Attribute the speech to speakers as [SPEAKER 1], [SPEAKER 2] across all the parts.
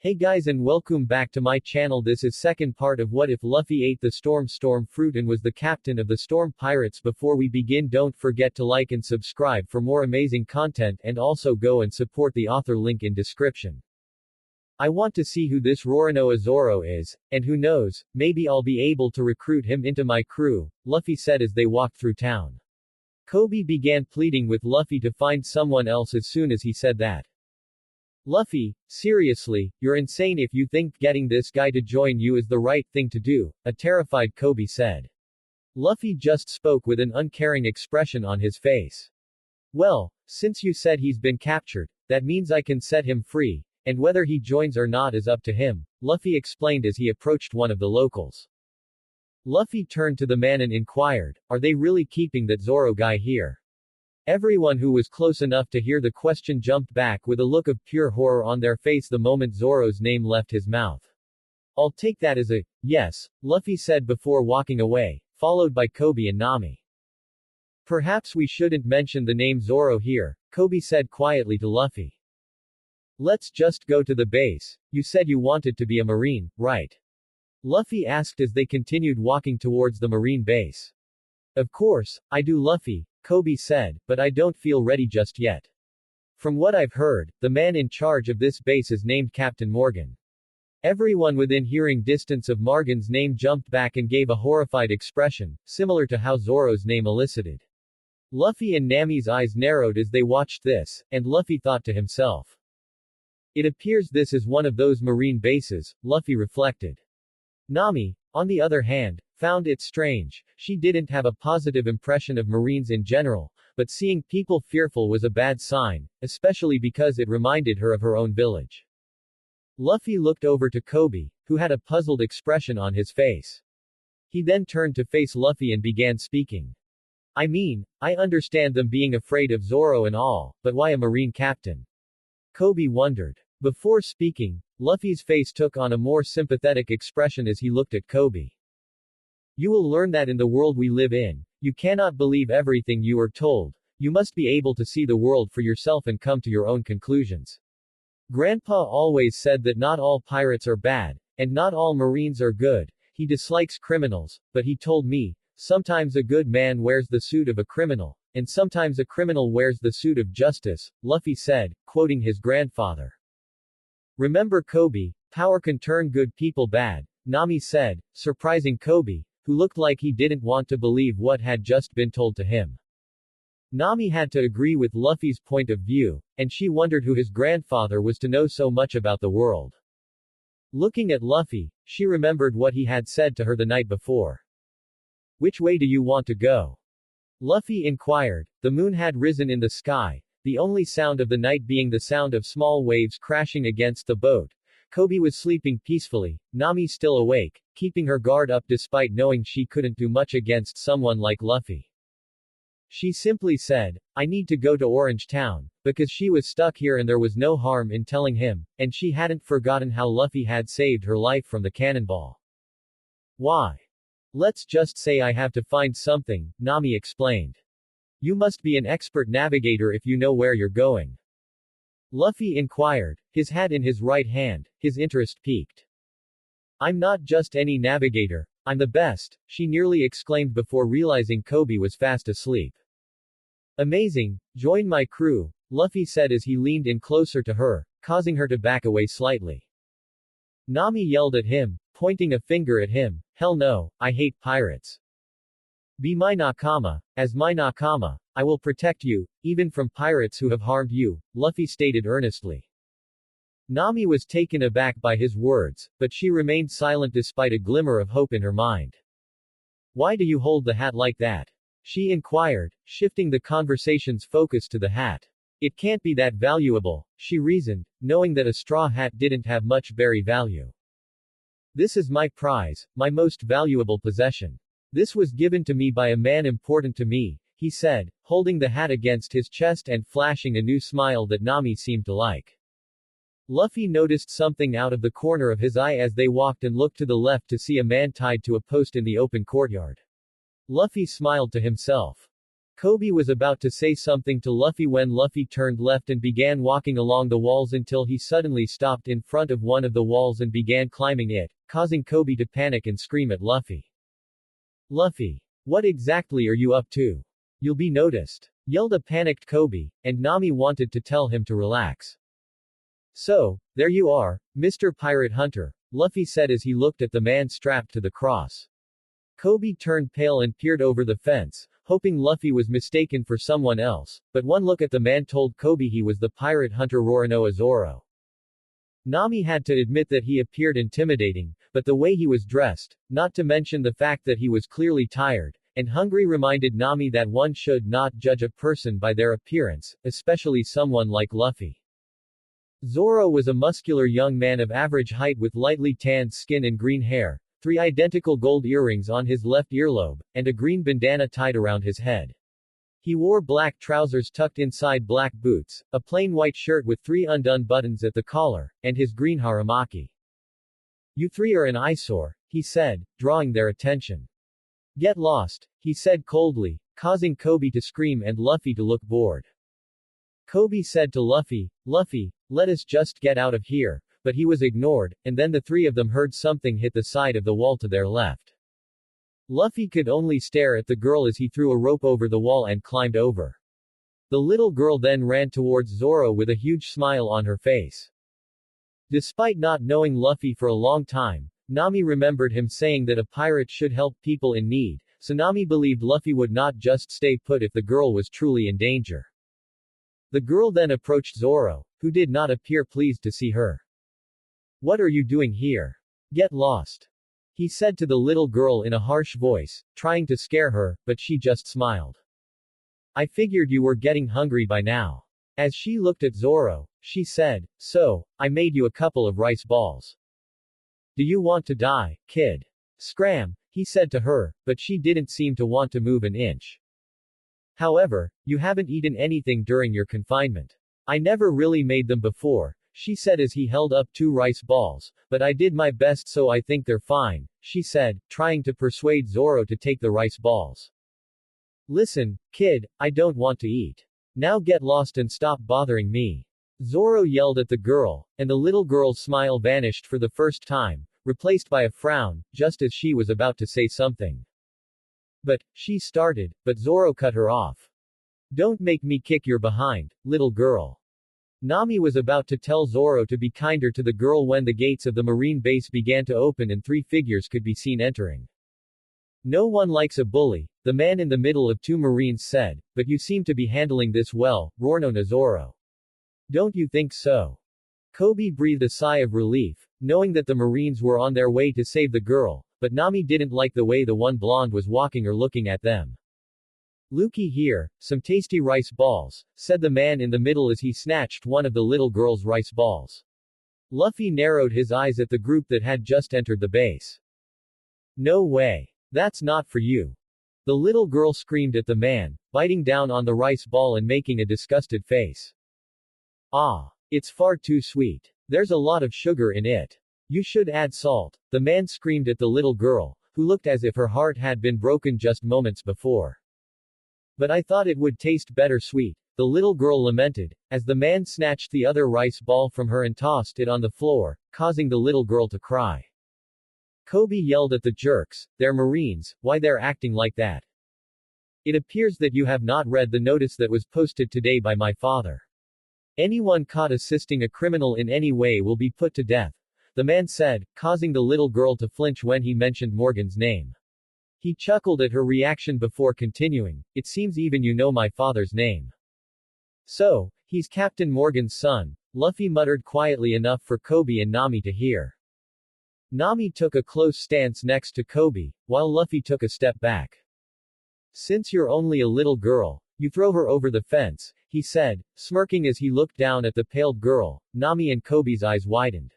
[SPEAKER 1] Hey guys and welcome back to my channel. This is second part of what if Luffy ate the storm fruit and was the captain of the storm pirates. Before we begin, don't forget to like and subscribe for more amazing content, and also go and support the author, link in description. I want to see who this Roronoa Zoro is, and who knows, maybe I'll be able to recruit him into my crew, Luffy said as they walked through town. Kobe began pleading with Luffy to find someone else as soon as he said that. Luffy, seriously, you're insane if you think getting this guy to join you is the right thing to do, a terrified Kobe said. Luffy just spoke with an uncaring expression on his face. Well, since you said he's been captured, that means I can set him free, and whether he joins or not is up to him, Luffy explained as he approached one of the locals. Luffy turned to the man and inquired, are they really keeping that Zoro guy here? Everyone who was close enough to hear the question jumped back with a look of pure horror on their face the moment Zoro's name left his mouth. I'll take that as a yes, Luffy said before walking away, followed by Kobe and Nami. Perhaps we shouldn't mention the name Zoro here, Kobe said quietly to Luffy. Let's just go to the base. You said you wanted to be a marine, right? Luffy asked as they continued walking towards the marine base. Of course, I do, Luffy, Kobe said, but I don't feel ready just yet. From what I've heard, the man in charge of this base is named Captain Morgan. Everyone within hearing distance of Morgan's name jumped back and gave a horrified expression, similar to how Zoro's name elicited. Luffy and Nami's eyes narrowed as they watched this, and Luffy thought to himself. It appears this is one of those marine bases, Luffy reflected. Nami, on the other hand, found it strange. She didn't have a positive impression of Marines in general, but seeing people fearful was a bad sign, especially because it reminded her of her own village. Luffy looked over to Kobe, who had a puzzled expression on his face. He then turned to face Luffy and began speaking. I mean, I understand them being afraid of Zoro and all, but why a Marine captain? Kobe wondered. Before speaking, Luffy's face took on a more sympathetic expression as he looked at Kobe. You will learn that in the world we live in, you cannot believe everything you are told, you must be able to see the world for yourself and come to your own conclusions. Grandpa always said that not all pirates are bad, and not all Marines are good, he dislikes criminals, but he told me, sometimes a good man wears the suit of a criminal, and sometimes a criminal wears the suit of justice, Luffy said, quoting his grandfather. Remember Kobe, power can turn good people bad, Nami said, surprising Kobe, who looked like he didn't want to believe what had just been told to him. Nami had to agree with Luffy's point of view, and she wondered who his grandfather was to know so much about the world. Looking at Luffy, she remembered what he had said to her the night before. Which way do you want to go? Luffy inquired. The moon had risen in the sky, the only sound of the night being the sound of small waves crashing against the boat. Kobe was sleeping peacefully, Nami still awake, keeping her guard up despite knowing she couldn't do much against someone like Luffy. She simply said, I need to go to Orange Town, because she was stuck here and there was no harm in telling him, and she hadn't forgotten how Luffy had saved her life from the cannonball. Why? Let's just say I have to find something, Nami explained. You must be an expert navigator if you know where you're going. Luffy inquired, his hat in his right hand, his interest piqued. I'm not just any navigator, I'm the best, she nearly exclaimed before realizing Kobe was fast asleep. Amazing, join my crew, Luffy said as he leaned in closer to her, causing her to back away slightly. Nami yelled at him, pointing a finger at him, hell no, I hate pirates. Be my nakama, as my nakama, I will protect you, even from pirates who have harmed you, Luffy stated earnestly. Nami was taken aback by his words, but she remained silent despite a glimmer of hope in her mind. Why do you hold the hat like that? She inquired, shifting the conversation's focus to the hat. It can't be that valuable, she reasoned, knowing that a straw hat didn't have much berry value. This is my prize, my most valuable possession. This was given to me by a man important to me, he said, holding the hat against his chest and flashing a new smile that Nami seemed to like. Luffy noticed something out of the corner of his eye as they walked and looked to the left to see a man tied to a post in the open courtyard. Luffy smiled to himself. Kobe was about to say something to Luffy when Luffy turned left and began walking along the walls until he suddenly stopped in front of one of the walls and began climbing it, causing Kobe to panic and scream at Luffy. Luffy, what exactly are you up to? You'll be noticed, yelled a panicked Kobe, and Nami wanted to tell him to relax. So, there you are, Mr. Pirate Hunter, Luffy said as he looked at the man strapped to the cross. Kobe turned pale and peered over the fence, hoping Luffy was mistaken for someone else, but one look at the man told Kobe he was the pirate hunter Roronoa Zoro. Nami had to admit that he appeared intimidating, but the way he was dressed, not to mention the fact that he was clearly tired and hungry, reminded Nami that one should not judge a person by their appearance, especially someone like Luffy. Zoro was a muscular young man of average height with lightly tanned skin and green hair, 3 identical gold earrings on his left earlobe, and a green bandana tied around his head. He wore black trousers tucked inside black boots, a plain white shirt with 3 undone buttons at the collar, and his green haramaki. You 3 are an eyesore, he said, drawing their attention. Get lost, he said coldly, causing Kobe to scream and Luffy to look bored. Kobe said to Luffy, Luffy, let us just get out of here, but he was ignored, and then the 3 of them heard something hit the side of the wall to their left. Luffy could only stare at the girl as he threw a rope over the wall and climbed over. The little girl then ran towards Zoro with a huge smile on her face. Despite not knowing Luffy for a long time, Nami remembered him saying that a pirate should help people in need, so Nami believed Luffy would not just stay put if the girl was truly in danger. The girl then approached Zoro, who did not appear pleased to see her. What are you doing here? Get lost, he said to the little girl in a harsh voice, trying to scare her, but she just smiled. I figured you were getting hungry by now. As she looked at Zoro, she said, so, I made you a couple of rice balls. Do you want to die, kid? Scram, he said to her, but she didn't seem to want to move an inch. However, you haven't eaten anything during your confinement. I never really made them before, she said as he held up 2 rice balls, but I did my best so I think they're fine, she said, trying to persuade Zoro to take the rice balls. Listen, kid, I don't want to eat. Now get lost and stop bothering me. Zoro yelled at the girl, and the little girl's smile vanished for the first time, replaced by a frown, just as she was about to say something. But, she started, but Zoro cut her off. Don't make me kick your behind, little girl. Nami was about to tell Zoro to be kinder to the girl when the gates of the marine base began to open and 3 figures could be seen entering. No one likes a bully, the man in the middle of 2 marines said, but you seem to be handling this well, Roronoa Zoro. Don't you think so? Kobe breathed a sigh of relief, knowing that the marines were on their way to save the girl, but Nami didn't like the way the one blonde was walking or looking at them. Looky here, some tasty rice balls, said the man in the middle as he snatched one of the little girl's rice balls. Luffy narrowed his eyes at the group that had just entered the base. No way. That's not for you. The little girl screamed at the man, biting down on the rice ball and making a disgusted face. Ah. It's far too sweet. There's a lot of sugar in it. You should add salt. The man screamed at the little girl, who looked as if her heart had been broken just moments before. But I thought it would taste better sweet, the little girl lamented, as the man snatched the other rice ball from her and tossed it on the floor, causing the little girl to cry. Kobe yelled at the jerks, they're marines, why they're acting like that. It appears that you have not read the notice that was posted today by my father. Anyone caught assisting a criminal in any way will be put to death, the man said, causing the little girl to flinch when he mentioned Morgan's name. He chuckled at her reaction before continuing, it seems even you know my father's name. So, he's Captain Morgan's son, Luffy muttered quietly enough for Kobe and Nami to hear. Nami took a close stance next to Kobe, while Luffy took a step back. Since you're only a little girl, you throw her over the fence, he said, smirking as he looked down at the paled girl. Nami and Kobe's eyes widened.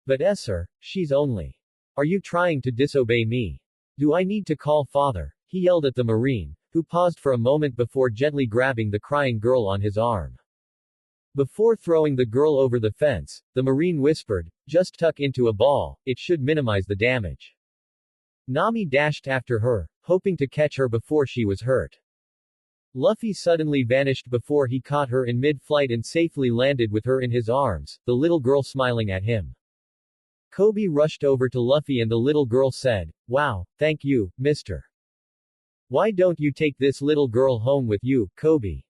[SPEAKER 1] But sir, she's only. Are you trying to disobey me? Do I need to call father? He yelled at the marine, who paused for a moment before gently grabbing the crying girl on his arm. Before throwing the girl over the fence, the marine whispered, just tuck into a ball, it should minimize the damage. Nami dashed after her, hoping to catch her before she was hurt. Luffy suddenly vanished before he caught her in mid-flight and safely landed with her in his arms, the little girl smiling at him. Kobe rushed over to Luffy and the little girl said, "Wow, thank you, mister. Why don't you take this little girl home with you, Kobe?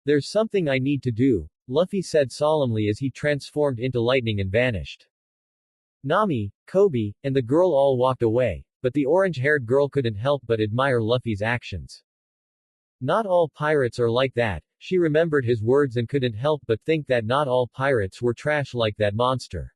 [SPEAKER 1] There's something I need to do," Luffy said solemnly as he transformed into lightning and vanished. Nami, Kobe, and the girl all walked away, but the orange-haired girl couldn't help but admire Luffy's actions. Not all pirates are like that, she remembered his words and couldn't help but think that not all pirates were trash like that monster.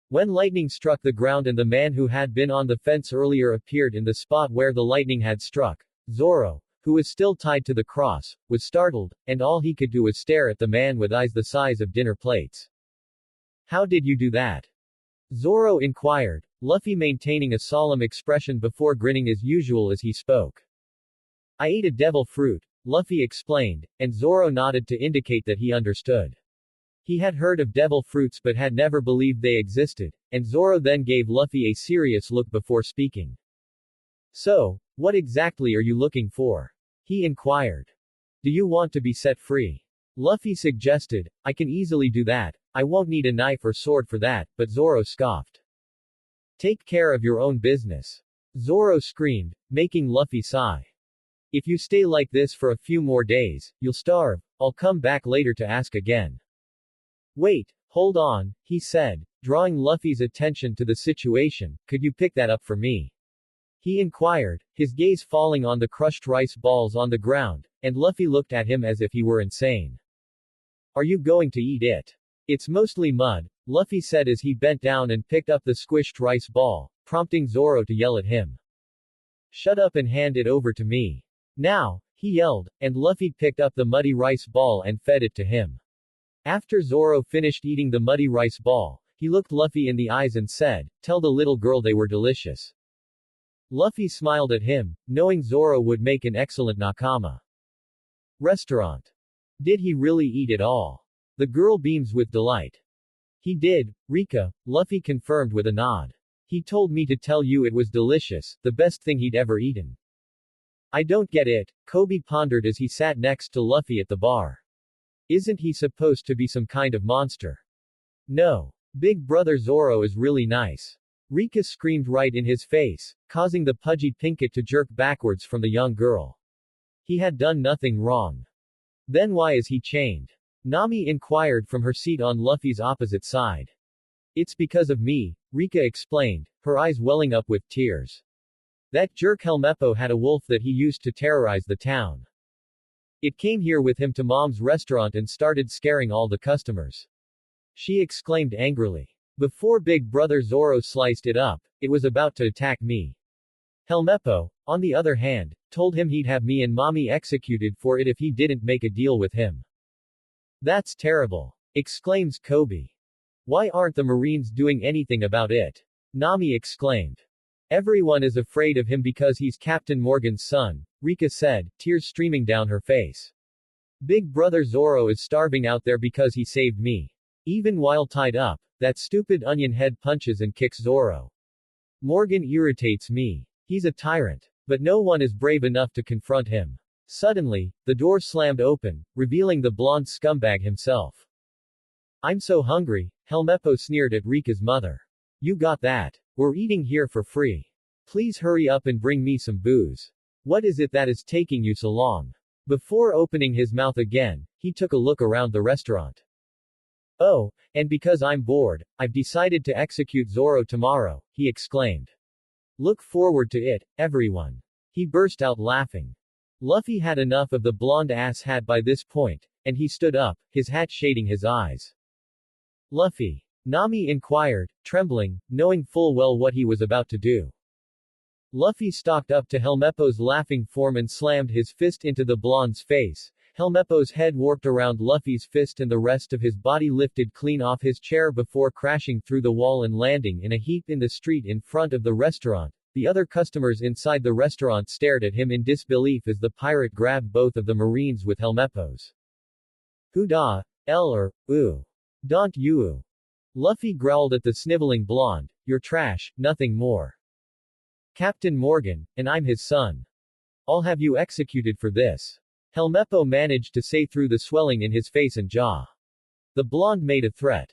[SPEAKER 1] When lightning struck the ground and the man who had been on the fence earlier appeared in the spot where the lightning had struck, Zoro, who was still tied to the cross, was startled, and all he could do was stare at the man with eyes the size of dinner plates. "How did you do that?" Zoro inquired, Luffy maintaining a solemn expression before grinning as usual as he spoke. "I ate a devil fruit," Luffy explained, and Zoro nodded to indicate that he understood. He had heard of devil fruits but had never believed they existed, and Zoro then gave Luffy a serious look before speaking. "So, what exactly are you looking for?" he inquired. "Do you want to be set free?" Luffy suggested. "I can easily do that, I won't need a knife or sword for that," but Zoro scoffed. "Take care of your own business," Zoro screamed, making Luffy sigh. "If you stay like this for a few more days, you'll starve, I'll come back later to ask again." "Wait, hold on," he said, drawing Luffy's attention to the situation, "could you pick that up for me?" he inquired, his gaze falling on the crushed rice balls on the ground, and Luffy looked at him as if he were insane. "Are you going to eat it?" "It's mostly mud," Luffy said as he bent down and picked up the squished rice ball, prompting Zoro to yell at him. "Shut up and hand it over to me. Now," he yelled, and Luffy picked up the muddy rice ball and fed it to him. After Zoro finished eating the muddy rice ball, he looked Luffy in the eyes and said, "Tell the little girl they were delicious." Luffy smiled at him, knowing Zoro would make an excellent nakama. Restaurant. Did he really eat it all? The girl beams with delight. "He did, Rika," Luffy confirmed with a nod. "He told me to tell you it was delicious, the best thing he'd ever eaten." "I don't get it," Kobe pondered as he sat next to Luffy at the bar. "Isn't he supposed to be some kind of monster?" "No. Big brother Zoro is really nice." Rika screamed right in his face, causing the pudgy Pinkett to jerk backwards from the young girl. "He had done nothing wrong. Then why is he chained?" Nami inquired from her seat on Luffy's opposite side. "It's because of me," Rika explained, her eyes welling up with tears. "That jerk Helmeppo had a wolf that he used to terrorize the town. It came here with him to Mom's restaurant and started scaring all the customers." She exclaimed angrily. "Before Big Brother Zoro sliced it up, it was about to attack me. Helmeppo, on the other hand, told him he'd have me and Mommy executed for it if he didn't make a deal with him." "That's terrible," exclaims Kobe. "Why aren't the Marines doing anything about it?" Nami exclaimed. "Everyone is afraid of him because he's Captain Morgan's son," Rika said, tears streaming down her face. "Big brother Zoro is starving out there because he saved me. Even while tied up, that stupid onion head punches and kicks Zoro. Morgan irritates me. He's a tyrant. But no one is brave enough to confront him." Suddenly, the door slammed open, revealing the blonde scumbag himself. "I'm so hungry," Helmeppo sneered at Rika's mother. "You got that? We're eating here for free. Please hurry up and bring me some booze. What is it that is taking you so long?" Before opening his mouth again, he took a look around the restaurant. "Oh, and because I'm bored, I've decided to execute Zoro tomorrow," he exclaimed. "Look forward to it, everyone." He burst out laughing. Luffy had enough of the blonde ass hat by this point, and he stood up, his hat shading his eyes. "Luffy?" Nami inquired, trembling, knowing full well what he was about to do. Luffy stalked up to Helmeppo's laughing form and slammed his fist into the blonde's face. Helmeppo's head warped around Luffy's fist and the rest of his body lifted clean off his chair before crashing through the wall and landing in a heap in the street in front of the restaurant. The other customers inside the restaurant stared at him in disbelief as the pirate grabbed both of the Marines with Helmeppos. "Who da? L or, ooh. Don't you?" Luffy growled at the sniveling blonde. "You're trash, nothing more. Captain Morgan, and I'm his son. I'll have you executed for this." Helmeppo managed to say through the swelling in his face and jaw. The blonde made a threat.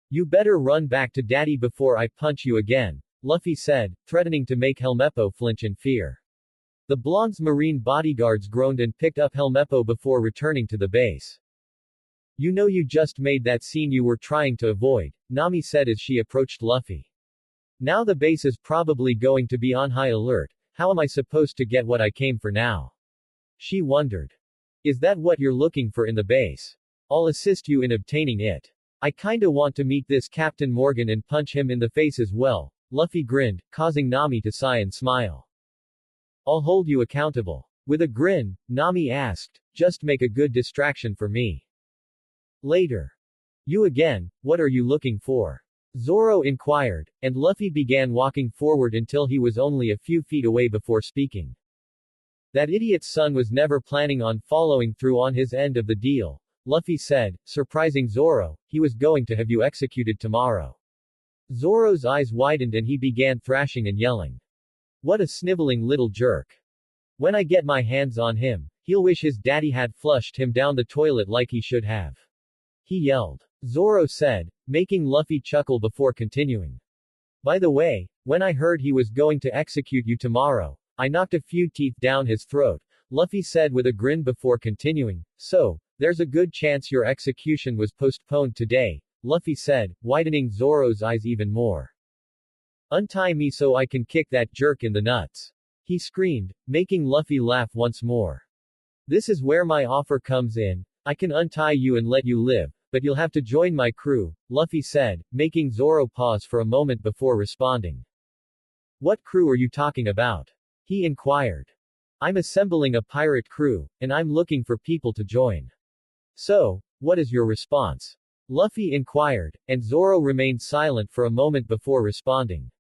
[SPEAKER 1] You better run back to daddy before I punch you again, Luffy said, threatening to make Helmeppo flinch in fear. The blonde's marine bodyguards groaned and picked up Helmeppo before returning to the base. You know you just made that scene you were trying to avoid, Nami said as she approached Luffy. Now the base is probably going to be on high alert, how am I supposed to get what I came for now? She wondered. Is that what you're looking for in the base? I'll assist you in obtaining it. I kinda want to meet this Captain Morgan and punch him in the face as well, Luffy grinned, causing Nami to sigh and smile. I'll hold you accountable. With a grin, Nami asked, just make a good distraction for me. Later. You again, what are you looking for? Zoro inquired, and Luffy began walking forward until he was only a few feet away before speaking. That idiot's son was never planning on following through on his end of the deal, Luffy said, surprising Zoro, he was going to have you executed tomorrow. Zoro's eyes widened and he began thrashing and yelling. What a sniveling little jerk. When I get my hands on him, he'll wish his daddy had flushed him down the toilet like he should have. He yelled. Zoro said, making Luffy chuckle before continuing. By the way, when I heard he was going to execute you tomorrow, I knocked a few teeth down his throat, Luffy said with a grin before continuing. So, there's a good chance your execution was postponed today, Luffy said, widening Zoro's eyes even more. Untie me so I can kick that jerk in the nuts. He screamed, making Luffy laugh once more. This is where my offer comes in, I can untie you and let you live, but you'll have to join my crew, Luffy said, making Zoro pause for a moment before responding. What crew are you talking about? He inquired. I'm assembling a pirate crew, and I'm looking for people to join. So, what is your response? Luffy inquired, and Zoro remained silent for a moment before responding.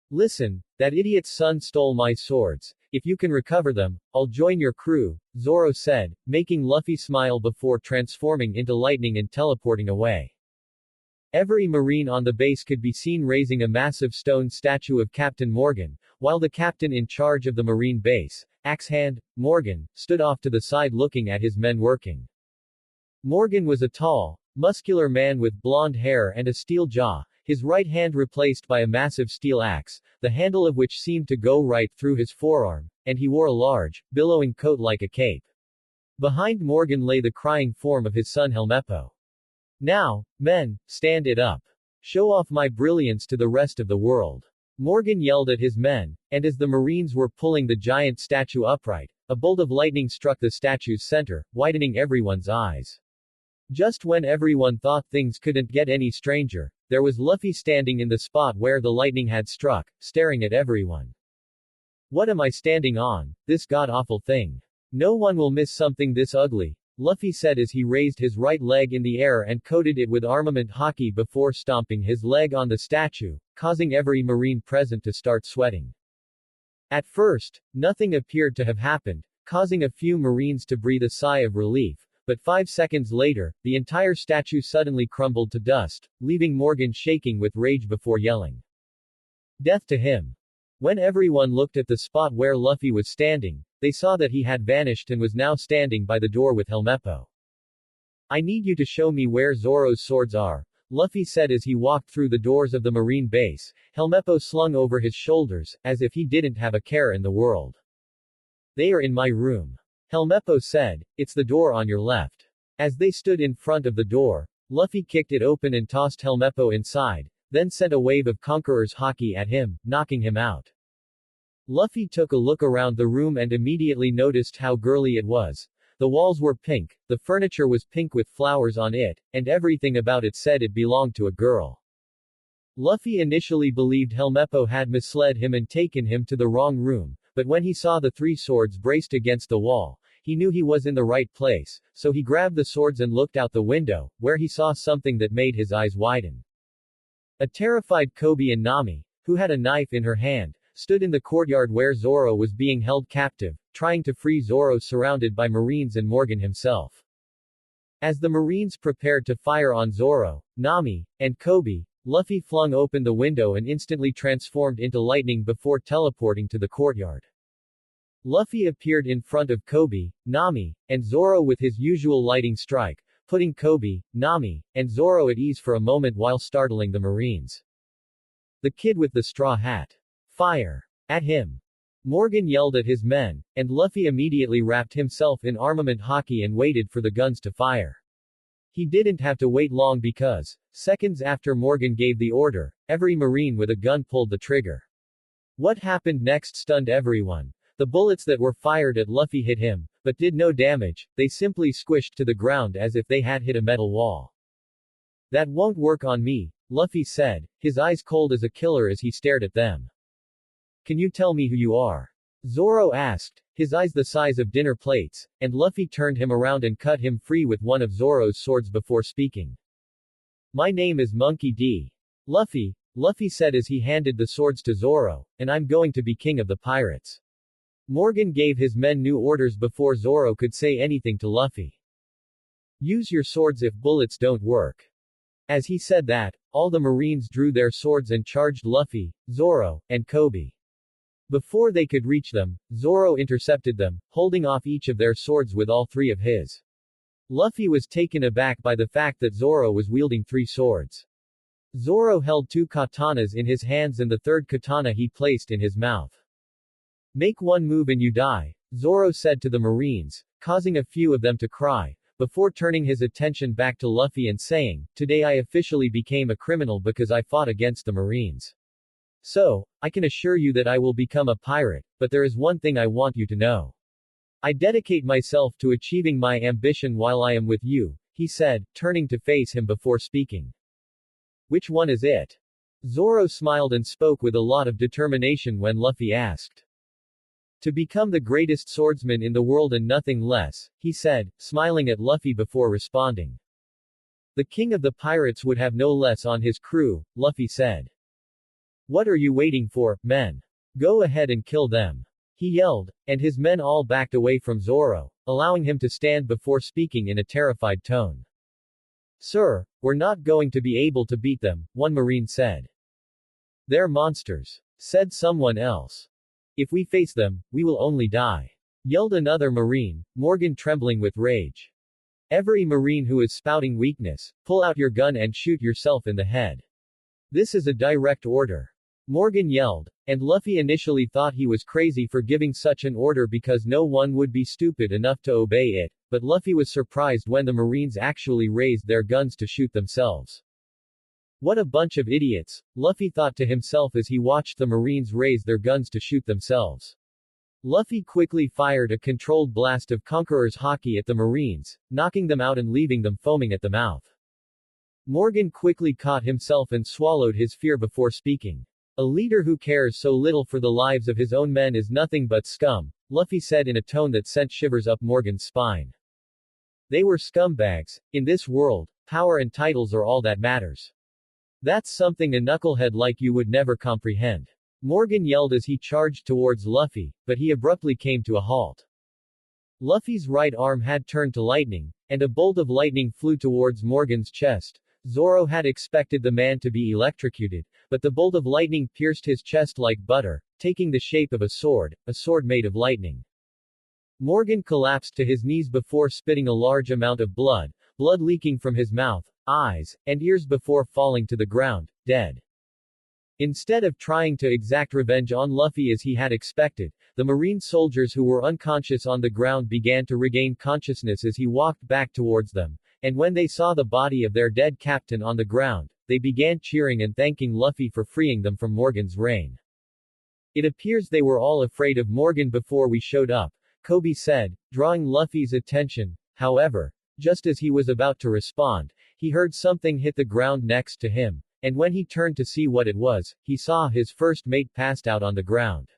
[SPEAKER 1] Listen, that idiot's son stole my swords. If you can recover them, I'll join your crew, Zoro said, making Luffy smile before transforming into lightning and teleporting away. Every marine on the base could be seen raising a massive stone statue of Captain Morgan, while the captain in charge of the marine base, Axe Hand, Morgan, stood off to the side looking at his men working. Morgan was a tall, muscular man with blonde hair and a steel jaw, his right hand replaced by a massive steel axe, the handle of which seemed to go right through his forearm, and he wore a large, billowing coat like a cape. Behind Morgan lay the crying form of his son Helmeppo. Now, men, stand it up. Show off my brilliance to the rest of the world. Morgan yelled at his men, and as the Marines were pulling the giant statue upright, a bolt of lightning struck the statue's center, widening everyone's eyes. Just when everyone thought things couldn't get any stranger, there was Luffy standing in the spot where the lightning had struck, staring at everyone. What am I standing on, this god-awful thing? No one will miss something this ugly, Luffy said as he raised his right leg in the air and coated it with armament haki before stomping his leg on the statue, causing every marine present to start sweating. At first, nothing appeared to have happened, causing a few marines to breathe a sigh of relief. But 5 seconds later, the entire statue suddenly crumbled to dust, leaving Morgan shaking with rage before yelling. Death to him. When everyone looked at the spot where Luffy was standing, they saw that he had vanished and was now standing by the door with Helmeppo. I need you to show me where Zoro's swords are, Luffy said as he walked through the doors of the marine base, Helmeppo slung over his shoulders, as if he didn't have a care in the world. They are in my room. Helmeppo said, it's the door on your left. As they stood in front of the door, Luffy kicked it open and tossed Helmeppo inside, then sent a wave of Conqueror's haki at him, knocking him out. Luffy took a look around the room and immediately noticed how girly it was. The walls were pink, the furniture was pink with flowers on it, and everything about it said it belonged to a girl. Luffy initially believed Helmeppo had misled him and taken him to the wrong room, but when he saw the 3 swords braced against the wall, he knew he was in the right place, so he grabbed the swords and looked out the window, where he saw something that made his eyes widen. A terrified Kobe and Nami, who had a knife in her hand, stood in the courtyard where Zoro was being held captive, trying to free Zoro surrounded by Marines and Morgan himself. As the Marines prepared to fire on Zoro, Nami, and Kobe, Luffy flung open the window and instantly transformed into lightning before teleporting to the courtyard. Luffy appeared in front of Kobe, Nami, and Zoro with his usual lightning strike, putting Kobe, Nami, and Zoro at ease for a moment while startling the Marines. The kid with the straw hat. Fire! At him! Morgan yelled at his men, and Luffy immediately wrapped himself in armament haki and waited for the guns to fire. He didn't have to wait long because, seconds after Morgan gave the order, every Marine with a gun pulled the trigger. What happened next stunned everyone. The bullets that were fired at Luffy hit him, but did no damage, they simply squished to the ground as if they had hit a metal wall. That won't work on me, Luffy said, his eyes cold as a killer as he stared at them. Can you tell me who you are? Zoro asked, his eyes the size of dinner plates, and Luffy turned him around and cut him free with one of Zoro's swords before speaking. My name is Monkey D. Luffy said as he handed the swords to Zoro, and I'm going to be king of the pirates. Morgan gave his men new orders before Zoro could say anything to Luffy. Use your swords if bullets don't work. As he said that, all the Marines drew their swords and charged Luffy, Zoro, and Kobe. Before they could reach them, Zoro intercepted them, holding off each of their swords with all three of his. Luffy was taken aback by the fact that Zoro was wielding 3 swords. Zoro held 2 katanas in his hands and the third katana he placed in his mouth. Make one move and you die, Zoro said to the Marines, causing a few of them to cry, before turning his attention back to Luffy and saying, today I officially became a criminal because I fought against the Marines. So, I can assure you that I will become a pirate, but there is one thing I want you to know. I dedicate myself to achieving my ambition while I am with you, he said, turning to face him before speaking. Which one is it? Zoro smiled and spoke with a lot of determination when Luffy asked. To become the greatest swordsman in the world and nothing less, he said, smiling at Luffy before responding. The king of the pirates would have no less on his crew, Luffy said. What are you waiting for, men? Go ahead and kill them. He yelled, and his men all backed away from Zoro, allowing him to stand before speaking in a terrified tone. Sir, we're not going to be able to beat them, one Marine said. They're monsters, said someone else. If we face them, we will only die, yelled another Marine, Morgan trembling with rage. Every Marine who is spouting weakness, pull out your gun and shoot yourself in the head. This is a direct order. Morgan yelled, and Luffy initially thought he was crazy for giving such an order because no one would be stupid enough to obey it, but Luffy was surprised when the Marines actually raised their guns to shoot themselves. What a bunch of idiots, Luffy thought to himself as he watched the Marines raise their guns to shoot themselves. Luffy quickly fired a controlled blast of Conqueror's Haki at the Marines, knocking them out and leaving them foaming at the mouth. Morgan quickly caught himself and swallowed his fear before speaking. A leader who cares so little for the lives of his own men is nothing but scum, Luffy said in a tone that sent shivers up Morgan's spine. They were scumbags. In this world, power and titles are all that matters. That's something a knucklehead like you would never comprehend. Morgan yelled as he charged towards Luffy, but he abruptly came to a halt. Luffy's right arm had turned to lightning, and a bolt of lightning flew towards Morgan's chest. Zoro had expected the man to be electrocuted, but the bolt of lightning pierced his chest like butter, taking the shape of a sword made of lightning. Morgan collapsed to his knees before spitting a large amount of blood leaking from his mouth, eyes, and ears before falling to the ground, dead. Instead of trying to exact revenge on Luffy as he had expected, the Marine soldiers who were unconscious on the ground began to regain consciousness as he walked back towards them, and when they saw the body of their dead captain on the ground, they began cheering and thanking Luffy for freeing them from Morgan's reign. It appears they were all afraid of Morgan before we showed up, Kobe said, drawing Luffy's attention. However, just as he was about to respond, he heard something hit the ground next to him, and when he turned to see what it was, he saw his first mate passed out on the ground.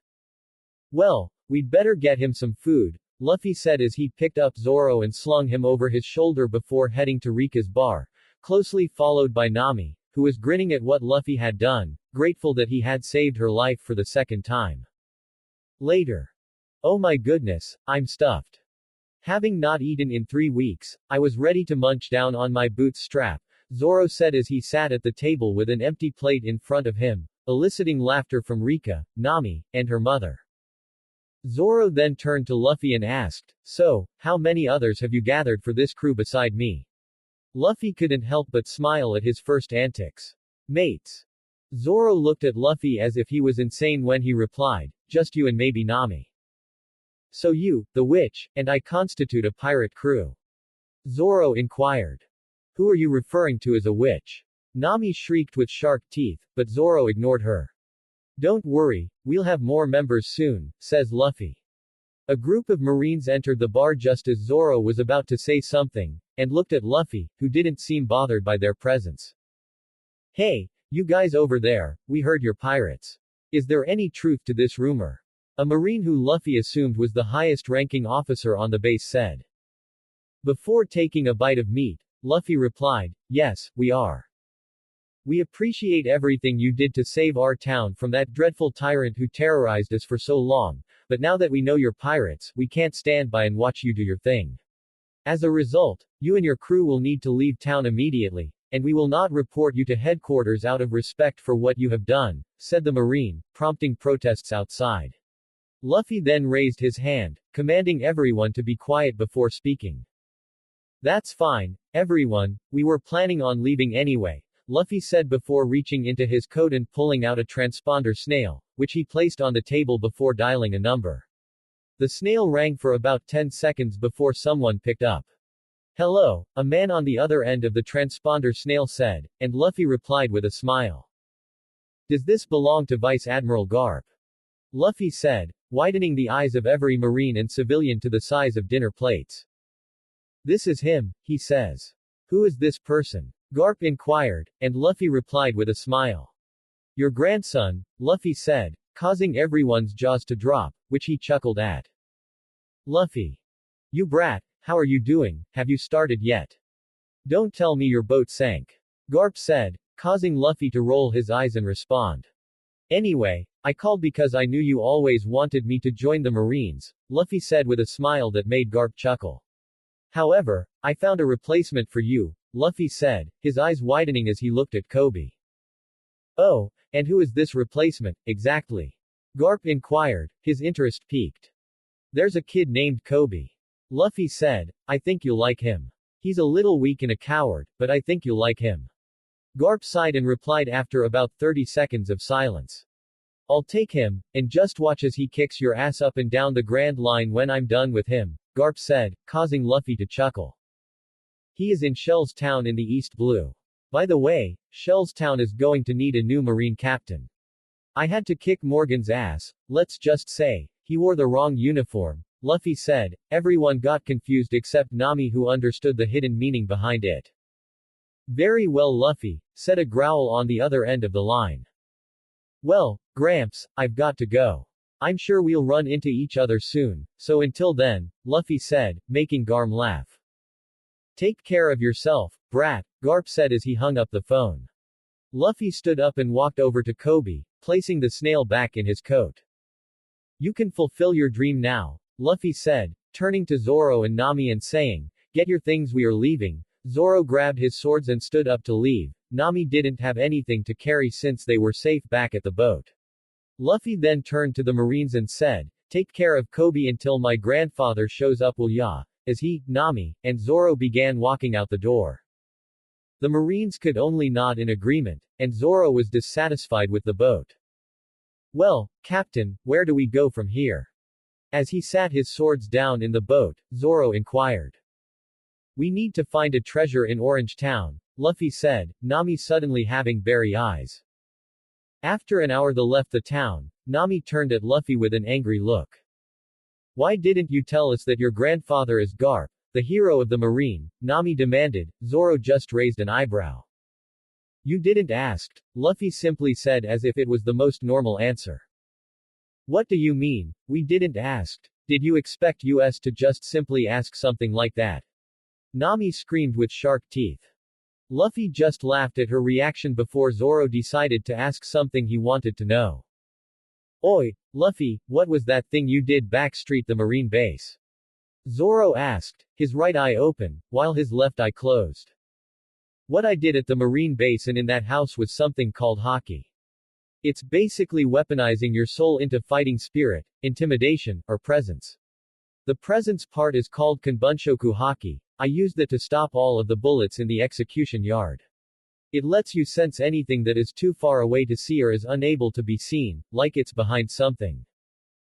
[SPEAKER 1] Well, we'd better get him some food, Luffy said as he picked up Zoro and slung him over his shoulder before heading to Rika's bar, closely followed by Nami, who was grinning at what Luffy had done, grateful that he had saved her life for the second time. Later. Oh my goodness, I'm stuffed. Having not eaten in 3 weeks, I was ready to munch down on my boots strap, Zoro said as he sat at the table with an empty plate in front of him, eliciting laughter from Rika, Nami, and her mother. Zoro then turned to Luffy and asked, "So, how many others have you gathered for this crew beside me?" Luffy couldn't help but smile at his first antics. "Mates." Zoro looked at Luffy as if he was insane when he replied, "Just you and maybe Nami. So you, the witch, and I constitute a pirate crew?" Zoro inquired. "Who are you referring to as a witch?" Nami shrieked with sharp teeth, but Zoro ignored her. "Don't worry, we'll have more members soon," says Luffy. A group of Marines entered the bar just as Zoro was about to say something, and looked at Luffy, who didn't seem bothered by their presence. "Hey, you guys over there, we heard you're pirates. Is there any truth to this rumor?" A Marine who Luffy assumed was the highest-ranking officer on the base said. Before taking a bite of meat, Luffy replied, "Yes, we are. We appreciate everything you did to save our town from that dreadful tyrant who terrorized us for so long, but now that we know you're pirates, we can't stand by and watch you do your thing. As a result, you and your crew will need to leave town immediately, and we will not report you to headquarters out of respect for what you have done," said the Marine, prompting protests outside. Luffy then raised his hand, commanding everyone to be quiet before speaking. "That's fine, everyone, we were planning on leaving anyway," Luffy said before reaching into his coat and pulling out a transponder snail, which he placed on the table before dialing a number. The snail rang for about 10 seconds before someone picked up. "Hello," a man on the other end of the transponder snail said, and Luffy replied with a smile. "Does this belong to Vice Admiral Garp?" Luffy said, widening the eyes of every Marine and civilian to the size of dinner plates. "This is him," he says. "Who is this person?" Garp inquired, and Luffy replied with a smile. "Your grandson," Luffy said, causing everyone's jaws to drop, which he chuckled at. Luffy. "You brat, how are you doing, have you started yet? Don't tell me your boat sank." Garp said, causing Luffy to roll his eyes and respond. "Anyway, I called because I knew you always wanted me to join the Marines," Luffy said with a smile that made Garp chuckle. "However, I found a replacement for you," Luffy said, his eyes widening as he looked at Kobe. "Oh, and who is this replacement, exactly?" Garp inquired, his interest piqued. "There's a kid named Kobe," Luffy said. "I think you'll like him. He's a little weak and a coward, but I think you'll like him." Garp sighed and replied after about 30 seconds of silence. "I'll take him, and just watch as he kicks your ass up and down the Grand Line when I'm done with him," Garp said, causing Luffy to chuckle. "He is in Shell's Town in the East Blue. By the way, Shell's Town is going to need a new Marine captain. I had to kick Morgan's ass, let's just say, he wore the wrong uniform," Luffy said. Everyone got confused except Nami, who understood the hidden meaning behind it. "Very well, Luffy," said a growl on the other end of the line. "Well, Gramps, I've got to go. I'm sure we'll run into each other soon, so until then," Luffy said, making Garm laugh. "Take care of yourself, brat," Garp said as he hung up the phone. Luffy stood up and walked over to Kobe, placing the snail back in his coat. "You can fulfill your dream now," Luffy said, turning to Zoro and Nami and saying, "Get your things, we are leaving." Zoro grabbed his swords and stood up to leave. Nami didn't have anything to carry since they were safe back at the boat. Luffy then turned to the Marines and said, "Take care of Kobe until my grandfather shows up, will ya?" As he, Nami, and Zoro began walking out the door. The Marines could only nod in agreement, and Zoro was dissatisfied with the boat. "Well, Captain, where do we go from here?" As he sat his swords down in the boat, Zoro inquired. "We need to find a treasure in Orange Town," Luffy said, Nami suddenly having berry eyes. After an hour they left the town. Nami turned at Luffy with an angry look. "Why didn't you tell us that your grandfather is Garp, the hero of the Marine?" Nami demanded. Zoro just raised an eyebrow. "You didn't ask," Luffy simply said as if it was the most normal answer. "What do you mean, we didn't ask? Did you expect us to just simply ask something like that?" Nami screamed with sharp teeth. Luffy just laughed at her reaction before Zoro decided to ask something he wanted to know. "Oi, Luffy, what was that thing you did backstreet the Marine base?" Zoro asked, his right eye open, while his left eye closed. "What I did at the Marine base and in that house was something called hockey. It's basically weaponizing your soul into fighting spirit, intimidation, or presence. The presence part is called Kanbunshoku Haki. I used it to stop all of the bullets in the execution yard. It lets you sense anything that is too far away to see or is unable to be seen, like it's behind something.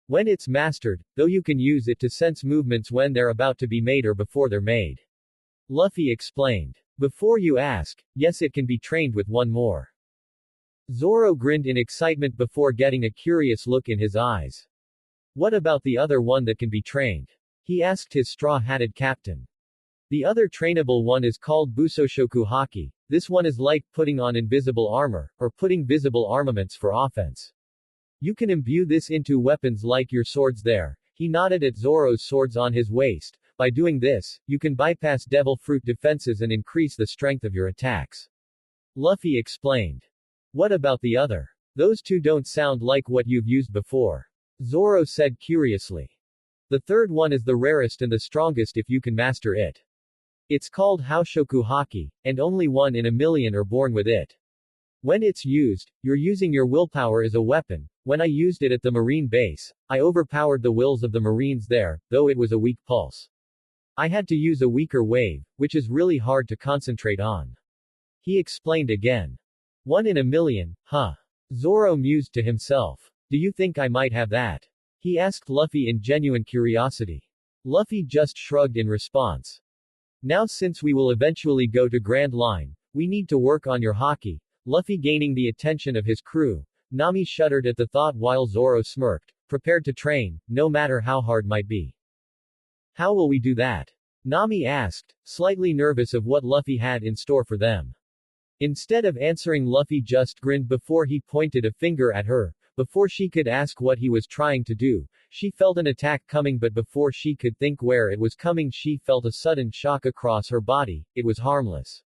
[SPEAKER 1] When it's mastered, though, you can use it to sense movements when they're about to be made or before they're made. Luffy explained. Before you ask, yes, it can be trained with one more. Zoro grinned in excitement before getting a curious look in his eyes. What about the other one that can be trained? He asked his straw-hatted captain. The other trainable one is called Busoshoku Haki. This one is like putting on invisible armor, or putting visible armaments for offense. You can imbue this into weapons like your swords there. He nodded at Zoro's swords on his waist. By doing this, you can bypass devil fruit defenses and increase the strength of your attacks. Luffy explained. What about the other? Those two don't sound like what you've used before. Zoro said curiously. The third one is the rarest and the strongest if you can master it. It's called Haoshoku Haki, and only 1 in a million are born with it. When it's used, you're using your willpower as a weapon. When I used it at the Marine base, I overpowered the wills of the Marines there, though it was a weak pulse. I had to use a weaker wave, which is really hard to concentrate on. He explained again. 1 in a million, huh? Zoro mused to himself. Do you think I might have that? He asked Luffy in genuine curiosity. Luffy just shrugged in response. Now since we will eventually go to Grand Line, we need to work on your haki. Luffy gaining the attention of his crew. Nami shuddered at the thought while Zoro smirked, prepared to train, no matter how hard might be. How will we do that? Nami asked, slightly nervous of what Luffy had in store for them. Instead of answering, Luffy just grinned before he pointed a finger at her. Before she could ask what he was trying to do, she felt an attack coming, but before she could think where it was coming, she felt a sudden shock across her body. It was harmless.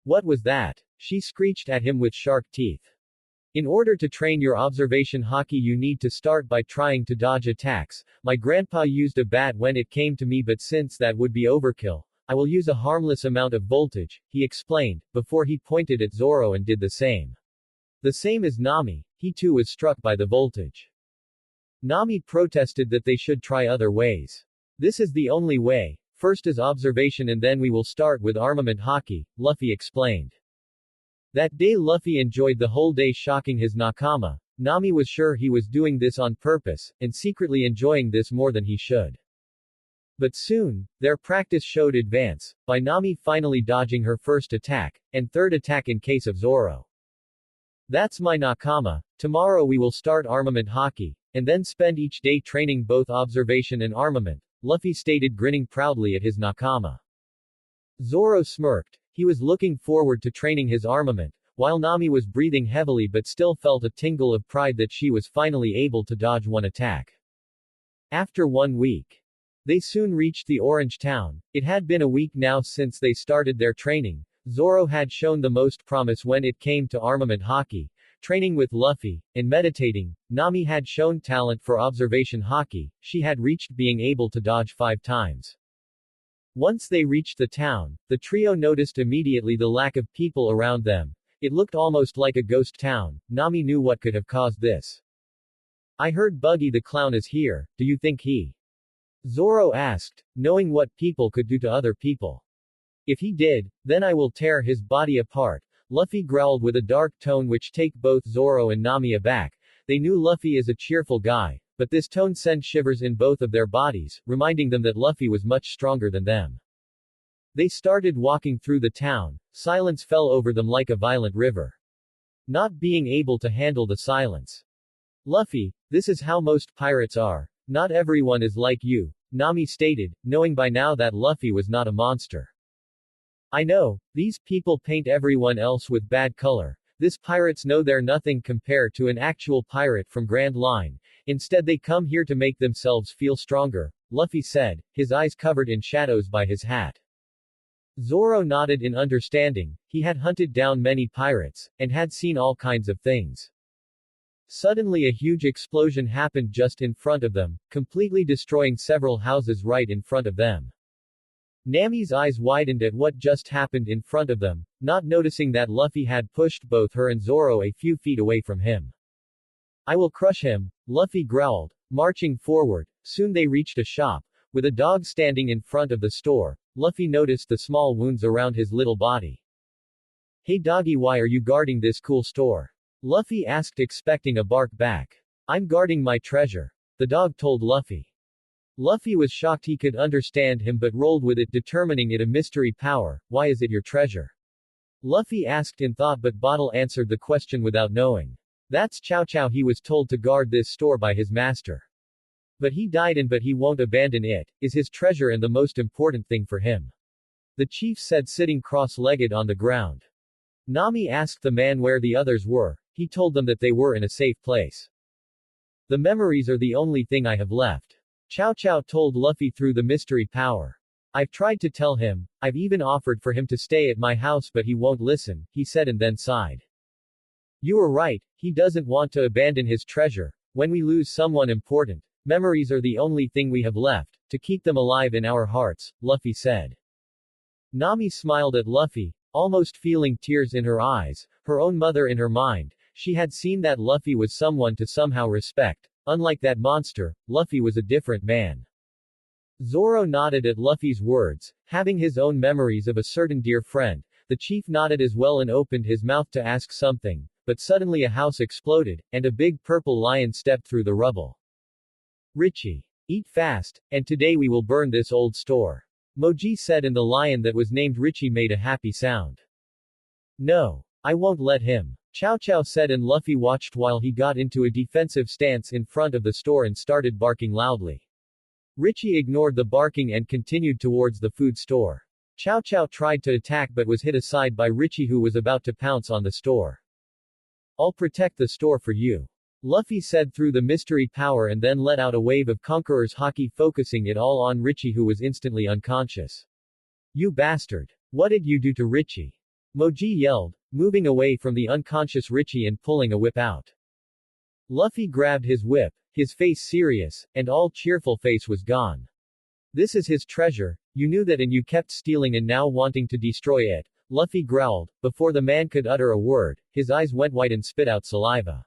[SPEAKER 1] What was that? She screeched at him with shark teeth. In order to train your observation haki, you need to start by trying to dodge attacks. My grandpa used a bat when it came to me, but since that would be overkill, I will use a harmless amount of voltage, he explained, before he pointed at Zoro and did the same. The same as Nami, he too was struck by the voltage. Nami protested that they should try other ways. This is the only way. First is observation and then we will start with armament haki, Luffy explained. That day Luffy enjoyed the whole day shocking his nakama. Nami was sure he was doing this on purpose, and secretly enjoying this more than he should. But soon, their practice showed advance, by Nami finally dodging her first attack, and third attack in case of Zoro. That's my nakama. Tomorrow we will start armament haki, and then spend each day training both observation and armament, Luffy stated, grinning proudly at his nakama. Zoro smirked. He was looking forward to training his armament, while Nami was breathing heavily but still felt a tingle of pride that she was finally able to dodge one attack. After 1 week, they soon reached the Orange Town. It had been a week now since they started their training. Zoro had shown the most promise when it came to armament haki, training with Luffy, and meditating. Nami had shown talent for observation haki. She had reached being able to dodge 5 times. Once they reached the town, the trio noticed immediately the lack of people around them. It looked almost like a ghost town. Nami knew what could have caused this. I heard Buggy the Clown is here, do you think he? Zoro asked, knowing what people could do to other people. If he did, then I will tear his body apart, Luffy growled with a dark tone which took both Zoro and Nami aback. They knew Luffy is a cheerful guy, but this tone sent shivers in both of their bodies, reminding them that Luffy was much stronger than them. They started walking through the town. Silence fell over them like a violent river. Not being able to handle the silence. Luffy, this is how most pirates are. Not everyone is like you, Nami stated, knowing by now that Luffy was not a monster. I know, these people paint everyone else with bad color. This pirates know they're nothing compared to an actual pirate from Grand Line. Instead they come here to make themselves feel stronger, Luffy said, his eyes covered in shadows by his hat. Zoro nodded in understanding. He had hunted down many pirates, and had seen all kinds of things. Suddenly a huge explosion happened just in front of them, completely destroying several houses right in front of them. Nami's eyes widened at what just happened in front of them, not noticing that Luffy had pushed both her and Zoro a few feet away from him. I will crush him, Luffy growled, marching forward. Soon they reached a shop. With a dog standing in front of the store, Luffy noticed the small wounds around his little body. Hey doggy, why are you guarding this cool store? Luffy asked, expecting a bark back. I'm guarding my treasure, the dog told Luffy. Luffy was shocked he could understand him but rolled with it, determining it a mystery power. Why is it your treasure? Luffy asked in thought, but Bottle answered the question without knowing. That's Chow Chow, he was told to guard this store by his master. But he died but he won't abandon it, is his treasure and the most important thing for him. The chief said, sitting cross-legged on the ground. Nami asked the man where the others were. He told them that they were in a safe place. The memories are the only thing I have left. Chow Chow told Luffy through the mystery power. I've tried to tell him, I've even offered for him to stay at my house but he won't listen, he said and then sighed. You are right, he doesn't want to abandon his treasure. When we lose someone important, memories are the only thing we have left, to keep them alive in our hearts, Luffy said. Nami smiled at Luffy, almost feeling tears in her eyes, her own mother in her mind. She had seen that Luffy was someone to somehow respect. Unlike that monster, Luffy was a different man. Zoro nodded at Luffy's words, having his own memories of a certain dear friend. The chief nodded as well and opened his mouth to ask something, but suddenly a house exploded, and a big purple lion stepped through the rubble. Richie. Eat fast, and today we will burn this old store. Moji said, and the lion that was named Richie made a happy sound. No. I won't let him. Chow Chow said, and Luffy watched while he got into a defensive stance in front of the store and started barking loudly. Richie ignored the barking and continued towards the food store. Chow Chow tried to attack but was hit aside by Richie, who was about to pounce on the store. I'll protect the store for you, Luffy said through the mystery power and then let out a wave of Conqueror's Haki, focusing it all on Richie, who was instantly unconscious. You bastard! What did you do to Richie? Moji yelled, moving away from the unconscious Richie and pulling a whip out. Luffy grabbed his whip, his face serious, and all cheerful face was gone. This is his treasure, you knew that and you kept stealing and now wanting to destroy it, Luffy growled. Before the man could utter a word, his eyes went white and spit out saliva.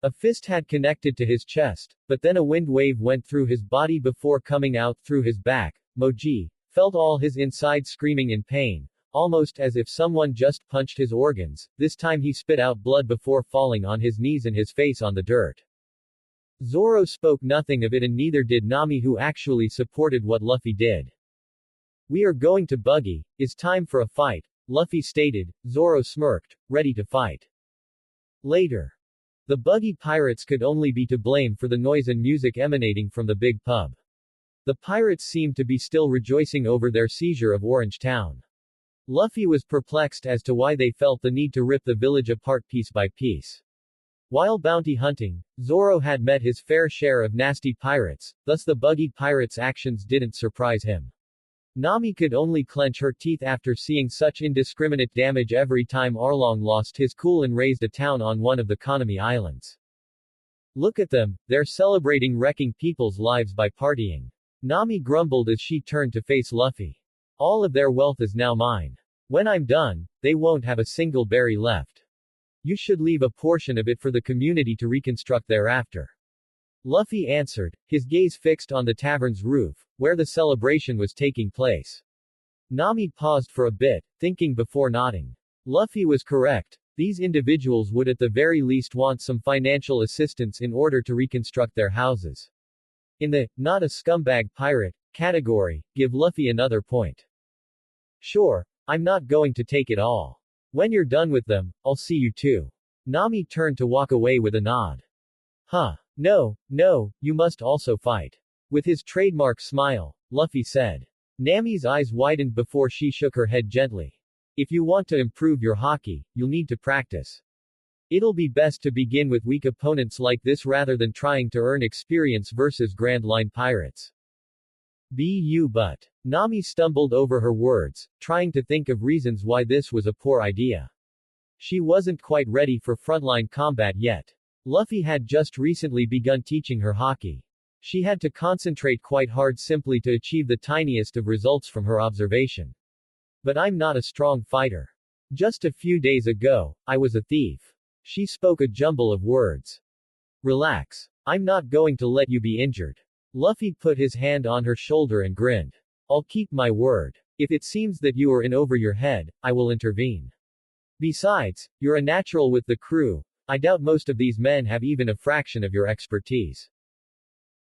[SPEAKER 1] A fist had connected to his chest, but then a wind wave went through his body before coming out through his back. Moji felt all his inside screaming in pain, almost as if someone just punched his organs. This time he spit out blood before falling on his knees and his face on the dirt. Zoro spoke nothing of it, and neither did Nami, who actually supported what Luffy did. We are going to Buggy, it's time for a fight, Luffy stated. Zoro smirked, ready to fight. Later. The Buggy Pirates could only be to blame for the noise and music emanating from the big pub. The pirates seemed to be still rejoicing over their seizure of Orange Town. Luffy was perplexed as to why they felt the need to rip the village apart piece by piece. While bounty hunting, Zoro had met his fair share of nasty pirates, thus the Buggy Pirates' actions didn't surprise him. Nami could only clench her teeth after seeing such indiscriminate damage every time Arlong lost his cool and raised a town on one of the Konami Islands. Look at them, they're celebrating wrecking people's lives by partying. Nami grumbled as she turned to face Luffy. All of their wealth is now mine. When I'm done, they won't have a single berry left. You should leave a portion of it for the community to reconstruct thereafter. Luffy answered, his gaze fixed on the tavern's roof, where the celebration was taking place. Nami paused for a bit, thinking before nodding. Luffy was correct. These individuals would at the very least want some financial assistance in order to reconstruct their houses. In the, not a scumbag pirate, category, give Luffy another point. Sure, I'm not going to take it all. When you're done with them, I'll see you too. Nami turned to walk away with a nod. Huh. No, you must also fight. With his trademark smile, Luffy said. Nami's eyes widened before she shook her head gently. If you want to improve your Haki, you'll need to practice. It'll be best to begin with weak opponents like this rather than trying to earn experience versus Grand Line pirates. But. Nami stumbled over her words, trying to think of reasons why this was a poor idea. She wasn't quite ready for frontline combat yet. Luffy had just recently begun teaching her Haki. She had to concentrate quite hard simply to achieve the tiniest of results from her observation. But I'm not a strong fighter. Just a few days ago, I was a thief. She spoke a jumble of words. Relax. I'm not going to let you be injured. Luffy put his hand on her shoulder and grinned. I'll keep my word. If it seems that you are in over your head, I will intervene. Besides, you're a natural with the crew. I doubt most of these men have even a fraction of your expertise.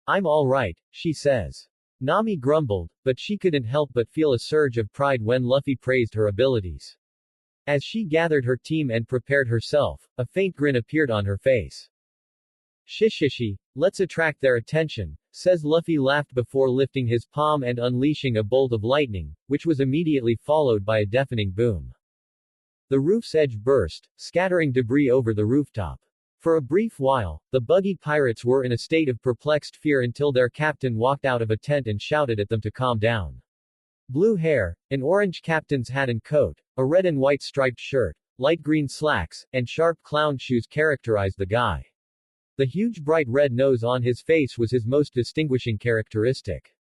[SPEAKER 1] I'm all right, she says. Nami grumbled, but she couldn't help but feel a surge of pride when Luffy praised her abilities. As she gathered her team and prepared herself, a faint grin appeared on her face. Shishishi, let's attract their attention, says Luffy laughed before lifting his palm and unleashing a bolt of lightning, which was immediately followed by a deafening boom. The roof's edge burst, scattering debris over the rooftop. For a brief while, the buggy pirates were in a state of perplexed fear until their captain walked out of a tent and shouted at them to calm down. Blue hair, an orange captain's hat and coat, a red and white striped shirt, light green slacks, and sharp clown shoes characterized the guy. The huge bright red nose on his face was his most distinguishing characteristic.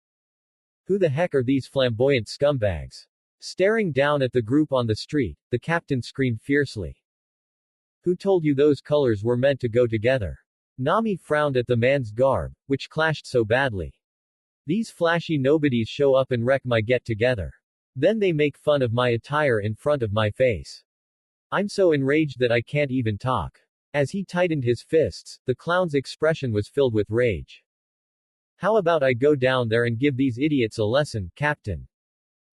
[SPEAKER 1] Who the heck are these flamboyant scumbags? Staring down at the group on the street, the captain screamed fiercely. Who told you those colors were meant to go together? Nami frowned at the man's garb, which clashed so badly. These flashy nobodies show up and wreck my get-together. Then they make fun of my attire in front of my face. I'm so enraged that I can't even talk. As he tightened his fists, the clown's expression was filled with rage. How about I go down there and give these idiots a lesson, Captain?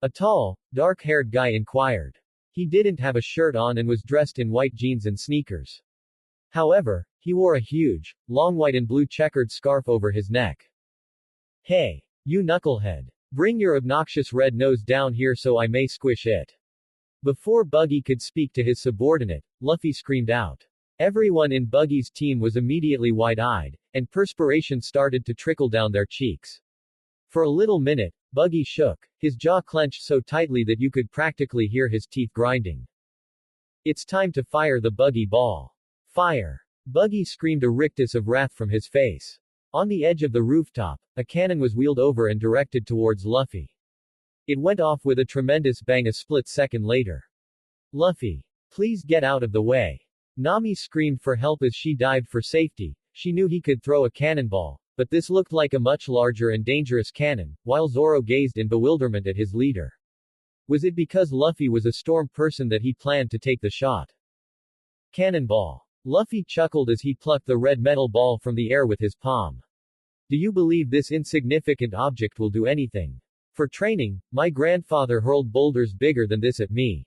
[SPEAKER 1] A tall, dark-haired guy inquired. He didn't have a shirt on and was dressed in white jeans and sneakers. However, he wore a huge, long white and blue checkered scarf over his neck. Hey, you knucklehead. Bring your obnoxious red nose down here so I may squish it. Before Buggy could speak to his subordinate, Luffy screamed out. Everyone in Buggy's team was immediately wide-eyed, and perspiration started to trickle down their cheeks. For a little minute, Buggy shook, his jaw clenched so tightly that you could practically hear his teeth grinding. It's time to fire the Buggy ball. Fire! Buggy screamed a rictus of wrath from his face. On the edge of the rooftop, a cannon was wheeled over and directed towards Luffy. It went off with a tremendous bang a split second later. Luffy! Please get out of the way. Nami screamed for help as she dived for safety. She knew he could throw a cannonball, but this looked like a much larger and dangerous cannon, while Zoro gazed in bewilderment at his leader. Was it because Luffy was a storm person that he planned to take the shot? Cannonball. Luffy chuckled as he plucked the red metal ball from the air with his palm. Do you believe this insignificant object will do anything? For training, my grandfather hurled boulders bigger than this at me.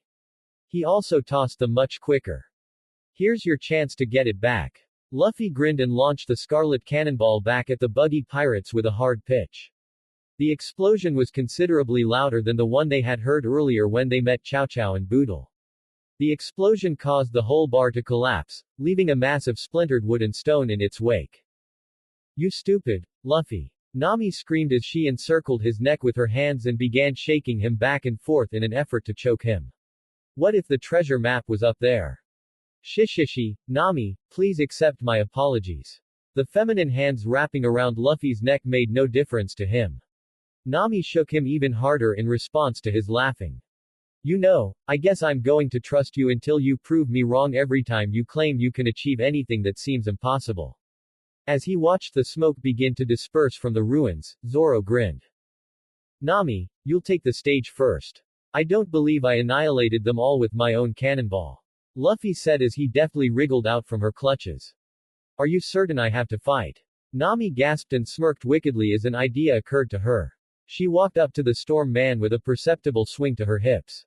[SPEAKER 1] He also tossed them much quicker. Here's your chance to get it back. Luffy grinned and launched the scarlet cannonball back at the buggy pirates with a hard pitch. The explosion was considerably louder than the one they had heard earlier when they met Chow Chow and Boodle. The explosion caused the whole bar to collapse, leaving a mass of splintered wood and stone in its wake. You stupid, Luffy. Nami screamed as she encircled his neck with her hands and began shaking him back and forth in an effort to choke him. What if the treasure map was up there? Shishishi, Nami, please accept my apologies. The feminine hands wrapping around Luffy's neck made no difference to him. Nami shook him even harder in response to his laughing. You know, I guess I'm going to trust you until you prove me wrong every time you claim you can achieve anything that seems impossible. As he watched the smoke begin to disperse from the ruins, Zoro grinned. Nami, you'll take the stage first. I don't believe I annihilated them all with my own cannonball. Luffy said as he deftly wriggled out from her clutches. Are you certain I have to fight? Nami gasped and smirked wickedly as an idea occurred to her. She walked up to the storm man with a perceptible swing to her hips.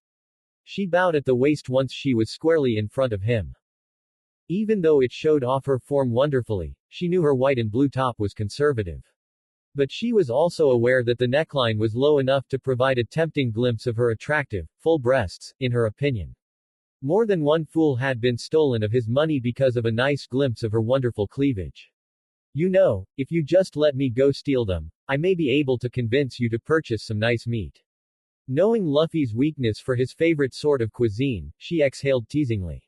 [SPEAKER 1] She bowed at the waist once she was squarely in front of him. Even though it showed off her form wonderfully, she knew her white and blue top was conservative. But she was also aware that the neckline was low enough to provide a tempting glimpse of her attractive, full breasts, in her opinion. More than one fool had been stolen of his money because of a nice glimpse of her wonderful cleavage. You know, if you just let me go steal them, I may be able to convince you to purchase some nice meat. Knowing Luffy's weakness for his favorite sort of cuisine, she exhaled teasingly.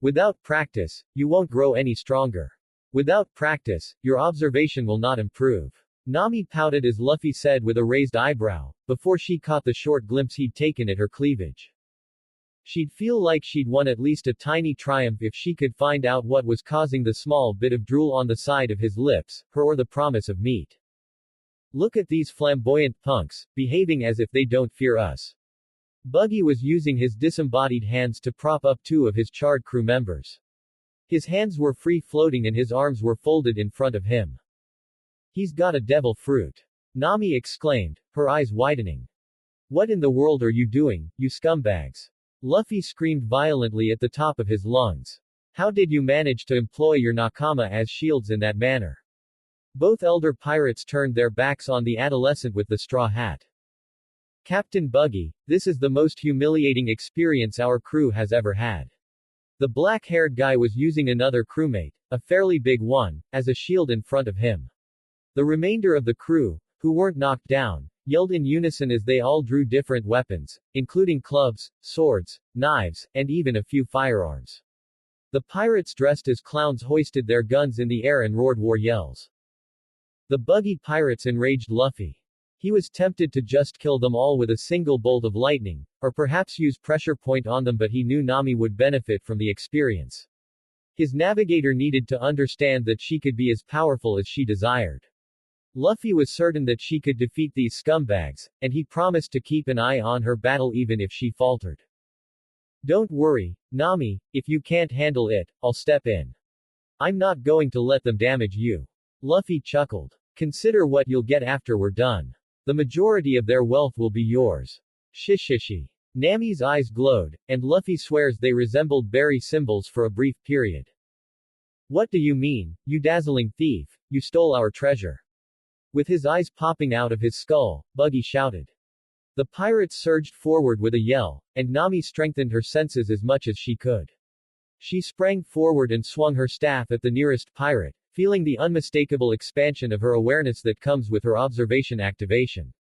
[SPEAKER 1] Without practice, you won't grow any stronger. Without practice, your observation will not improve. Nami pouted as Luffy said with a raised eyebrow, before she caught the short glimpse he'd taken at her cleavage. She'd feel like she'd won at least a tiny triumph if she could find out what was causing the small bit of drool on the side of his lips, her or the promise of meat. Look at these flamboyant punks, behaving as if they don't fear us. Buggy was using his disembodied hands to prop up two of his charred crew members. His hands were free-floating and his arms were folded in front of him. He's got a devil fruit. Nami exclaimed, her eyes widening. What in the world are you doing, you scumbags? Luffy screamed violently at the top of his lungs. How did you manage to employ your nakama as shields in that manner? Both elder pirates turned their backs on the adolescent with the straw hat. Captain Buggy, this is the most humiliating experience our crew has ever had. The black-haired guy was using another crewmate, a fairly big one, as a shield in front of him. The remainder of the crew, who weren't knocked down, yelled in unison as they all drew different weapons, including clubs, swords, knives, and even a few firearms. The pirates dressed as clowns hoisted their guns in the air and roared war yells. The buggy pirates enraged Luffy. He was tempted to just kill them all with a single bolt of lightning, or perhaps use pressure point on them, but he knew Nami would benefit from the experience. His navigator needed to understand that she could be as powerful as she desired. Luffy was certain that she could defeat these scumbags, and he promised to keep an eye on her battle even if she faltered. Don't worry, Nami, if you can't handle it, I'll step in. I'm not going to let them damage you. Luffy chuckled. Consider what you'll get after we're done. The majority of their wealth will be yours. Shishishi. Nami's eyes glowed, and Luffy swears they resembled berry symbols for a brief period. What do you mean, you dazzling thief? You stole our treasure. With his eyes popping out of his skull, Buggy shouted. The pirates surged forward with a yell, and Nami strengthened her senses as much as she could. She sprang forward and swung her staff at the nearest pirate, feeling the unmistakable expansion of her awareness that comes with her observation activation.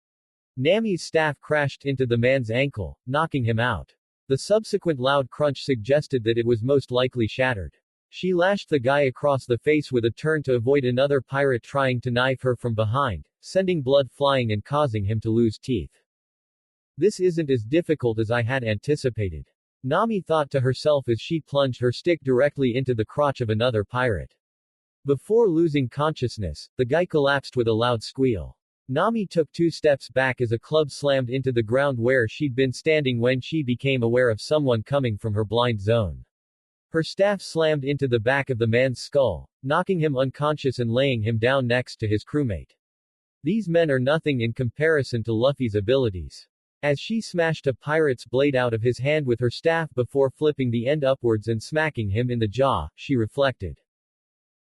[SPEAKER 1] Nami's staff crashed into the man's ankle, knocking him out. The subsequent loud crunch suggested that it was most likely shattered. She lashed the guy across the face with a turn to avoid another pirate trying to knife her from behind, sending blood flying and causing him to lose teeth. This isn't as difficult as I had anticipated. Nami thought to herself as she plunged her stick directly into the crotch of another pirate. Before losing consciousness, the guy collapsed with a loud squeal. Nami took 2 steps back as a club slammed into the ground where she'd been standing when she became aware of someone coming from her blind zone. Her staff slammed into the back of the man's skull, knocking him unconscious and laying him down next to his crewmate. These men are nothing in comparison to Luffy's abilities. As she smashed a pirate's blade out of his hand with her staff before flipping the end upwards and smacking him in the jaw, she reflected.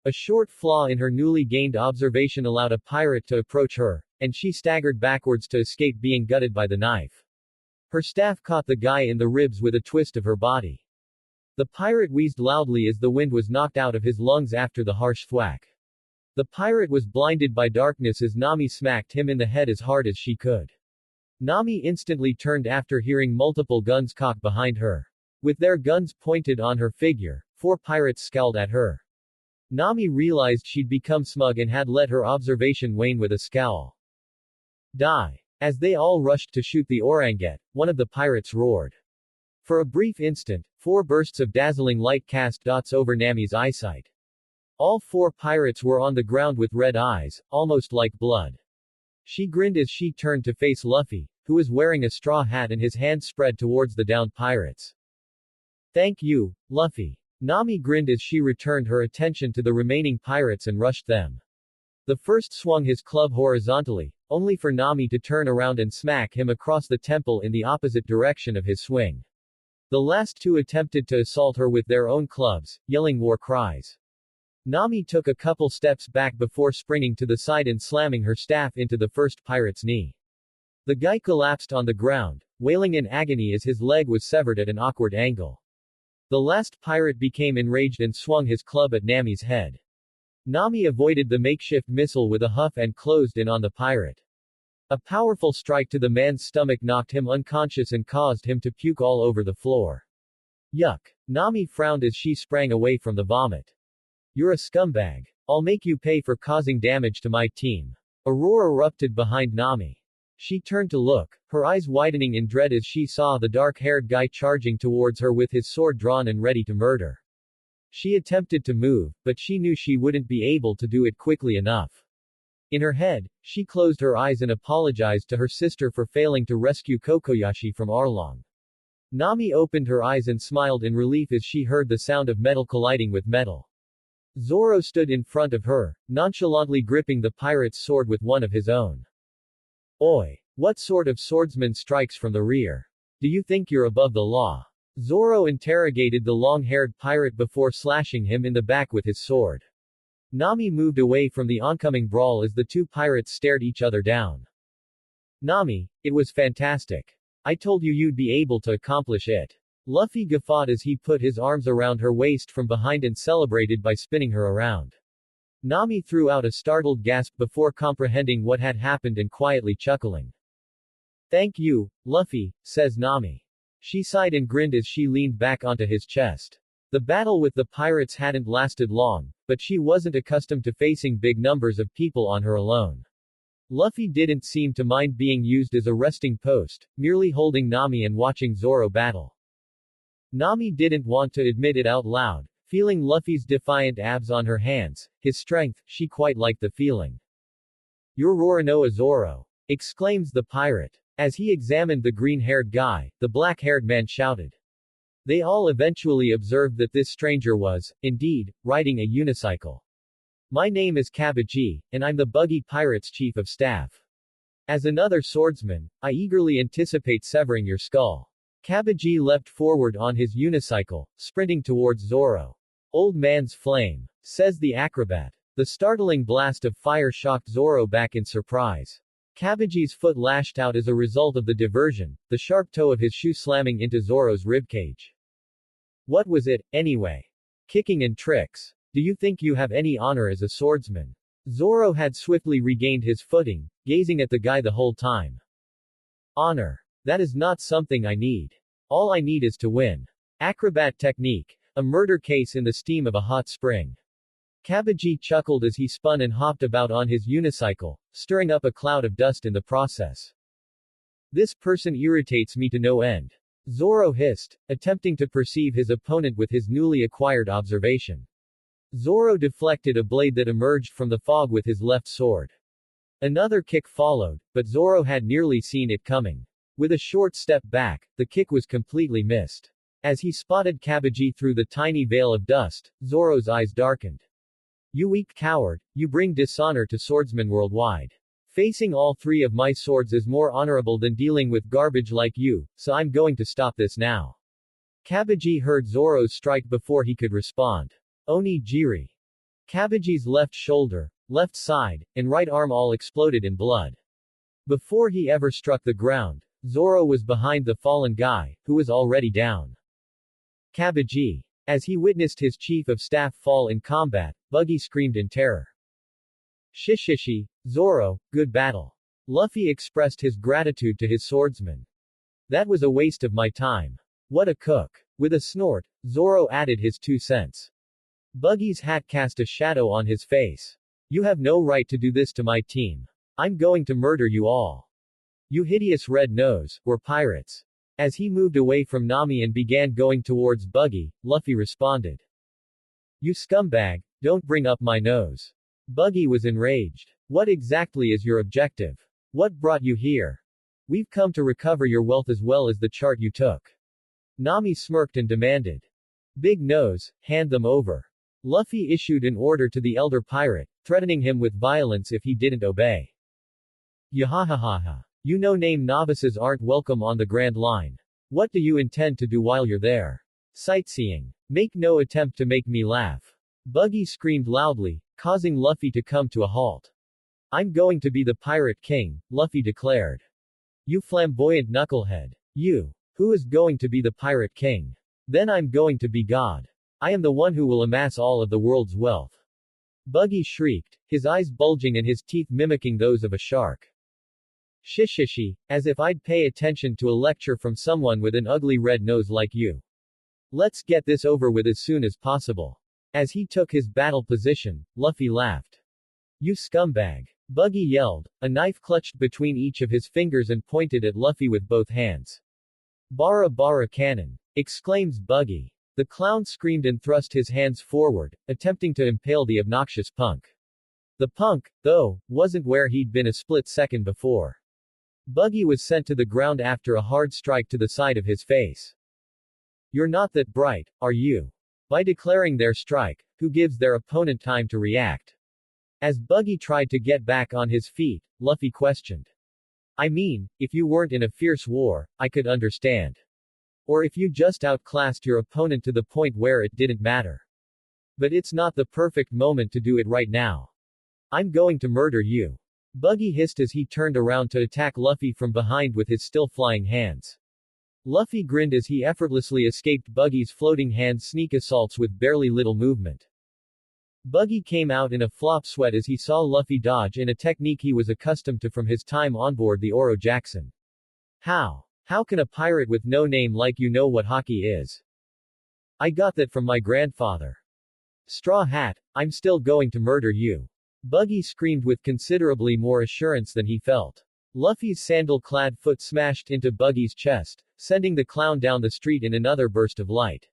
[SPEAKER 1] A short flaw in her newly gained observation allowed a pirate to approach her, and she staggered backwards to escape being gutted by the knife. Her staff caught the guy in the ribs with a twist of her body. The pirate wheezed loudly as the wind was knocked out of his lungs after the harsh thwack. The pirate was blinded by darkness as Nami smacked him in the head as hard as she could. Nami instantly turned after hearing multiple guns cocked behind her. With their guns pointed on her figure, 4 pirates scowled at her. Nami realized she'd become smug and had let her observation wane with a scowl. Die. As they all rushed to shoot the orangutan, one of the pirates roared. For a brief instant, 4 bursts of dazzling light cast dots over Nami's eyesight. All 4 pirates were on the ground with red eyes, almost like blood. She grinned as she turned to face Luffy, who was wearing a straw hat and his hands spread towards the downed pirates. Thank you, Luffy. Nami grinned as she returned her attention to the remaining pirates and rushed them. The first swung his club horizontally, only for Nami to turn around and smack him across the temple in the opposite direction of his swing. The last 2 attempted to assault her with their own clubs, yelling war cries. Nami took a couple steps back before springing to the side and slamming her staff into the first pirate's knee. The guy collapsed on the ground, wailing in agony as his leg was severed at an awkward angle. The last pirate became enraged and swung his club at Nami's head. Nami avoided the makeshift missile with a huff and closed in on the pirate. A powerful strike to the man's stomach knocked him unconscious and caused him to puke all over the floor. Yuck. Nami frowned as she sprang away from the vomit. You're a scumbag. I'll make you pay for causing damage to my team. A roar erupted behind Nami. She turned to look, her eyes widening in dread as she saw the dark-haired guy charging towards her with his sword drawn and ready to murder. She attempted to move, but she knew she wouldn't be able to do it quickly enough. In her head, she closed her eyes and apologized to her sister for failing to rescue Kokoyashi from Arlong. Nami opened her eyes and smiled in relief as she heard the sound of metal colliding with metal. Zoro stood in front of her, nonchalantly gripping the pirate's sword with one of his own. Oi! What sort of swordsman strikes from the rear? Do you think you're above the law? Zoro interrogated the long-haired pirate before slashing him in the back with his sword. Nami moved away from the oncoming brawl as the two pirates stared each other down. Nami, it was fantastic. I told you you'd be able to accomplish it. Luffy guffawed as he put his arms around her waist from behind and celebrated by spinning her around. Nami threw out a startled gasp before comprehending what had happened and quietly chuckling. Thank you, Luffy, says Nami. She sighed and grinned as she leaned back onto his chest. The battle with the pirates hadn't lasted long, but she wasn't accustomed to facing big numbers of people on her alone. Luffy didn't seem to mind being used as a resting post, merely holding Nami and watching Zoro battle. Nami didn't want to admit it out loud, feeling Luffy's defiant abs on her hands, his strength, she quite liked the feeling. You're Roronoa Zoro! Exclaims the pirate. As he examined the green-haired guy, the black-haired man shouted. They all eventually observed that this stranger was, indeed, riding a unicycle. My name is Kabaji, and I'm the Buggy Pirates' chief of staff. As another swordsman, I eagerly anticipate severing your skull. Kabaji leapt forward on his unicycle, sprinting towards Zoro. Old man's flame, says the acrobat. The startling blast of fire shocked Zoro back in surprise. Kabaji's foot lashed out as a result of the diversion, the sharp toe of his shoe slamming into Zoro's ribcage. What was it, anyway? Kicking and tricks. Do you think you have any honor as a swordsman? Zoro had swiftly regained his footing, gazing at the guy the whole time. Honor. That is not something I need. All I need is to win. Acrobat technique. A murder case in the steam of a hot spring. Kabaji chuckled as he spun and hopped about on his unicycle, stirring up a cloud of dust in the process. This person irritates me to no end. Zoro hissed, attempting to perceive his opponent with his newly acquired observation. Zoro deflected a blade that emerged from the fog with his left sword. Another kick followed, but Zoro had nearly seen it coming. With a short step back, the kick was completely missed. As he spotted Kabaji through the tiny veil of dust, Zoro's eyes darkened. You weak coward, you bring dishonor to swordsmen worldwide. Facing all three of my swords is more honorable than dealing with garbage like you, so I'm going to stop this now. Kabaji heard Zoro's strike before he could respond. Oni Jiri. Kabaji's left shoulder, left side, and right arm all exploded in blood. Before he ever struck the ground, Zoro was behind the fallen guy, who was already down. Kabaji. As he witnessed his chief of staff fall in combat, Buggy screamed in terror. Shishishi, Zoro, good battle. Luffy expressed his gratitude to his swordsman. That was a waste of my time. What a cook. With a snort, Zoro added his 2 cents. Buggy's hat cast a shadow on his face. You have no right to do this to my team. I'm going to murder you all. You hideous red nose, we're pirates. As he moved away from Nami and began going towards Buggy, Luffy responded. You scumbag, don't bring up my nose. Buggy was enraged. What exactly is your objective? What brought you here? We've come to recover your wealth as well as the chart you took. Nami smirked and demanded. Big nose, hand them over. Luffy issued an order to the elder pirate, threatening him with violence if he didn't obey. Yahahaha. You no-name novices aren't welcome on the Grand Line. What do you intend to do while you're there? Sightseeing. Make no attempt to make me laugh. Buggy screamed loudly, causing Luffy to come to a halt. I'm going to be the Pirate King, Luffy declared. You flamboyant knucklehead. You. Who is going to be the Pirate King? Then I'm going to be God. I am the one who will amass all of the world's wealth. Buggy shrieked, his eyes bulging and his teeth mimicking those of a shark. Shishishi, as if I'd pay attention to a lecture from someone with an ugly red nose like you. Let's get this over with as soon as possible. As he took his battle position, Luffy laughed. You scumbag. Buggy yelled, a knife clutched between each of his fingers and pointed at Luffy with both hands. Bara bara cannon! Exclaims Buggy. The clown screamed and thrust his hands forward, attempting to impale the obnoxious punk. The punk, though, wasn't where he'd been a split second before. Buggy was sent to the ground after a hard strike to the side of his face. You're not that bright, are you? By declaring their strike, who gives their opponent time to react? As Buggy tried to get back on his feet, Luffy questioned. I mean, if you weren't in a fierce war, I could understand. Or if you just outclassed your opponent to the point where it didn't matter. But it's not the perfect moment to do it right now. I'm going to murder you. Buggy hissed as he turned around to attack Luffy from behind with his still flying hands. Luffy grinned as he effortlessly escaped Buggy's floating hand sneak assaults with barely little movement. Buggy came out in a flop sweat as he saw Luffy dodge in a technique he was accustomed to from his time on board the Oro Jackson. How can a pirate with no name like you know what hockey is? I got that from my grandfather. Straw Hat, I'm still going to murder you. Buggy screamed with considerably more assurance than he felt. Luffy's sandal-clad foot smashed into Buggy's chest, sending the clown down the street in another burst of light.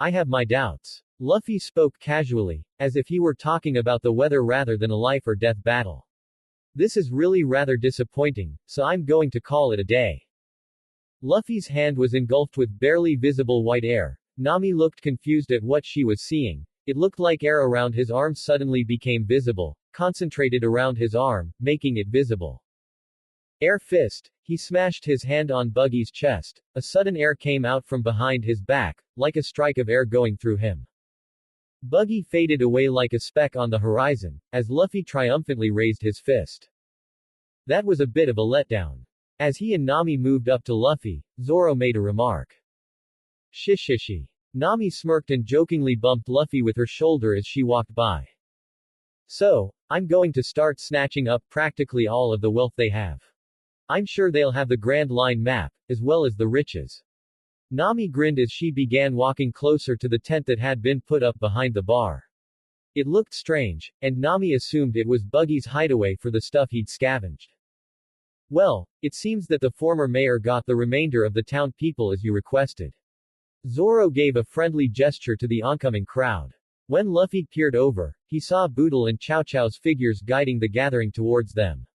[SPEAKER 1] I have my doubts. Luffy spoke casually, as if he were talking about the weather rather than a life-or-death battle. This is really rather disappointing, so I'm going to call it a day. Luffy's hand was engulfed with barely visible white air. Nami looked confused at what she was seeing. It looked like air around his arm suddenly became visible, concentrated around his arm, making it visible. Air fist. He smashed his hand on Buggy's chest. A sudden air came out from behind his back, like a strike of air going through him. Buggy faded away like a speck on the horizon, as Luffy triumphantly raised his fist. That was a bit of a letdown. As he and Nami moved up to Luffy, Zoro made a remark. Shishishi. Nami smirked and jokingly bumped Luffy with her shoulder as she walked by. So, I'm going to start snatching up practically all of the wealth they have. I'm sure they'll have the Grand Line map, as well as the riches. Nami grinned as she began walking closer to the tent that had been put up behind the bar. It looked strange, and Nami assumed it was Buggy's hideaway for the stuff he'd scavenged. Well, it seems that the former mayor got the remainder of the town people as you requested. Zoro gave a friendly gesture to the oncoming crowd. When Luffy peered over, he saw Boodle and Chow Chow's figures guiding the gathering towards them.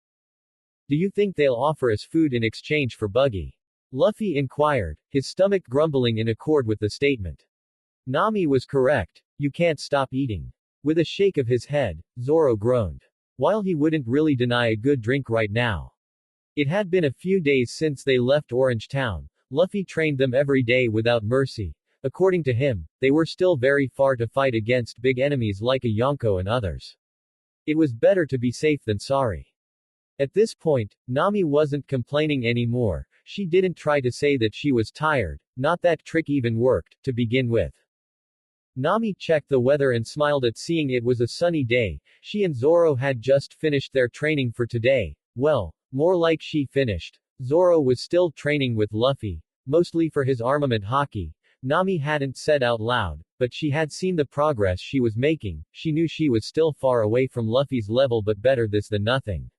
[SPEAKER 1] Do you think they'll offer us food in exchange for Buggy? Luffy inquired, his stomach grumbling in accord with the statement. Nami was correct. You can't stop eating. With a shake of his head, Zoro groaned. While he wouldn't really deny a good drink right now. It had been a few days since they left Orange Town. Luffy trained them every day without mercy. According to him, they were still very far to fight against big enemies like a Yonko and others. It was better to be safe than sorry. At this point, Nami wasn't complaining anymore. She didn't try to say that she was tired. Not that trick even worked, to begin with. Nami checked the weather and smiled at seeing it was a sunny day. She and Zoro had just finished their training for today. Well, more like she finished. Zoro was still training with Luffy, mostly for his armament hockey. Nami hadn't said out loud, but she had seen the progress she was making. She knew she was still far away from Luffy's level, but better this than nothing.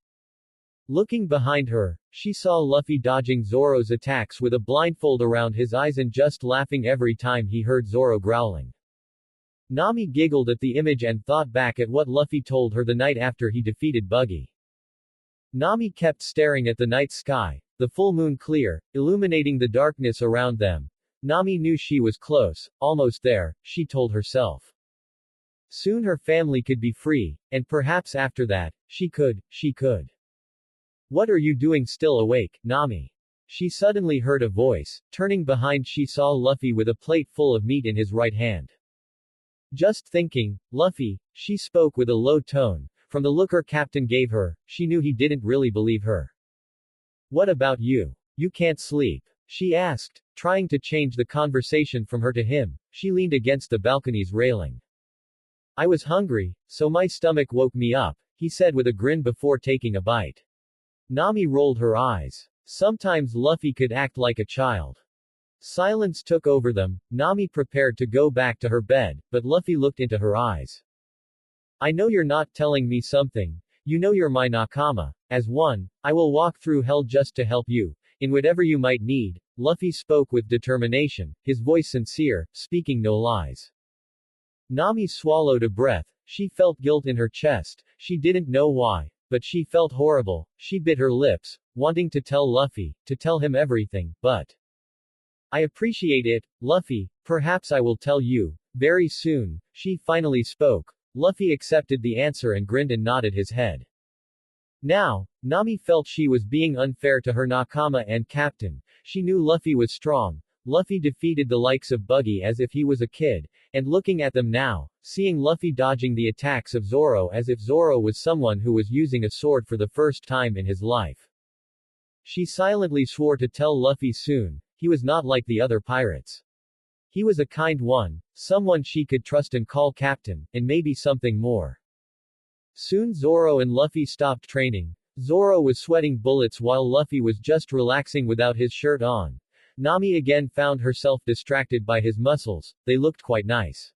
[SPEAKER 1] Looking behind her, she saw Luffy dodging Zoro's attacks with a blindfold around his eyes and just laughing every time he heard Zoro growling. Nami giggled at the image and thought back at what Luffy told her the night after he defeated Buggy. Nami kept staring at the night sky, the full moon clear, illuminating the darkness around them. Nami knew she was close, almost there, she told herself. Soon her family could be free, and perhaps after that, she could. What are you doing still awake, Nami? She suddenly heard a voice. Turning behind, she saw Luffy with a plate full of meat in his right hand. Just thinking, Luffy, she spoke with a low tone. From the look her captain gave her, she knew he didn't really believe her. What about you? You can't sleep? She asked, trying to change the conversation from her to him. She leaned against the balcony's railing. I was hungry, so my stomach woke me up, he said with a grin before taking a bite. Nami rolled her eyes. Sometimes Luffy could act like a child. Silence took over them. Nami prepared to go back to her bed, but Luffy looked into her eyes. I know you're not telling me something. You know you're my nakama. As one, I will walk through hell just to help you, in whatever you might need. Luffy spoke with determination, his voice sincere, speaking no lies. Nami swallowed a breath. She felt guilt in her chest. She didn't know why, but she felt horrible. She bit her lips, wanting to tell Luffy, to tell him everything, but I appreciate it, Luffy, perhaps I will tell you, very soon. She finally spoke. Luffy accepted the answer and grinned and nodded his head. Now, Nami felt she was being unfair to her nakama and captain. She knew Luffy was strong. Luffy defeated the likes of Buggy as if he was a kid, and looking at them now, seeing Luffy dodging the attacks of Zoro as if Zoro was someone who was using a sword for the first time in his life. She silently swore to tell Luffy soon. He was not like the other pirates. He was a kind one, someone she could trust and call captain, and maybe something more. Soon Zoro and Luffy stopped training. Zoro was sweating bullets while Luffy was just relaxing without his shirt on. Nami again found herself distracted by his muscles. They looked quite nice.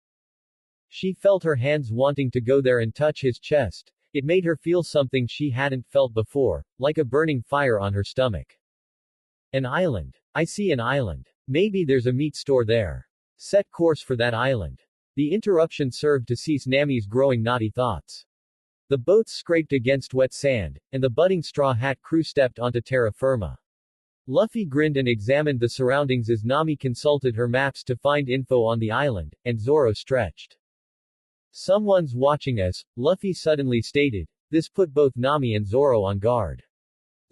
[SPEAKER 1] She felt her hands wanting to go there and touch his chest. It made her feel something she hadn't felt before, like a burning fire on her stomach. An island. I see an island. Maybe there's a meat store there. Set course for that island. The interruption served to cease Nami's growing naughty thoughts. The boats scraped against wet sand, and the budding Straw Hat crew stepped onto terra firma. Luffy grinned and examined the surroundings as Nami consulted her maps to find info on the island, and Zoro stretched. Someone's watching us, Luffy suddenly stated. This put both Nami and Zoro on guard.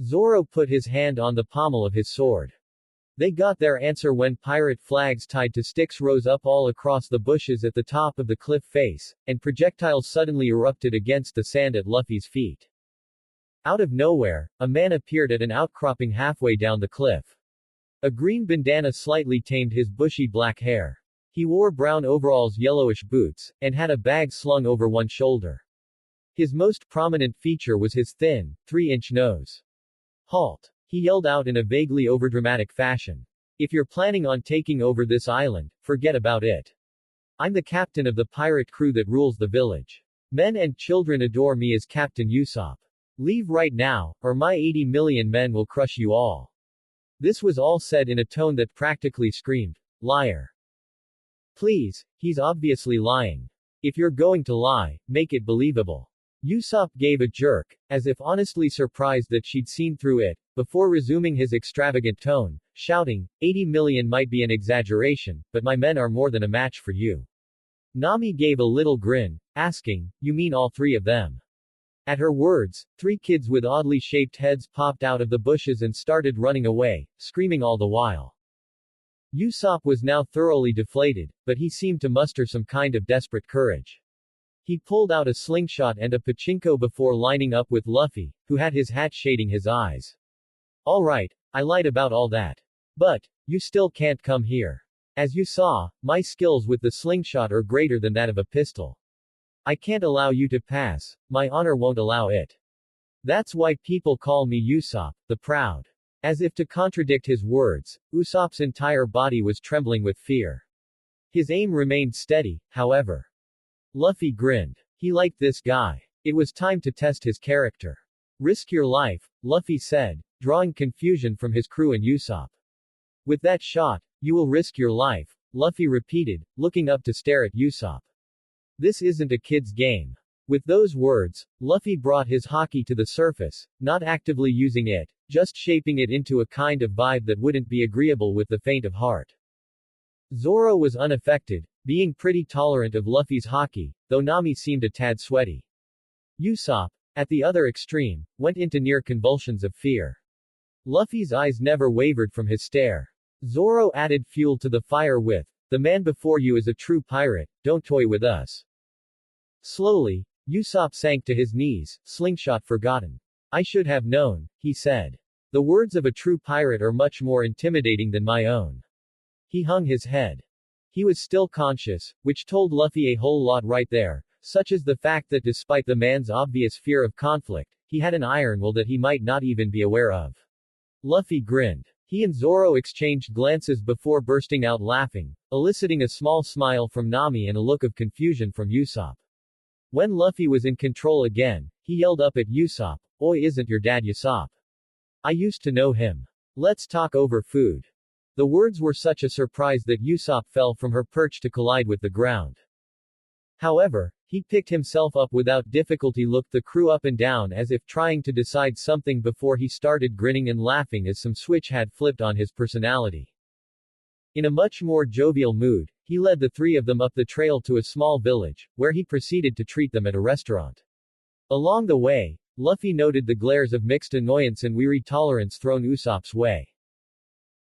[SPEAKER 1] Zoro put his hand on the pommel of his sword. They got their answer when pirate flags tied to sticks rose up all across the bushes at the top of the cliff face, and projectiles suddenly erupted against the sand at Luffy's feet. Out of nowhere, a man appeared at an outcropping halfway down the cliff. A green bandana slightly tamed his bushy black hair. He wore brown overalls, yellowish boots, and had a bag slung over one shoulder. His most prominent feature was his thin, 3-inch nose. Halt! He yelled out in a vaguely overdramatic fashion. If you're planning on taking over this island, forget about it. I'm the captain of the pirate crew that rules the village. Men and children adore me as Captain Usopp. Leave right now, or my 80 million men will crush you all. This was all said in a tone that practically screamed, liar. Please, he's obviously lying. If you're going to lie, make it believable. Usopp gave a jerk, as if honestly surprised that she'd seen through it, before resuming his extravagant tone, shouting, 80 million might be an exaggeration, but my men are more than a match for you. Nami gave a little grin, asking, you mean all 3 of them? At her words, 3 kids with oddly shaped heads popped out of the bushes and started running away, screaming all the while. Usopp was now thoroughly deflated, but he seemed to muster some kind of desperate courage. He pulled out a slingshot and a pachinko before lining up with Luffy, who had his hat shading his eyes. Alright, I lied about all that. But, you still can't come here. As you saw, my skills with the slingshot are greater than that of a pistol. I can't allow you to pass, my honor won't allow it. That's why people call me Usopp, the Proud. As if to contradict his words, Usopp's entire body was trembling with fear. His aim remained steady, however. Luffy grinned. He liked this guy. It was time to test his character. Risk your life, Luffy said, drawing confusion from his crew and Usopp. With that shot, you will risk your life, Luffy repeated, looking up to stare at Usopp. This isn't a kid's game. With those words, Luffy brought his haki to the surface, not actively using it, just shaping it into a kind of vibe that wouldn't be agreeable with the faint of heart. Zoro was unaffected, being pretty tolerant of Luffy's haki, though Nami seemed a tad sweaty. Usopp, at the other extreme, went into near convulsions of fear. Luffy's eyes never wavered from his stare. Zoro added fuel to the fire with, the man before you is a true pirate, don't toy with us. Slowly, Usopp sank to his knees, slingshot forgotten. I should have known, he said. The words of a true pirate are much more intimidating than my own. He hung his head. He was still conscious, which told Luffy a whole lot right there, such as the fact that despite the man's obvious fear of conflict, he had an iron will that he might not even be aware of. Luffy grinned. He and Zoro exchanged glances before bursting out laughing, eliciting a small smile from Nami and a look of confusion from Usopp. When Luffy was in control again, he yelled up at Usopp, "Oi, isn't your dad Usopp? I used to know him. Let's talk over food." The words were such a surprise that Usopp fell from her perch to collide with the ground. However, he picked himself up without difficulty, looked the crew up and down as if trying to decide something before he started grinning and laughing as some switch had flipped on his personality. In a much more jovial mood, he led the three of them up the trail to a small village, where he proceeded to treat them at a restaurant. Along the way, Luffy noted the glares of mixed annoyance and weary tolerance thrown Usopp's way.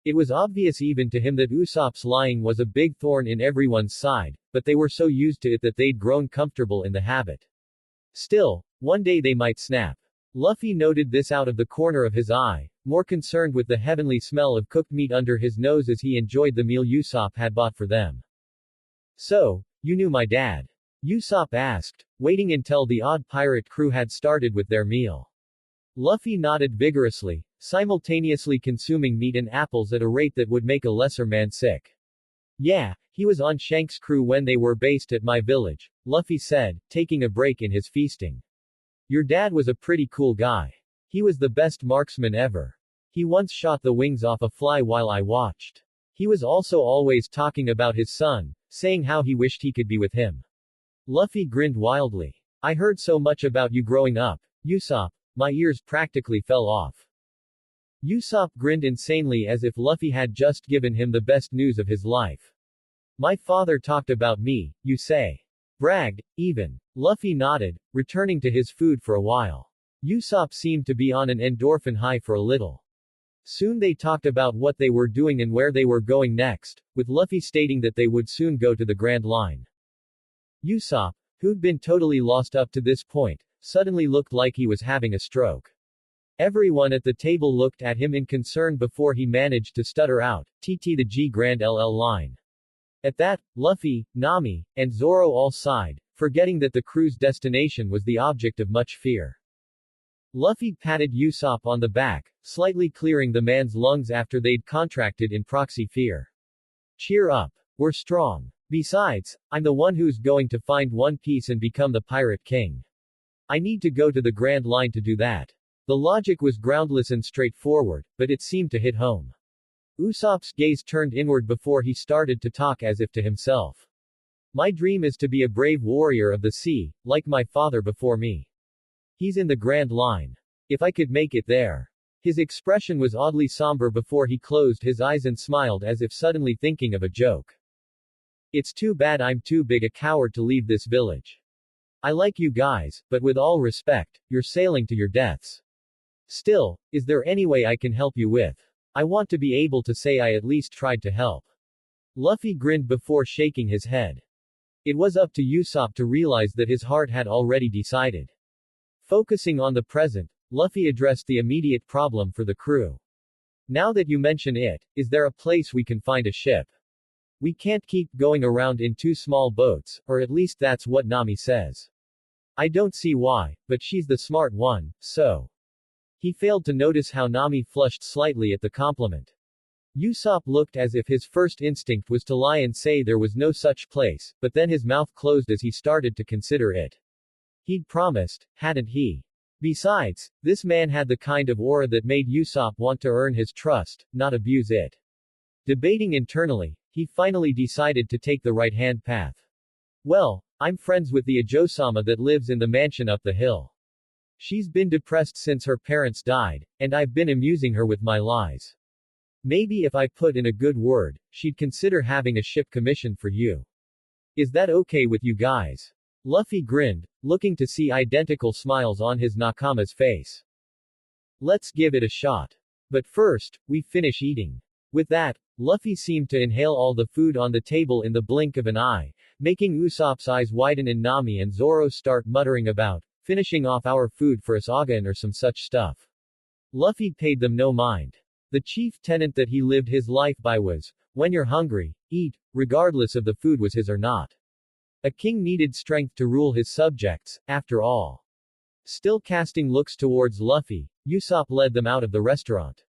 [SPEAKER 1] It was obvious even to him that Usopp's lying was a big thorn in everyone's side, but they were so used to it that they'd grown comfortable in the habit. Still, one day they might snap. Luffy noted this out of the corner of his eye, more concerned with the heavenly smell of cooked meat under his nose as he enjoyed the meal Usopp had bought for them. "So, you knew my dad?" Usopp asked, waiting until the odd pirate crew had started with their meal. Luffy nodded vigorously, simultaneously consuming meat and apples at a rate that would make a lesser man sick. "Yeah, he was on Shank's crew when they were based at my village," Luffy said, taking a break in his feasting. "Your dad was a pretty cool guy. He was the best marksman ever. He once shot the wings off a fly while I watched. He was also always talking about his son, saying how he wished he could be with him." Luffy grinned wildly. "I heard so much about you growing up, Usopp. My ears practically fell off." Usopp grinned insanely as if Luffy had just given him the best news of his life. "My father talked about me, you say? Bragged, even." Luffy nodded, returning to his food for a while. Usopp seemed to be on an endorphin high for a little. Soon they talked about what they were doing and where they were going next, with Luffy stating that they would soon go to the Grand Line. Usopp, who'd been totally lost up to this point, suddenly looked like he was having a stroke. Everyone at the table looked at him in concern before he managed to stutter out, "TT the G Grand LL line." At that, Luffy, Nami, and Zoro all sighed, forgetting that the crew's destination was the object of much fear. Luffy patted Usopp on the back, slightly clearing the man's lungs after they'd contracted in proxy fear. "Cheer up. We're strong. Besides, I'm the one who's going to find One Piece and become the Pirate King. I need to go to the Grand Line to do that." The logic was groundless and straightforward, but it seemed to hit home. Usopp's gaze turned inward before he started to talk as if to himself. "My dream is to be a brave warrior of the sea, like my father before me. He's in the Grand Line. If I could make it there." His expression was oddly somber before he closed his eyes and smiled as if suddenly thinking of a joke. "It's too bad I'm too big a coward to leave this village. I like you guys, but with all respect, you're sailing to your deaths. Still, is there any way I can help you with? I want to be able to say I at least tried to help." Luffy grinned before shaking his head. It was up to Usopp to realize that his heart had already decided. Focusing on the present, Luffy addressed the immediate problem for the crew. "Now that you mention it, is there a place we can find a ship? We can't keep going around in two small boats, or at least that's what Nami says. I don't see why, but she's the smart one, so." He failed to notice how Nami flushed slightly at the compliment. Usopp looked as if his first instinct was to lie and say there was no such place, but then his mouth closed as he started to consider it. He'd promised, hadn't he? Besides, this man had the kind of aura that made Usopp want to earn his trust, not abuse it. Debating internally, he finally decided to take the right-hand path. "Well, I'm friends with the Ajo-sama that lives in the mansion up the hill. She's been depressed since her parents died, and I've been amusing her with my lies. Maybe if I put in a good word, she'd consider having a ship commissioned for you. Is that okay with you guys?" Luffy grinned, looking to see identical smiles on his nakama's face. "Let's give it a shot. But first, we finish eating." With that, Luffy seemed to inhale all the food on the table in the blink of an eye, making Usopp's eyes widen and Nami and Zoro start muttering about finishing off our food for us again or some such stuff. Luffy paid them no mind. The chief tenet that he lived his life by was, when you're hungry, eat, regardless of the food was his or not. A king needed strength to rule his subjects, after all. Still casting looks towards Luffy, Usopp led them out of the restaurant.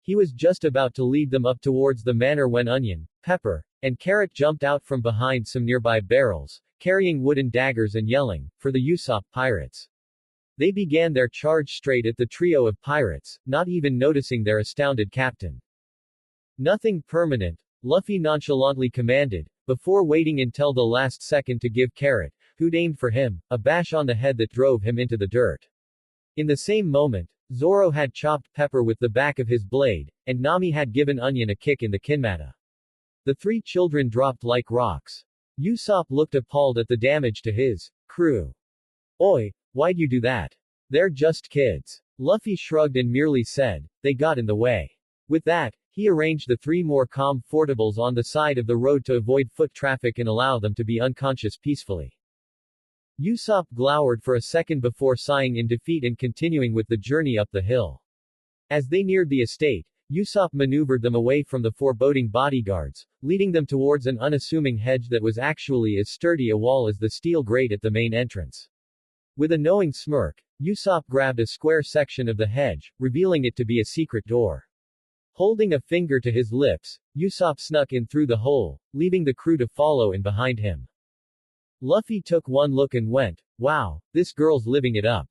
[SPEAKER 1] He was just about to lead them up towards the manor when Onion, Pepper, and Carrot jumped out from behind some nearby barrels, carrying wooden daggers and yelling, "For the Usopp Pirates!" They began their charge straight at the trio of pirates, not even noticing their astounded captain. "Nothing permanent," Luffy nonchalantly commanded, before waiting until the last second to give Carrot, who'd aimed for him, a bash on the head that drove him into the dirt. In the same moment, Zoro had chopped Pepper with the back of his blade, and Nami had given Onion a kick in the kinmata. The three children dropped like rocks. Usopp looked appalled at the damage to his crew. "Oi, why'd you do that? They're just kids." Luffy shrugged and merely said, "They got in the way." With that, he arranged the three more comfortables on the side of the road to avoid foot traffic and allow them to be unconscious peacefully. Usopp glowered for a second before sighing in defeat and continuing with the journey up the hill. As they neared the estate, Usopp maneuvered them away from the foreboding bodyguards, leading them towards an unassuming hedge that was actually as sturdy a wall as the steel grate at the main entrance. With a knowing smirk, Usopp grabbed a square section of the hedge, revealing it to be a secret door. Holding a finger to his lips, Usopp snuck in through the hole, leaving the crew to follow in behind him. Luffy took one look and went, "Wow, this girl's living it up.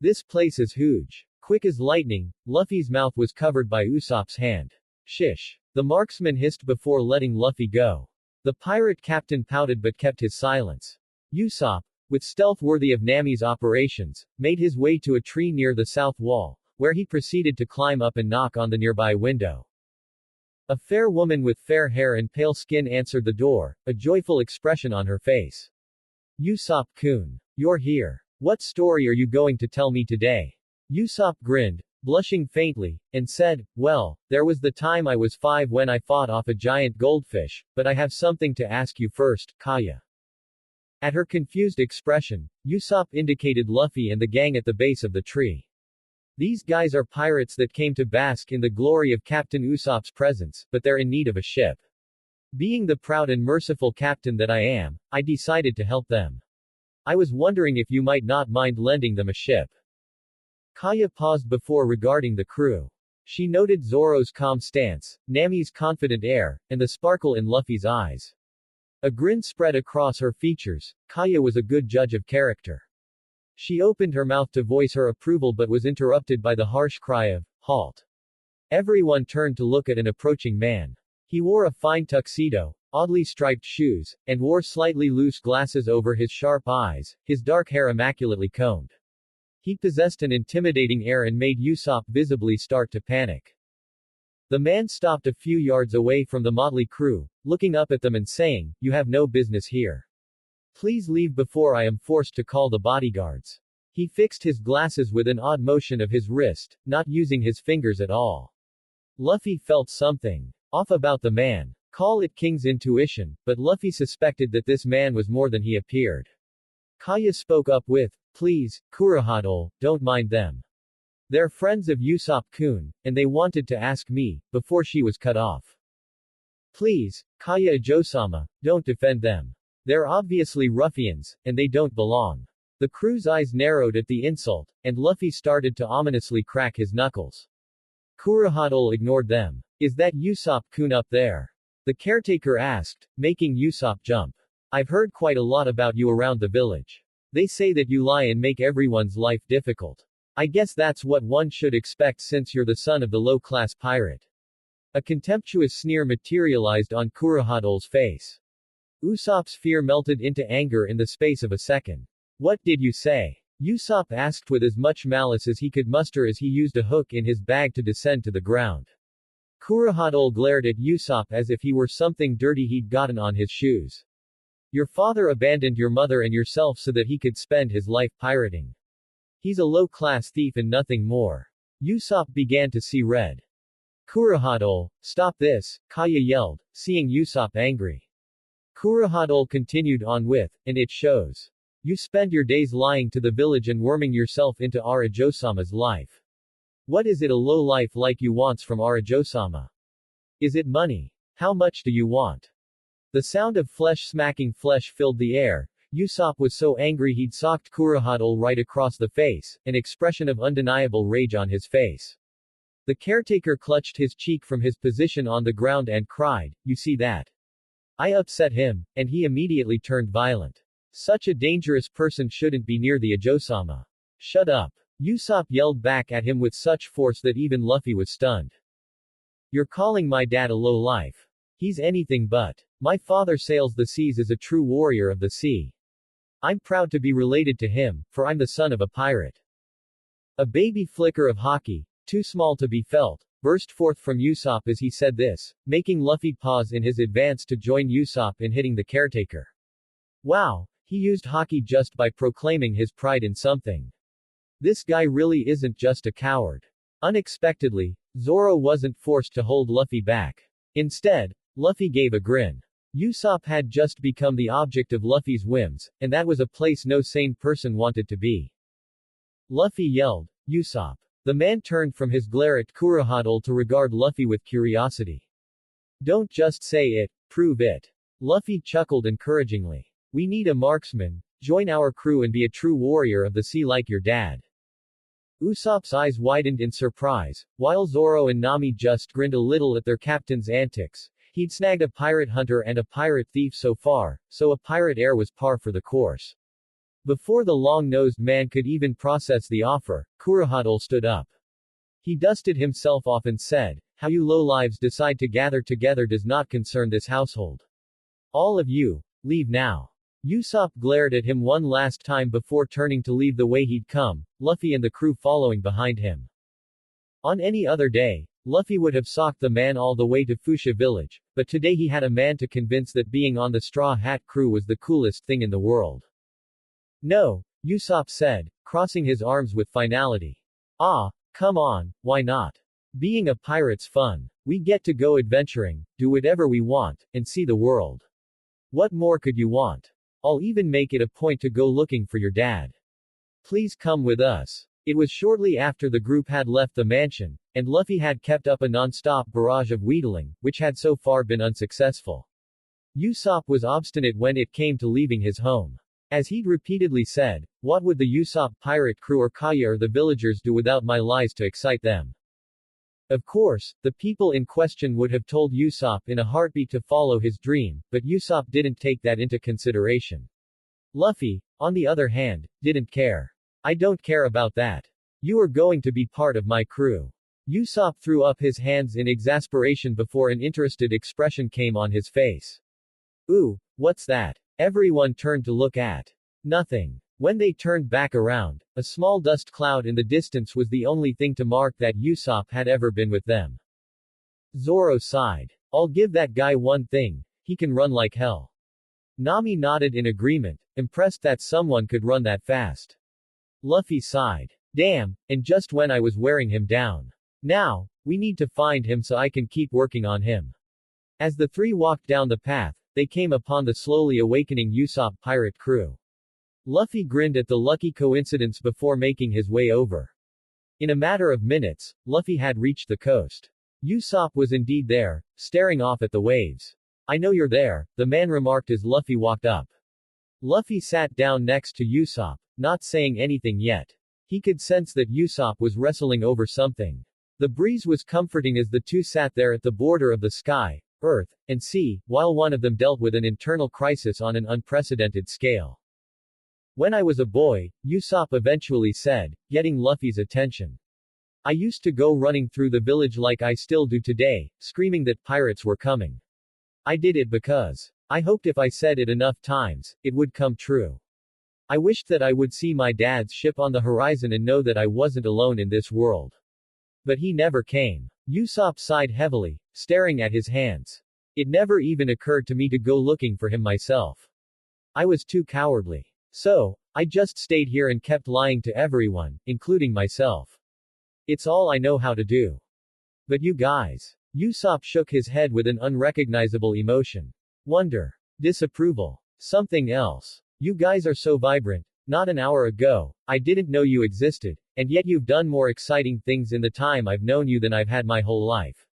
[SPEAKER 1] This place is huge." Quick as lightning, Luffy's mouth was covered by Usopp's hand. "Shish." The marksman hissed before letting Luffy go. The pirate captain pouted but kept his silence. Usopp, with stealth worthy of Nami's operations, made his way to a tree near the south wall, where he proceeded to climb up and knock on the nearby window. A fair woman with fair hair and pale skin answered the door, a joyful expression on her face. "Usopp-kun. You're here. What story are you going to tell me today?" Usopp grinned, blushing faintly, and said, "Well, there was the time I was 5 when I fought off a giant goldfish, but I have something to ask you first, Kaya." At her confused expression, Usopp indicated Luffy and the gang at the base of the tree. "These guys are pirates that came to bask in the glory of Captain Usopp's presence, but they're in need of a ship. Being the proud and merciful captain that I am, I decided to help them. I was wondering if you might not mind lending them a ship." Kaya paused before regarding the crew. She noted Zoro's calm stance, Nami's confident air, and the sparkle in Luffy's eyes. A grin spread across her features. Kaya was a good judge of character. She opened her mouth to voice her approval but was interrupted by the harsh cry of, "Halt." Everyone turned to look at an approaching man. He wore a fine tuxedo, oddly striped shoes, and wore slightly loose glasses over his sharp eyes, his dark hair immaculately combed. He possessed an intimidating air and made Usopp visibly start to panic. The man stopped a few yards away from the motley crew, looking up at them and saying, "You have no business here. Please leave before I am forced to call the bodyguards." He fixed his glasses with an odd motion of his wrist, not using his fingers at all. Luffy felt something off about the man. Call it King's intuition, but Luffy suspected that this man was more than he appeared. Kaya spoke up with, "Please, Kurohadol, don't mind them. They're friends of Usopp-kun, and they wanted to ask me," before she was cut off. "Please, Kaya Ajo-sama, don't defend them. They're obviously ruffians, and they don't belong." The crew's eyes narrowed at the insult, and Luffy started to ominously crack his knuckles. Kurohadol ignored them. "Is that Usopp-kun up there?" the caretaker asked, making Usopp jump. "I've heard quite a lot about you around the village. They say that you lie and make everyone's life difficult. I guess that's what one should expect since you're the son of the low-class pirate." A contemptuous sneer materialized on Kurohadol's face. Usopp's fear melted into anger in the space of a second. "What did you say?" Usopp asked with as much malice as he could muster as he used a hook in his bag to descend to the ground. Kurohadol glared at Usopp as if he were something dirty he'd gotten on his shoes. "Your father abandoned your mother and yourself so that he could spend his life pirating. He's a low-class thief and nothing more." Usopp began to see red. "Kurohadol, stop this," Kaya yelled, seeing Usopp angry. Kurohadol continued on with, "And it shows. You spend your days lying to the village and worming yourself into Arajo-sama's life. What is it a low-life like you wants from Arajo-sama? Is it money? How much do you want?" The sound of flesh smacking flesh filled the air. Usopp was so angry he'd socked Kurohadol right across the face, an expression of undeniable rage on his face. The caretaker clutched his cheek from his position on the ground and cried, "You see that? I upset him, and he immediately turned violent. Such a dangerous person shouldn't be near the Ajosama." "Shut up." Usopp yelled back at him with such force that even Luffy was stunned. "You're calling my dad a low-life. He's anything but. My father sails the seas as a true warrior of the sea. I'm proud to be related to him, for I'm the son of a pirate." A baby flicker of haki, too small to be felt, burst forth from Usopp as he said this, making Luffy pause in his advance to join Usopp in hitting the caretaker. Wow, he used haki just by proclaiming his pride in something. This guy really isn't just a coward. Unexpectedly, Zoro wasn't forced to hold Luffy back. Instead, Luffy gave a grin. Usopp had just become the object of Luffy's whims, and that was a place no sane person wanted to be. Luffy yelled, "Usopp." The man turned from his glare at Kurohadol to regard Luffy with curiosity. "Don't just say it, prove it." Luffy chuckled encouragingly. "We need a marksman. Join our crew and be a true warrior of the sea like your dad." Usopp's eyes widened in surprise, while Zoro and Nami just grinned a little at their captain's antics. He'd snagged a pirate hunter and a pirate thief so far, so a pirate heir was par for the course. Before the long-nosed man could even process the offer, Kurohadol stood up. He dusted himself off and said, "How you lowlives decide to gather together does not concern this household. All of you, leave now." Usopp glared at him one last time before turning to leave the way he'd come, Luffy and the crew following behind him. On any other day, Luffy would have socked the man all the way to Fuchsia village, but today he had a man to convince that being on the Straw Hat crew was the coolest thing in the world. "No," Usopp said, crossing his arms with finality. "Ah, come on, why not? Being a pirate's fun. We get to go adventuring, do whatever we want, and see the world. What more could you want? I'll even make it a point to go looking for your dad. Please come with us." It was shortly after the group had left the mansion, and Luffy had kept up a non-stop barrage of wheedling, which had so far been unsuccessful. Usopp was obstinate when it came to leaving his home. As he'd repeatedly said, what would the Usopp pirate crew or Kaya or the villagers do without my lies to excite them? Of course, the people in question would have told Usopp in a heartbeat to follow his dream, but Usopp didn't take that into consideration. Luffy, on the other hand, didn't care. "I don't care about that. You are going to be part of my crew." Usopp threw up his hands in exasperation before an interested expression came on his face. "Ooh, what's that?" Everyone turned to look at. Nothing. When they turned back around, a small dust cloud in the distance was the only thing to mark that Usopp had ever been with them. Zoro sighed. "I'll give that guy one thing, he can run like hell." Nami nodded in agreement, impressed that someone could run that fast. Luffy sighed. "Damn, and just when I was wearing him down. Now, we need to find him so I can keep working on him." As the three walked down the path, they came upon the slowly awakening Usopp pirate crew. Luffy grinned at the lucky coincidence before making his way over. In a matter of minutes, Luffy had reached the coast. Usopp was indeed there, staring off at the waves. "I know you're there," the man remarked as Luffy walked up. Luffy sat down next to Usopp, not saying anything yet. He could sense that Usopp was wrestling over something. The breeze was comforting as the two sat there at the border of the sky, earth, and sea, while one of them dealt with an internal crisis on an unprecedented scale. "When I was a boy," Usopp eventually said, getting Luffy's attention. "I used to go running through the village like I still do today, screaming that pirates were coming. I did it because I hoped if I said it enough times, it would come true. I wished that I would see my dad's ship on the horizon and know that I wasn't alone in this world. But he never came." Usopp sighed heavily, staring at his hands. "It never even occurred to me to go looking for him myself. I was too cowardly. So, I just stayed here and kept lying to everyone, including myself. It's all I know how to do. But you guys." Usopp shook his head with an unrecognizable emotion. Wonder. Disapproval. Something else. "You guys are so vibrant. Not an hour ago, I didn't know you existed, and yet you've done more exciting things in the time I've known you than I've had my whole life."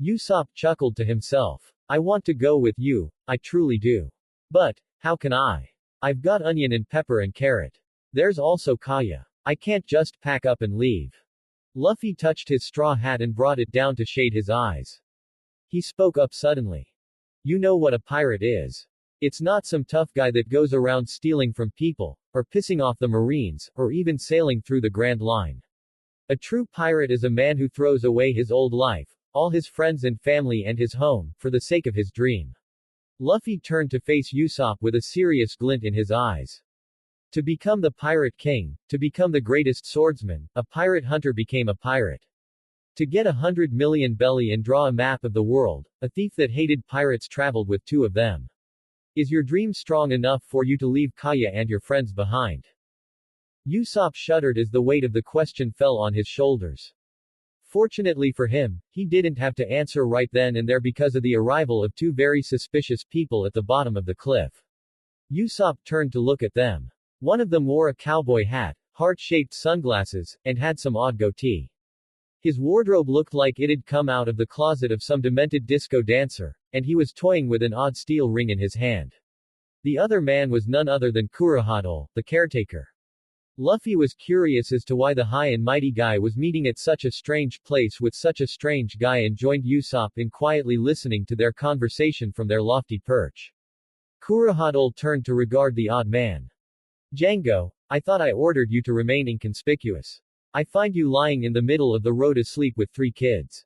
[SPEAKER 1] Usopp chuckled to himself. "I want to go with you, I truly do. But, how can I? I've got onion and pepper and carrot. There's also Kaya. I can't just pack up and leave." Luffy touched his straw hat and brought it down to shade his eyes. He spoke up suddenly. You know what a pirate is. It's not some tough guy that goes around stealing from people, or pissing off the Marines, or even sailing through the Grand Line. A true pirate is a man who throws away his old life, all his friends and family and his home, for the sake of his dream. Luffy turned to face Usopp with a serious glint in his eyes. To become the Pirate King, to become the greatest swordsman, a pirate hunter became a pirate. To get 100 million belly and draw a map of the world, a thief that hated pirates traveled with 2 of them. Is your dream strong enough for you to leave Kaya and your friends behind? Usopp shuddered as the weight of the question fell on his shoulders. Fortunately for him, he didn't have to answer right then and there because of the arrival of 2 very suspicious people at the bottom of the cliff. Usopp turned to look at them. One of them wore a cowboy hat, heart-shaped sunglasses, and had some odd goatee. His wardrobe looked like it had come out of the closet of some demented disco dancer, and he was toying with an odd steel ring in his hand. The other man was none other than Kurohito, the caretaker. Luffy was curious as to why the high and mighty guy was meeting at such a strange place with such a strange guy and joined Usopp in quietly listening to their conversation from their lofty perch. Kurohito turned to regard the odd man. Django, I thought I ordered you to remain inconspicuous. I find you lying in the middle of the road asleep with 3 kids.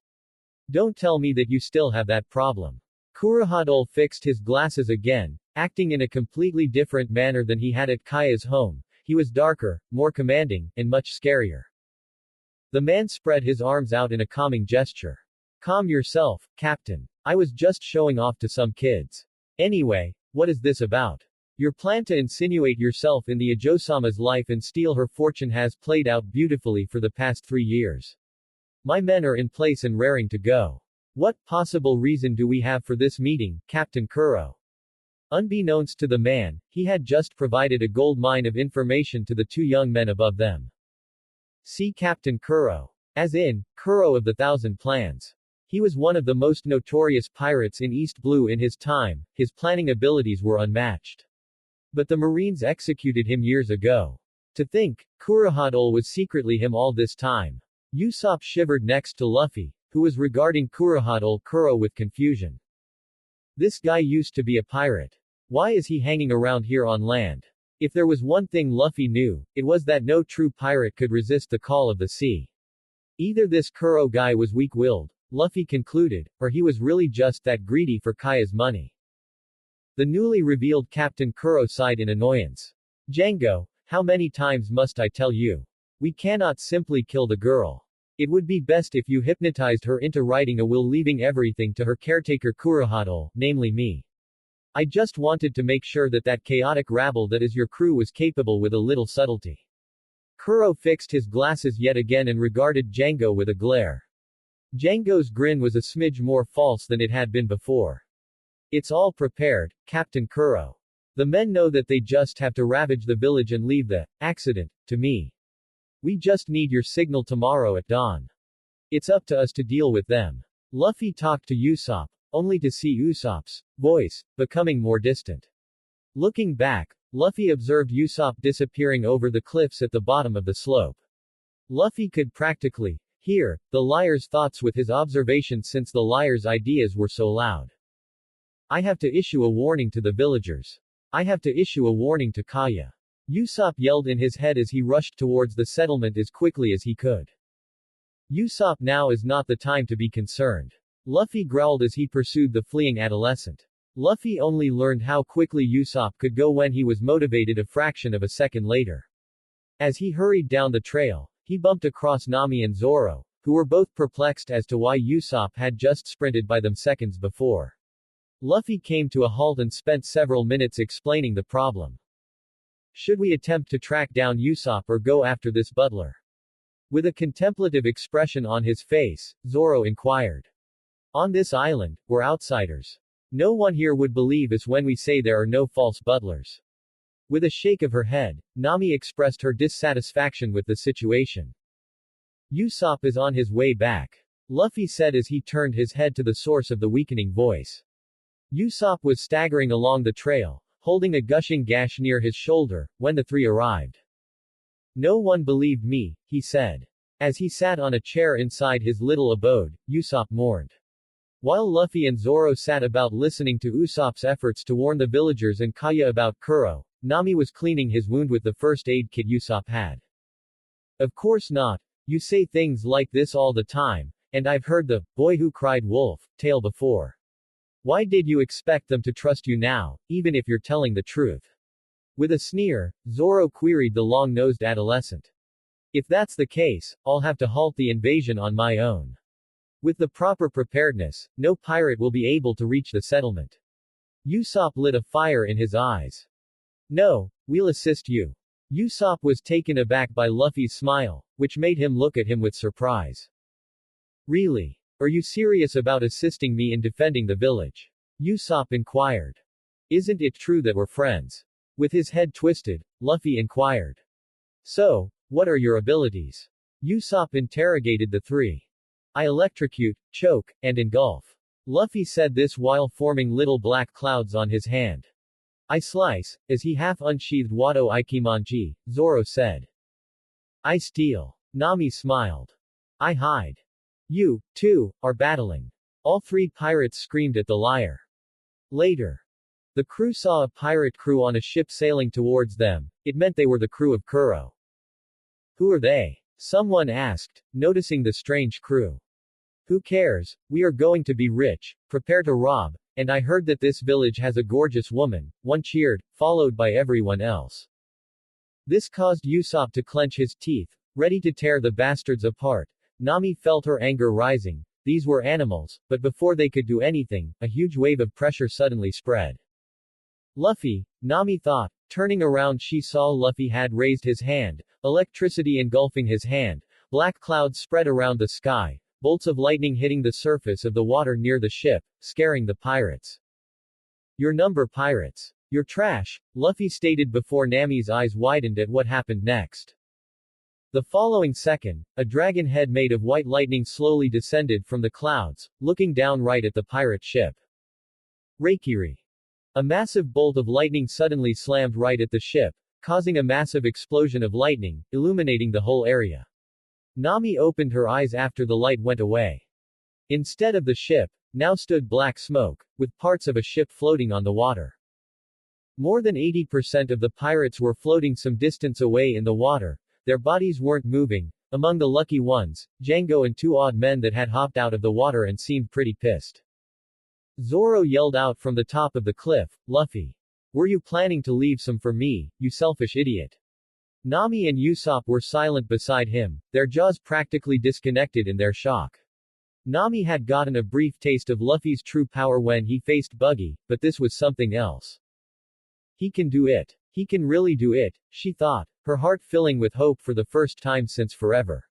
[SPEAKER 1] Don't tell me that you still have that problem. Kurohito fixed his glasses again, acting in a completely different manner than he had at Kaya's home. He was darker, more commanding, and much scarier. The man spread his arms out in a calming gesture. Calm yourself, Captain. I was just showing off to some kids. Anyway, what is this about? Your plan to insinuate yourself in the Ajo-sama's life and steal her fortune has played out beautifully for the past 3 years. My men are in place and raring to go. What possible reason do we have for this meeting, Captain Kuro? Unbeknownst to the man, he had just provided a gold mine of information to the 2 young men above them. See Captain Kuro. As in, Kuro of the Thousand Plans. He was one of the most notorious pirates in East Blue in his time, his planning abilities were unmatched. But the Marines executed him years ago. To think, Kurohito was secretly him all this time. Usopp shivered next to Luffy, who was regarding Kurohito Kuro with confusion. This guy used to be a pirate. Why is he hanging around here on land? If there was one thing Luffy knew, it was that no true pirate could resist the call of the sea. Either this Kuro guy was weak-willed, Luffy concluded, or he was really just that greedy for Kaya's money. The newly revealed Captain Kuro sighed in annoyance. Django, how many times must I tell you? We cannot simply kill the girl. It would be best if you hypnotized her into writing a will leaving everything to her caretaker Kurohito, namely me. I just wanted to make sure that that chaotic rabble that is your crew was capable with a little subtlety. Kuro fixed his glasses yet again and regarded Django with a glare. Django's grin was a smidge more false than it had been before. It's all prepared, Captain Kuro. The men know that they just have to ravage the village and leave the accident to me. We just need your signal tomorrow at dawn. It's up to us to deal with them. Luffy talked to Usopp, only to see Usopp's voice becoming more distant. Looking back, Luffy observed Usopp disappearing over the cliffs at the bottom of the slope. Luffy could practically hear the liar's thoughts with his observations since the liar's ideas were so loud. I have to issue a warning to the villagers. I have to issue a warning to Kaya. Usopp yelled in his head as he rushed towards the settlement as quickly as he could. Usopp, now is not the time to be concerned. Luffy growled as he pursued the fleeing adolescent. Luffy only learned how quickly Usopp could go when he was motivated a fraction of a second later. As he hurried down the trail, he bumped across Nami and Zoro, who were both perplexed as to why Usopp had just sprinted by them seconds before. Luffy came to a halt and spent several minutes explaining the problem. Should we attempt to track down Usopp or go after this butler? With a contemplative expression on his face, Zoro inquired. On this island, we're outsiders. No one here would believe us when we say there are no false butlers. With a shake of her head, Nami expressed her dissatisfaction with the situation. Usopp is on his way back, Luffy said as he turned his head to the source of the weakening voice. Usopp was staggering along the trail, holding a gushing gash near his shoulder, when the 3 arrived. No one believed me, he said. As he sat on a chair inside his little abode, Usopp mourned. While Luffy and Zoro sat about listening to Usopp's efforts to warn the villagers and Kaya about Kuro, Nami was cleaning his wound with the first aid kit Usopp had. Of course not. You say things like this all the time, and I've heard the boy who cried wolf tale before. Why did you expect them to trust you now, even if you're telling the truth? With a sneer, Zoro queried the long-nosed adolescent. If that's the case, I'll have to halt the invasion on my own. With the proper preparedness, no pirate will be able to reach the settlement. Usopp lit a fire in his eyes. No, we'll assist you. Usopp was taken aback by Luffy's smile, which made him look at him with surprise. Really? Are you serious about assisting me in defending the village? Usopp inquired. Isn't it true that we're friends? With his head twisted, Luffy inquired. So, what are your abilities? Usopp interrogated the three. I electrocute, choke, and engulf. Luffy said this while forming little black clouds on his hand. I slice, as he half unsheathed Wado Ikimonji, Zoro said. I steal. Nami smiled. I hide. You, too, are battling. All three pirates screamed at the liar. Later. The crew saw a pirate crew on a ship sailing towards them. It meant they were the crew of Kuro. Who are they? Someone asked, noticing the strange crew. Who cares, we are going to be rich, prepare to rob, and I heard that this village has a gorgeous woman, one cheered, followed by everyone else. This caused Usopp to clench his teeth, ready to tear the bastards apart. Nami felt her anger rising. These were animals, but before they could do anything, a huge wave of pressure suddenly spread. Luffy, Nami thought. Turning around she saw Luffy had raised his hand, electricity engulfing his hand, black clouds spread around the sky, bolts of lightning hitting the surface of the water near the ship, scaring the pirates. Your number pirates. You're trash, Luffy stated before Nami's eyes widened at what happened next. The following second, a dragon head made of white lightning slowly descended from the clouds, looking down right at the pirate ship. Reikiri. A massive bolt of lightning suddenly slammed right at the ship, causing a massive explosion of lightning, illuminating the whole area. Nami opened her eyes after the light went away. Instead of the ship, now stood black smoke, with parts of a ship floating on the water. More than 80% of the pirates were floating some distance away in the water, their bodies weren't moving. Among the lucky ones, Django and two odd men that had hopped out of the water and seemed pretty pissed. Zoro yelled out from the top of the cliff, Luffy. Were you planning to leave some for me, you selfish idiot? Nami and Usopp were silent beside him, their jaws practically disconnected in their shock. Nami had gotten a brief taste of Luffy's true power when he faced Buggy, but this was something else. He can do it. He can really do it, she thought, her heart filling with hope for the first time since forever.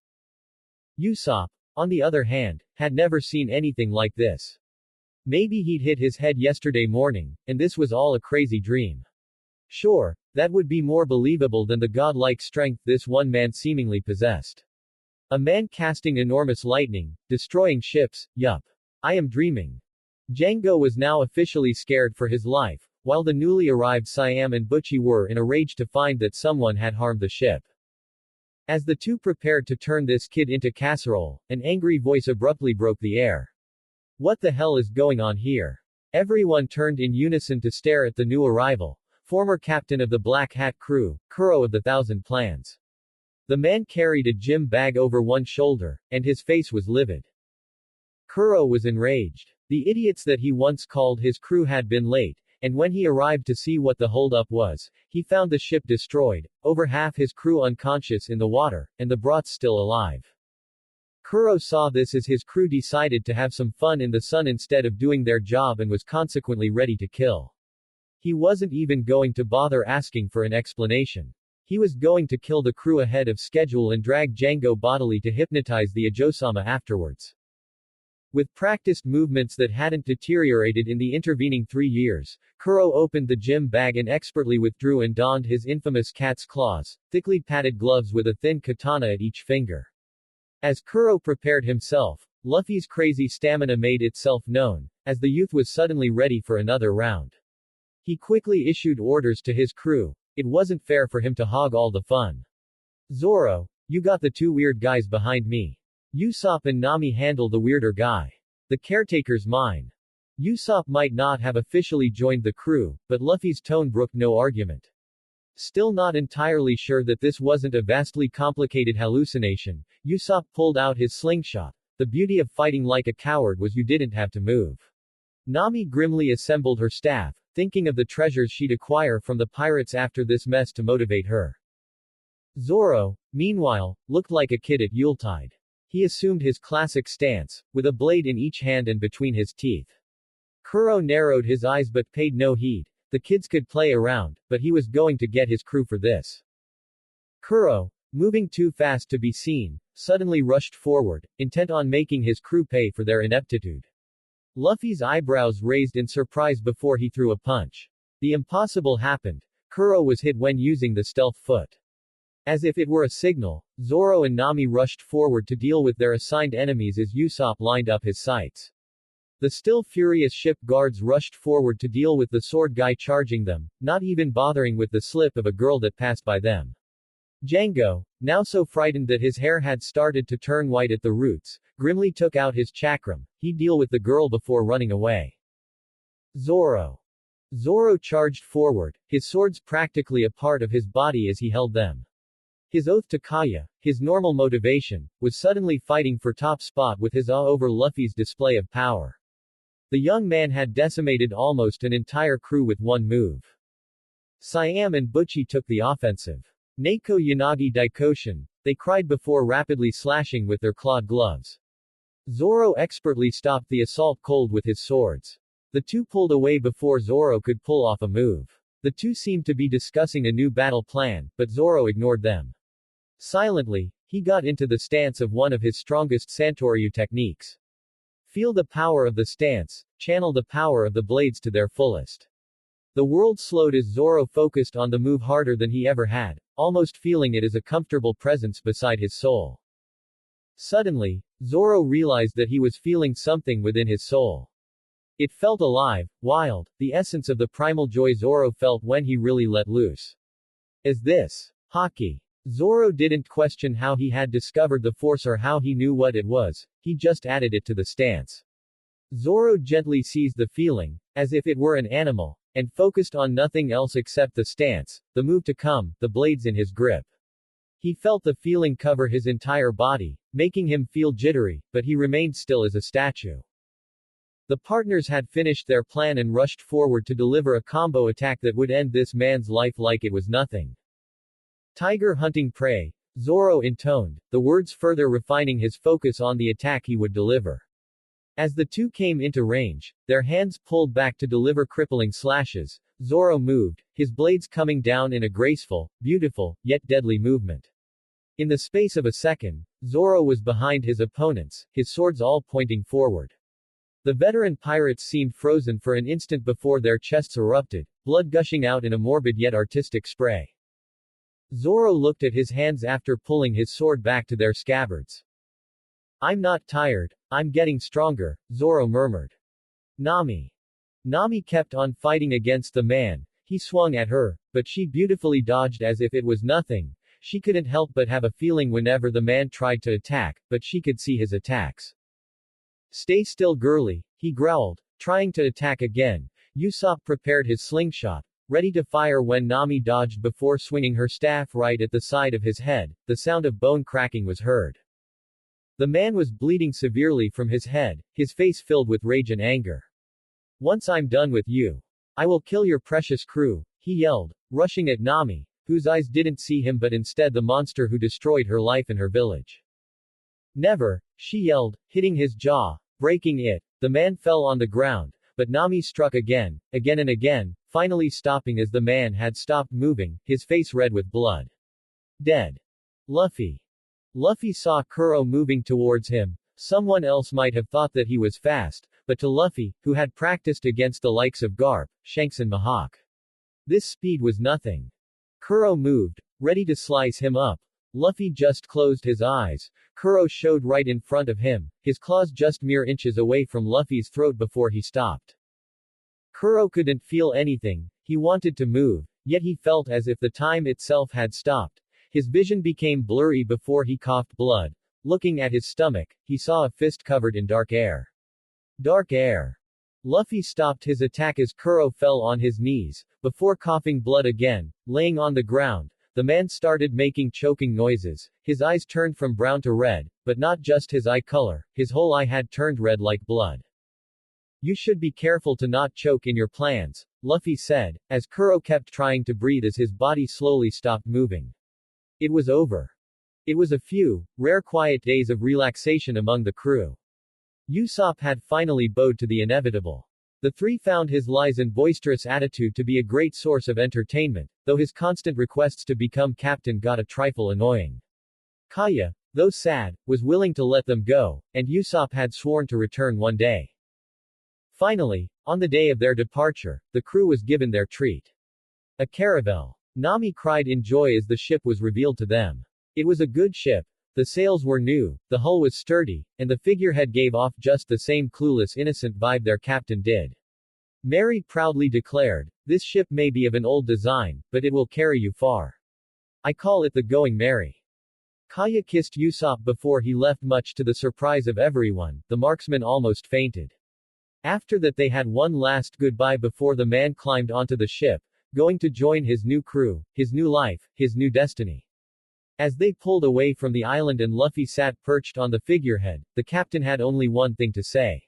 [SPEAKER 1] Usopp, on the other hand, had never seen anything like this. Maybe he'd hit his head yesterday morning, and this was all a crazy dream. Sure, that would be more believable than the godlike strength this one man seemingly possessed. A man casting enormous lightning, destroying ships, yup. I am dreaming. Django was now officially scared for his life, while the newly arrived Siam and Butchie were in a rage to find that someone had harmed the ship. As the two prepared to turn this kid into casserole, an angry voice abruptly broke the air. What the hell is going on here? Everyone turned in unison to stare at the new arrival, former captain of the Black Hat crew, Kuro of the Thousand Plans. The man carried a gym bag over one shoulder, and his face was livid. Kuro was enraged. The idiots that he once called his crew had been late, and when he arrived to see what the holdup was, he found the ship destroyed, over half his crew unconscious in the water, and the brats still alive. Kuro saw this as his crew decided to have some fun in the sun instead of doing their job and was consequently ready to kill. He wasn't even going to bother asking for an explanation. He was going to kill the crew ahead of schedule and drag Django bodily to hypnotize the Ajosama afterwards. With practiced movements that hadn't deteriorated in the intervening 3 years, Kuro opened the gym bag and expertly withdrew and donned his infamous cat's claws, thickly padded gloves with a thin katana at each finger. As Kuro prepared himself, Luffy's crazy stamina made itself known, as the youth was suddenly ready for another round. He quickly issued orders to his crew. It wasn't fair for him to hog all the fun. Zoro, You got the two weird guys behind me. Usopp and Nami handle the weirder guy. The caretaker's mine. Usopp might not have officially joined the crew, but Luffy's tone brooked no argument. Still not entirely sure that this wasn't a vastly complicated hallucination, Usopp pulled out his slingshot. The beauty of fighting like a coward was you didn't have to move. Nami grimly assembled her staff, thinking of the treasures she'd acquire from the pirates after this mess to motivate her. Zoro, meanwhile, looked like a kid at Yuletide. He assumed his classic stance, with a blade in each hand and between his teeth. Kuro narrowed his eyes but paid no heed. The kids could play around, but he was going to get his crew for this. Kuro, moving too fast to be seen, suddenly rushed forward, intent on making his crew pay for their ineptitude. Luffy's eyebrows raised in surprise before he threw a punch. The impossible happened. Kuro was hit when using the stealth foot. As if it were a signal, Zoro and Nami rushed forward to deal with their assigned enemies as Usopp lined up his sights. The still furious ship guards rushed forward to deal with the sword guy charging them, not even bothering with the slip of a girl that passed by them. Django, now so frightened that his hair had started to turn white at the roots, grimly took out his chakram. He'd deal with the girl before running away. Zoro. Zoro charged forward, his swords practically a part of his body as he held them. His oath to Kaya, his normal motivation, was suddenly fighting for top spot with his awe over Luffy's display of power. The young man had decimated almost an entire crew with one move. Siam and Butchie took the offensive. Neiko Yanagi Daikoshin, they cried before rapidly slashing with their clawed gloves. Zoro expertly stopped the assault cold with his swords. The two pulled away before Zoro could pull off a move. The two seemed to be discussing a new battle plan, but Zoro ignored them. Silently, he got into the stance of one of his strongest Santoryu techniques. Feel the power of the stance, channel the power of the blades to their fullest. The world slowed as Zoro focused on the move harder than he ever had, almost feeling it as a comfortable presence beside his soul. Suddenly, Zoro realized that he was feeling something within his soul. It felt alive, wild, the essence of the primal joy Zoro felt when he really let loose. Is this hockey? Zoro didn't question how he had discovered the force or how he knew what it was, he just added it to the stance. Zoro gently seized the feeling, as if it were an animal, and focused on nothing else except the stance, the move to come, the blades in his grip. He felt the feeling cover his entire body, making him feel jittery, but he remained still as a statue. The partners had finished their plan and rushed forward to deliver a combo attack that would end this man's life like it was nothing. Tiger hunting prey, Zoro intoned, the words further refining his focus on the attack he would deliver. As the two came into range, their hands pulled back to deliver crippling slashes, Zoro moved, his blades coming down in a graceful, beautiful, yet deadly movement. In the space of a second, Zoro was behind his opponents, his swords all pointing forward. The veteran pirates seemed frozen for an instant before their chests erupted, blood gushing out in a morbid yet artistic spray. Zoro looked at his hands after pulling his sword back to their scabbards. I'm not tired, I'm getting stronger, Zoro murmured. Nami. Nami kept on fighting against the man. He swung at her, but she beautifully dodged as if it was nothing. She couldn't help but have a feeling whenever the man tried to attack, but she could see his attacks. Stay still girlie, he growled, trying to attack again. Usopp prepared his slingshot, ready to fire when Nami dodged before swinging her staff right at the side of his head. The sound of bone cracking was heard. The man was bleeding severely from his head, his face filled with rage and anger. Once I'm done with you, I will kill your precious crew, he yelled, rushing at Nami, whose eyes didn't see him but instead the monster who destroyed her life and her village. Never, she yelled, hitting his jaw, breaking it. The man fell on the ground, but Nami struck again and again, finally stopping as the man had stopped moving, his face red with blood. Dead. Luffy. Luffy saw Kuro moving towards him. Someone else might have thought that he was fast, but to Luffy, who had practiced against the likes of Garp, Shanks and Mihawk, this speed was nothing. Kuro moved, ready to slice him up. Luffy just closed his eyes. Kuro showed right in front of him, his claws just mere inches away from Luffy's throat before he stopped. Kuro couldn't feel anything. He wanted to move, yet he felt as if the time itself had stopped. His vision became blurry before he coughed blood. Looking at his stomach, he saw a fist covered in dark air. Dark air. Luffy stopped his attack as Kuro fell on his knees. Before coughing blood again, laying on the ground, the man started making choking noises. His eyes turned from brown to red, but not just his eye color, his whole eye had turned red like blood. You should be careful to not choke in your plans, Luffy said, as Kuro kept trying to breathe as his body slowly stopped moving. It was over. It was a few, rare quiet days of relaxation among the crew. Usopp had finally bowed to the inevitable. The three found his lies and boisterous attitude to be a great source of entertainment, though his constant requests to become captain got a trifle annoying. Kaya, though sad, was willing to let them go, and Usopp had sworn to return one day. Finally, on the day of their departure, the crew was given their treat. A caravel. Nami cried in joy as the ship was revealed to them. It was a good ship. The sails were new, the hull was sturdy, and the figurehead gave off just the same clueless innocent vibe their captain did. Mary proudly declared, "This ship may be of an old design, but it will carry you far. I call it the Going Merry." Kaya kissed Usopp before he left, much to the surprise of everyone. The marksman almost fainted. After that they had one last goodbye before the man climbed onto the ship, going to join his new crew, his new life, his new destiny. As they pulled away from the island and Luffy sat perched on the figurehead, the captain had only one thing to say.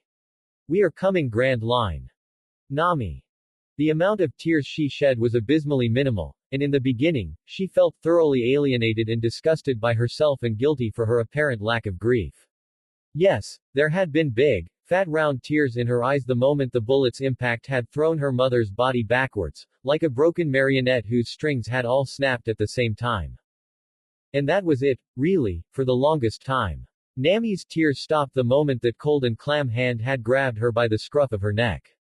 [SPEAKER 1] "We are coming, Grand Line." Nami. The amount of tears she shed was abysmally minimal, and in the beginning, she felt thoroughly alienated and disgusted by herself and guilty for her apparent lack of grief. Yes, there had been big, fat round tears in her eyes the moment the bullet's impact had thrown her mother's body backwards, like a broken marionette whose strings had all snapped at the same time. And that was it, really, for the longest time. Nami's tears stopped the moment that cold and clam hand had grabbed her by the scruff of her neck.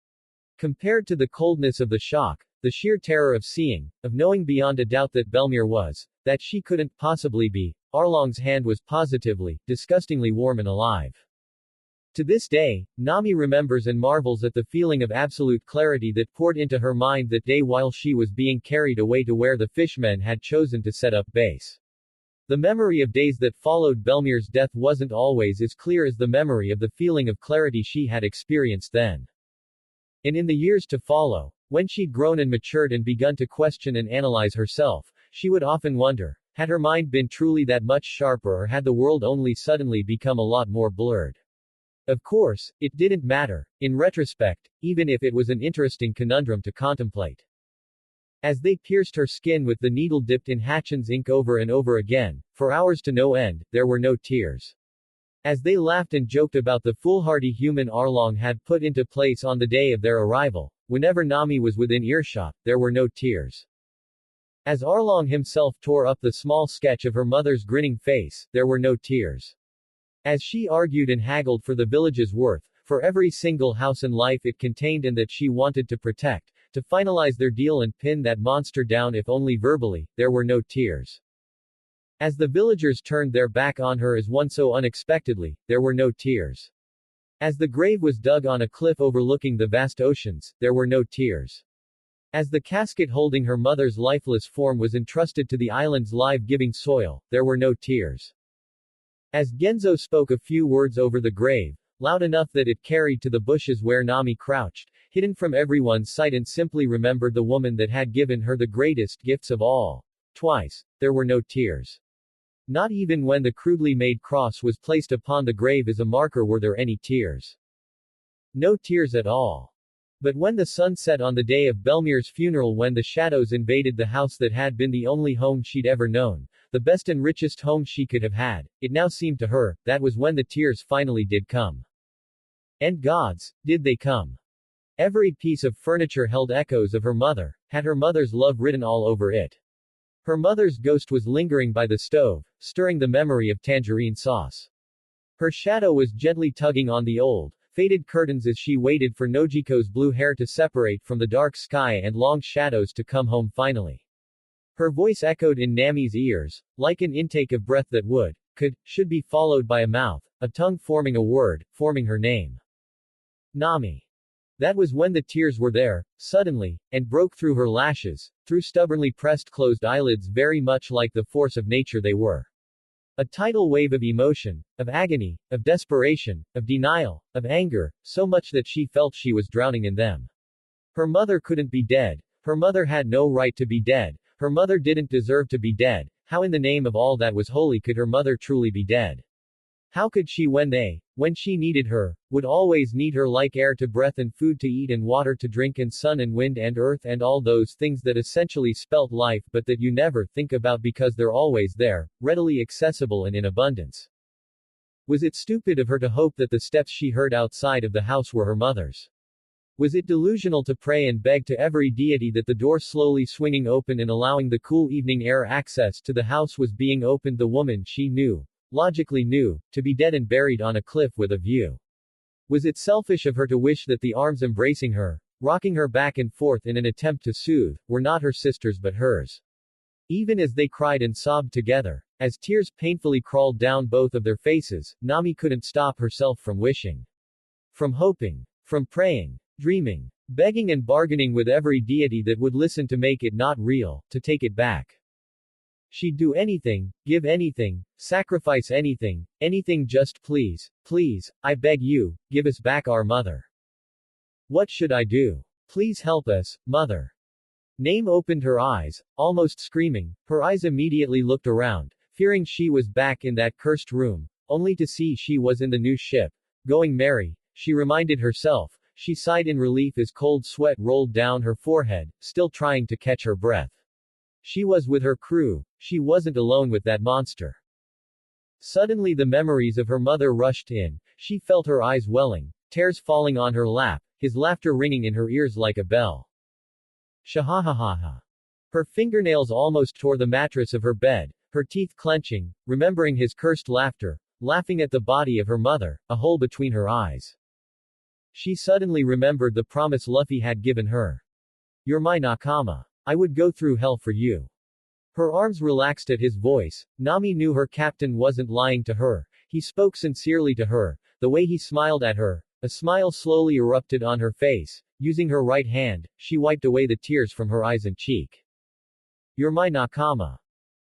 [SPEAKER 1] Compared to the coldness of the shock, the sheer terror of seeing, of knowing beyond a doubt that Belmere was, that she couldn't possibly be, Arlong's hand was positively, disgustingly warm and alive. To this day, Nami remembers and marvels at the feeling of absolute clarity that poured into her mind that day while she was being carried away to where the fishmen had chosen to set up base. The memory of days that followed Belmere's death wasn't always as clear as the memory of the feeling of clarity she had experienced then. And in the years to follow, when she'd grown and matured and begun to question and analyze herself, she would often wonder, had her mind been truly that much sharper or had the world only suddenly become a lot more blurred? Of course, it didn't matter, in retrospect, even if it was an interesting conundrum to contemplate. As they pierced her skin with the needle dipped in Hachin's ink over and over again, for hours to no end, there were no tears. As they laughed and joked about the foolhardy human Arlong had put into place on the day of their arrival, whenever Nami was within earshot, there were no tears. As Arlong himself tore up the small sketch of her mother's grinning face, there were no tears. As she argued and haggled for the village's worth, for every single house and life it contained and that she wanted to protect, to finalize their deal and pin that monster down if only verbally, there were no tears. As the villagers turned their back on her as one so unexpectedly, there were no tears. As the grave was dug on a cliff overlooking the vast oceans, there were no tears. As the casket holding her mother's lifeless form was entrusted to the island's life-giving soil, there were no tears. As Genzo spoke a few words over the grave, loud enough that it carried to the bushes where Nami crouched, hidden from everyone's sight, and simply remembered the woman that had given her the greatest gifts of all. Twice, there were no tears. Not even when the crudely made cross was placed upon the grave as a marker were there any tears. No tears at all. But when the sun set on the day of Belmere's funeral, when the shadows invaded the house that had been the only home she'd ever known, the best and richest home she could have had, it now seemed to her, that was when the tears finally did come. And gods, did they come. Every piece of furniture held echoes of her mother, had her mother's love written all over it. Her mother's ghost was lingering by the stove, stirring the memory of tangerine sauce. Her shadow was gently tugging on the old, faded curtains as she waited for Nojiko's blue hair to separate from the dark sky and long shadows to come home finally. Her voice echoed in Nami's ears, like an intake of breath that would, could, should be followed by a mouth, a tongue forming a word, forming her name. Nami. That was when the tears were there, suddenly, and broke through her lashes, through stubbornly pressed closed eyelids very much like the force of nature they were. A tidal wave of emotion, of agony, of desperation, of denial, of anger, so much that she felt she was drowning in them. Her mother couldn't be dead. Her mother had no right to be dead. Her mother didn't deserve to be dead. How in the name of all that was holy could her mother truly be dead? How could she when she needed her, would always need her like air to breath and food to eat and water to drink and sun and wind and earth and all those things that essentially spelt life but that you never think about because they're always there, readily accessible and in abundance. Was it stupid of her to hope that the steps she heard outside of the house were her mother's? Was it delusional to pray and beg to every deity that the door slowly swinging open and allowing the cool evening air access to the house was being opened the woman she knew, logically knew, to be dead and buried on a cliff with a view? Was it selfish of her to wish that the arms embracing her, rocking her back and forth in an attempt to soothe, were not her sister's but hers? Even as they cried and sobbed together, as tears painfully crawled down both of their faces, Nami couldn't stop herself from wishing. From hoping. From praying. Dreaming. Begging and bargaining with every deity that would listen to make it not real, to take it back. She'd do anything, give anything, sacrifice anything, anything just please, please, I beg you, give us back our mother. What should I do? Please help us, mother. Name opened her eyes, almost screaming. Her eyes immediately looked around, fearing she was back in that cursed room, only to see she was in the new ship, going merry, she reminded herself. She sighed in relief as cold sweat rolled down her forehead, still trying to catch her breath. She was with her crew. She wasn't alone with that monster. Suddenly the memories of her mother rushed in. She felt her eyes welling, tears falling on her lap, his laughter ringing in her ears like a bell. Shahahaha. Her fingernails almost tore the mattress of her bed, her teeth clenching, remembering his cursed laughter, laughing at the body of her mother, a hole between her eyes. She suddenly remembered the promise Luffy had given her. You're my nakama. I would go through hell for you. Her arms relaxed at his voice. Nami knew her captain wasn't lying to her. He spoke sincerely to her. The way he smiled at her, a smile slowly erupted on her face. Using her right hand, she wiped away the tears from her eyes and cheek. You're my nakama.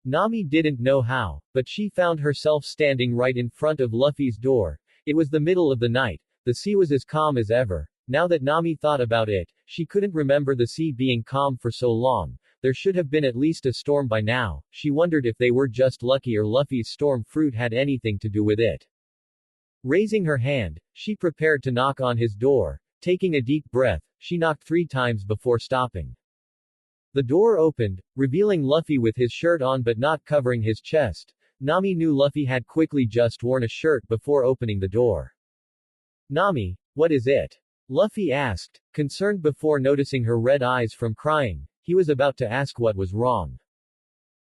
[SPEAKER 1] Nami didn't know how, but she found herself standing right in front of Luffy's door. It was the middle of the night. The sea was as calm as ever. Now that Nami thought about it, she couldn't remember the sea being calm for so long. There should have been at least a storm by now. She wondered if they were just lucky or Luffy's storm fruit had anything to do with it. Raising her hand, she prepared to knock on his door. Taking a deep breath, she knocked 3 times before stopping. The door opened, revealing Luffy with his shirt on but not covering his chest. Nami knew Luffy had quickly just worn a shirt before opening the door. Nami, what is it? Luffy asked, concerned before noticing her red eyes from crying. He was about to ask what was wrong.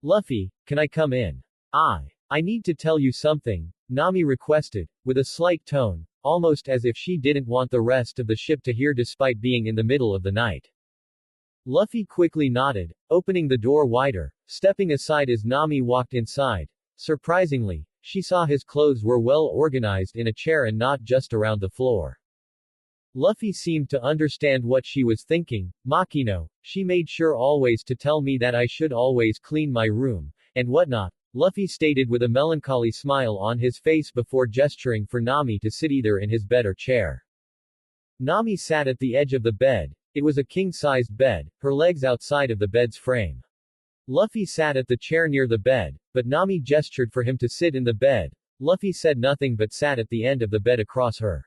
[SPEAKER 1] Luffy, can I come in? I need to tell you something, Nami requested, with a slight tone, almost as if she didn't want the rest of the ship to hear despite being in the middle of the night. Luffy quickly nodded, opening the door wider, stepping aside as Nami walked inside. Surprisingly, she saw his clothes were well organized in a chair and not just around the floor. Luffy seemed to understand what she was thinking. Makino, she made sure always to tell me that I should always clean my room, and whatnot, Luffy stated with a melancholy smile on his face before gesturing for Nami to sit either in his bed or chair. Nami sat at the edge of the bed. It was a king-sized bed, her legs outside of the bed's frame. Luffy sat at the chair near the bed, but Nami gestured for him to sit in the bed. Luffy said nothing but sat at the end of the bed across her.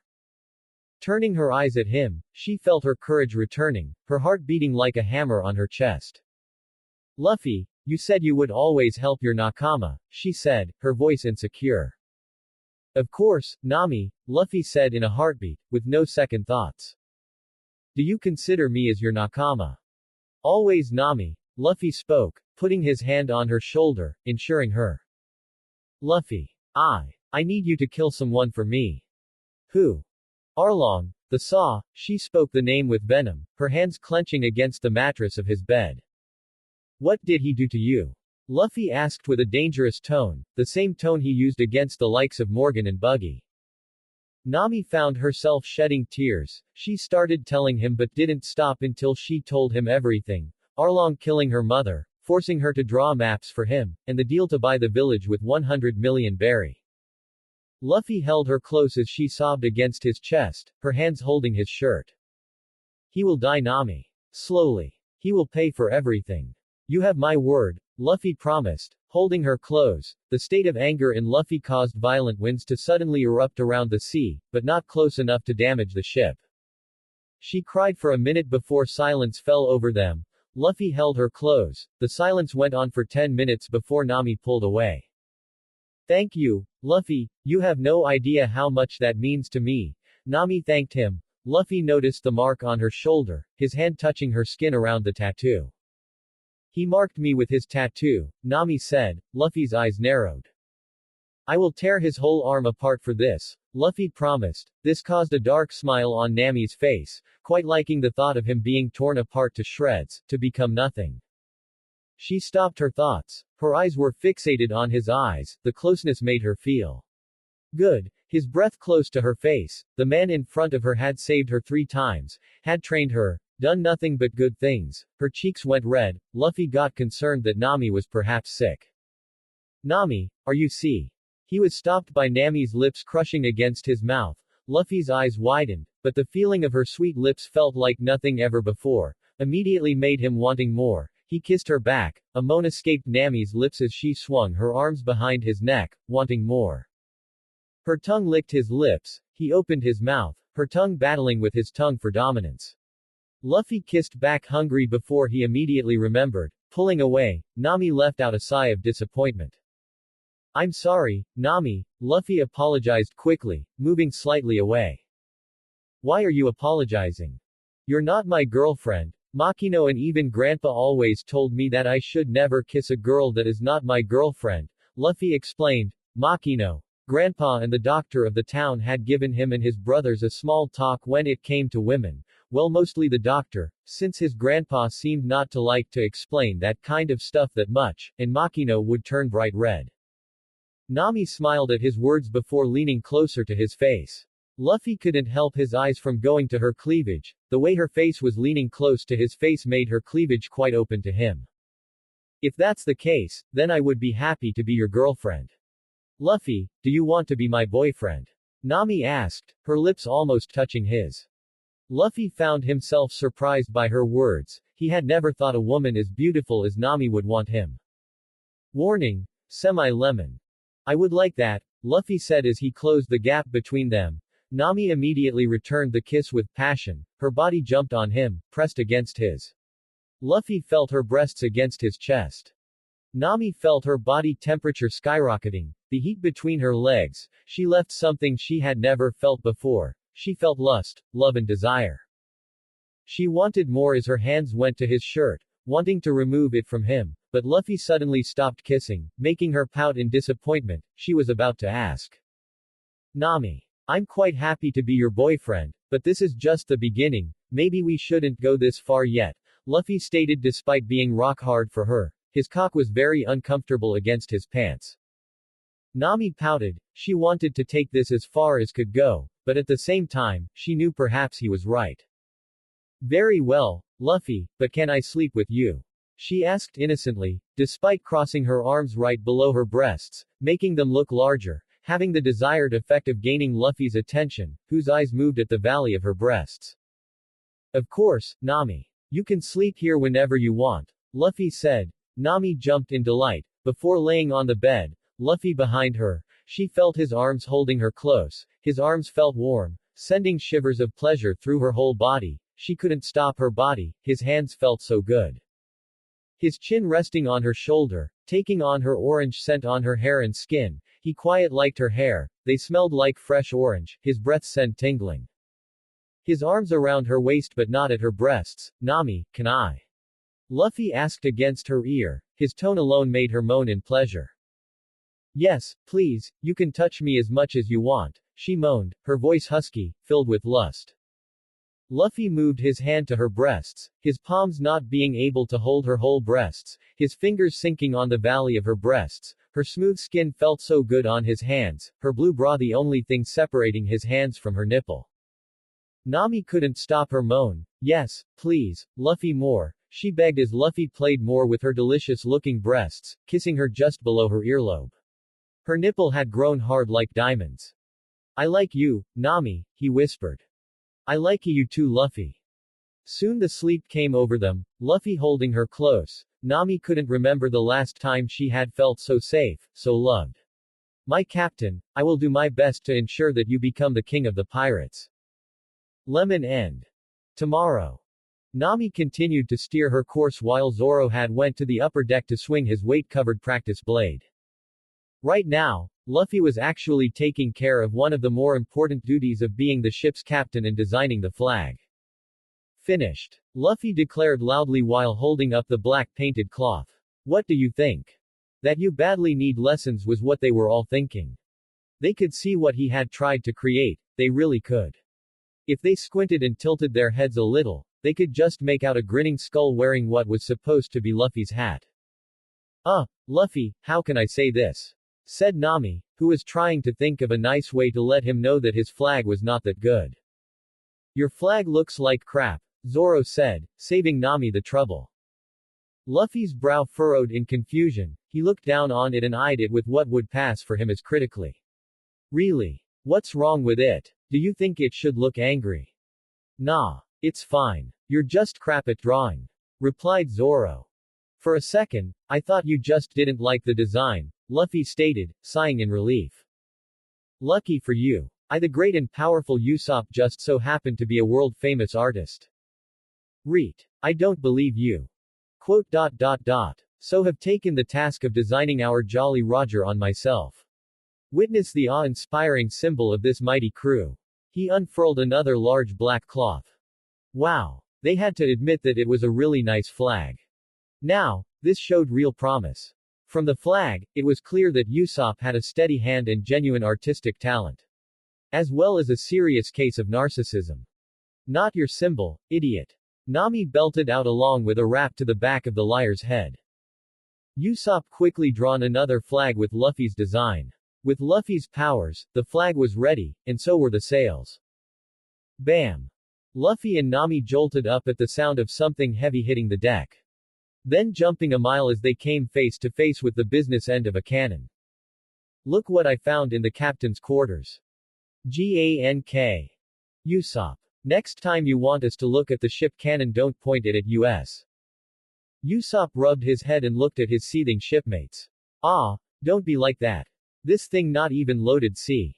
[SPEAKER 1] Turning her eyes at him, she felt her courage returning, her heart beating like a hammer on her chest. Luffy, you said you would always help your nakama, she said, her voice insecure. Of course, Nami, Luffy said in a heartbeat, with no second thoughts. Do you consider me as your nakama? Always Nami, Luffy spoke, putting his hand on her shoulder, ensuring her. Luffy. I need you to kill someone for me. Who? Arlong, the Saw, she spoke the name with venom, her hands clenching against the mattress of his bed. What did he do to you? Luffy asked with a dangerous tone, the same tone he used against the likes of Morgan and Buggy. Nami found herself shedding tears. She started telling him but didn't stop until she told him everything. Arlong killing her mother, forcing her to draw maps for him, and the deal to buy the village with 100 million berry. Luffy held her close as she sobbed against his chest, her hands holding his shirt. He will die, Nami. Slowly. He will pay for everything. You have my word, Luffy promised, holding her close. The state of anger in Luffy caused violent winds to suddenly erupt around the sea, but not close enough to damage the ship. She cried for a minute before silence fell over them. Luffy held her close. The silence went on for 10 minutes before Nami pulled away. Thank you, Luffy, you have no idea how much that means to me. Nami thanked him. Luffy noticed the mark on her shoulder, his hand touching her skin around the tattoo. He marked me with his tattoo, Nami said. Luffy's eyes narrowed. I will tear his whole arm apart for this, Luffy promised. This caused a dark smile on Nami's face, quite liking the thought of him being torn apart to shreds, to become nothing. She stopped her thoughts. Her eyes were fixated on his eyes, the closeness made her feel good. His breath close to her face. The man in front of her had saved her 3 times, had trained her, done nothing but good things. Her cheeks went red. Luffy got concerned that Nami was perhaps sick. Nami, are you see? He was stopped by Nami's lips crushing against his mouth. Luffy's eyes widened, but the feeling of her sweet lips felt like nothing ever before, immediately made him wanting more. He kissed her back. A moan escaped Nami's lips as she swung her arms behind his neck, wanting more. Her tongue licked his lips. He opened his mouth, her tongue battling with his tongue for dominance. Luffy kissed back, hungry before he immediately remembered. Pulling away, Nami left out a sigh of disappointment. I'm sorry, Nami, Luffy apologized quickly, moving slightly away. Why are you apologizing? You're not my girlfriend. Makino and even Grandpa always told me that I should never kiss a girl that is not my girlfriend, Luffy explained. Makino, Grandpa and the doctor of the town had given him and his brothers a small talk when it came to women. Well, mostly the doctor, since his grandpa seemed not to like to explain that kind of stuff that much, and Makino would turn bright red. Nami smiled at his words before leaning closer to his face. Luffy couldn't help his eyes from going to her cleavage. The way her face was leaning close to his face made her cleavage quite open to him. If that's the case, then I would be happy to be your girlfriend. Luffy, do you want to be my boyfriend? Nami asked, her lips almost touching his. Luffy found himself surprised by her words. He had never thought a woman as beautiful as Nami would want him. Warning. Semi-lemon. I would like that, Luffy said as he closed the gap between them. Nami immediately returned the kiss with passion. Her body jumped on him, pressed against his. Luffy felt her breasts against his chest. Nami felt her body temperature skyrocketing, the heat between her legs. She left something she had never felt before. She felt lust, love and desire. She wanted more as her hands went to his shirt, wanting to remove it from him, but Luffy suddenly stopped kissing, making her pout in disappointment. She was about to ask. Nami, I'm quite happy to be your boyfriend, but this is just the beginning. Maybe we shouldn't go this far yet, Luffy stated despite being rock hard for her. His cock was very uncomfortable against his pants. Nami pouted. She wanted to take this as far as could go, but at the same time, she knew perhaps he was right. Very well, Luffy, but can I sleep with you? She asked innocently, despite crossing her arms right below her breasts, making them look larger, having the desired effect of gaining Luffy's attention, whose eyes moved at the valley of her breasts. Of course, Nami. You can sleep here whenever you want, Luffy said. Nami jumped in delight. Before laying on the bed, Luffy behind her, she felt his arms holding her close. His arms felt warm, sending shivers of pleasure through her whole body. She couldn't stop her body. His hands felt so good. His chin resting on her shoulder, taking on her orange scent on her hair and skin. He quiet liked her hair. They smelled like fresh orange. His breath sent tingling. His arms around her waist but not at her breasts. Nami, can I? Luffy asked against her ear. His tone alone made her moan in pleasure. Yes, please, you can touch me as much as you want, she moaned, her voice husky, filled with lust. Luffy moved his hand to her breasts, his palms not being able to hold her whole breasts, his fingers sinking on the valley of her breasts. Her smooth skin felt so good on his hands, her blue bra the only thing separating his hands from her nipple. Nami couldn't stop her moan. Yes, please, Luffy more, she begged as Luffy played more with her delicious-looking breasts, kissing her just below her earlobe. Her nipple had grown hard like diamonds. I like you, Nami, he whispered. I like you too, Luffy. Soon the sleep came over them, Luffy holding her close. Nami couldn't remember the last time she had felt so safe, so loved. My captain, I will do my best to ensure that you become the king of the pirates. Lemon end. Tomorrow. Nami continued to steer her course while Zoro had went to the upper deck to swing his weight-covered practice blade. Right now, Luffy was actually taking care of one of the more important duties of being the ship's captain and designing the flag. Finished. Luffy declared loudly while holding up the black painted cloth. What do you think? That you badly need lessons was what they were all thinking. They could see what he had tried to create, they really could. If they squinted and tilted their heads a little, they could just make out a grinning skull wearing what was supposed to be Luffy's hat. Luffy, how can I say this? Said Nami, who was trying to think of a nice way to let him know that his flag was not that good. Your flag looks like crap, Zoro said, saving Nami the trouble. Luffy's brow furrowed in confusion, he looked down on it and eyed it with what would pass for him as critically. Really? What's wrong with it? Do you think it should look angry? Nah. It's fine. You're just crap at drawing. Replied Zoro. For a second, I thought you just didn't like the design, Luffy stated, sighing in relief. Lucky for you. I the great and powerful Usopp just so happened to be a world-famous artist. Reet. I don't believe you. Quote. So have taken the task of designing our Jolly Roger on myself. Witness the awe-inspiring symbol of this mighty crew. He unfurled another large black cloth. Wow. They had to admit that it was a really nice flag. Now, this showed real promise. From the flag, it was clear that Usopp had a steady hand and genuine artistic talent. As well as a serious case of narcissism. Not your symbol, idiot. Nami belted out along with a rap to the back of the liar's head. Usopp quickly drawn another flag with Luffy's design. With Luffy's powers, the flag was ready, and so were the sails. Bam! Luffy and Nami jolted up at the sound of something heavy hitting the deck. Then jumping a mile as they came face to face with the business end of a cannon. Look what I found in the captain's quarters. Gank. Usopp. Next time you want us to look at the ship cannon, don't point it at us. Usopp rubbed his head and looked at his seething shipmates. Don't be like that. This thing not even loaded, see.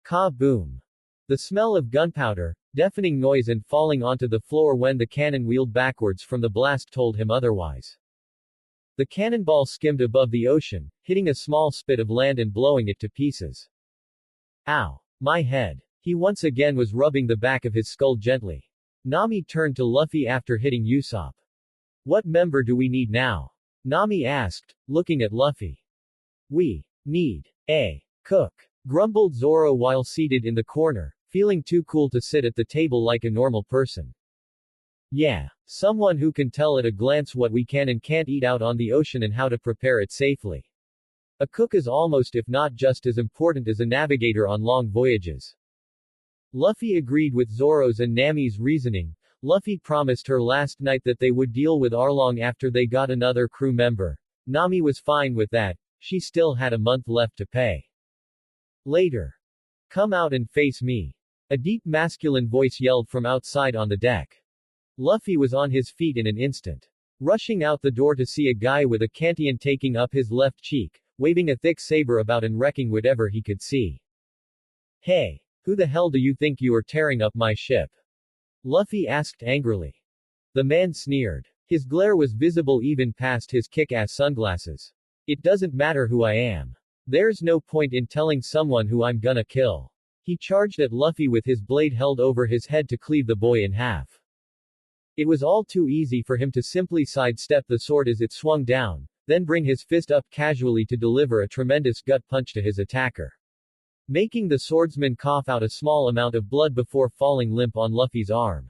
[SPEAKER 1] Ka-boom. The smell of gunpowder, deafening noise and falling onto the floor when the cannon wheeled backwards from the blast told him otherwise. The cannonball skimmed above the ocean, hitting a small spit of land and blowing it to pieces. Ow. My head. He once again was rubbing the back of his skull gently. Nami turned to Luffy after hitting Usopp. What member do we need now? Nami asked, looking at Luffy. We need a cook, grumbled Zoro while seated in the corner, feeling too cool to sit at the table like a normal person. Yeah, someone who can tell at a glance what we can and can't eat out on the ocean and how to prepare it safely. A cook is almost if not just as important as a navigator on long voyages. Luffy agreed with Zoro's and Nami's reasoning. Luffy promised her last night that they would deal with Arlong after they got another crew member. Nami was fine with that, she still had a month left to pay. Later. Come out and face me. A deep masculine voice yelled from outside on the deck. Luffy was on his feet in an instant. Rushing out the door to see a guy with a canteen taking up his left cheek, waving a thick saber about and wrecking whatever he could see. Hey, who the hell do you think you are tearing up my ship? Luffy asked angrily. The man sneered. His glare was visible even past his kick-ass sunglasses. It doesn't matter who I am. There's no point in telling someone who I'm gonna kill. He charged at Luffy with his blade held over his head to cleave the boy in half. It was all too easy for him to simply sidestep the sword as it swung down, then bring his fist up casually to deliver a tremendous gut punch to his attacker. Making the swordsman cough out a small amount of blood before falling limp on Luffy's arm.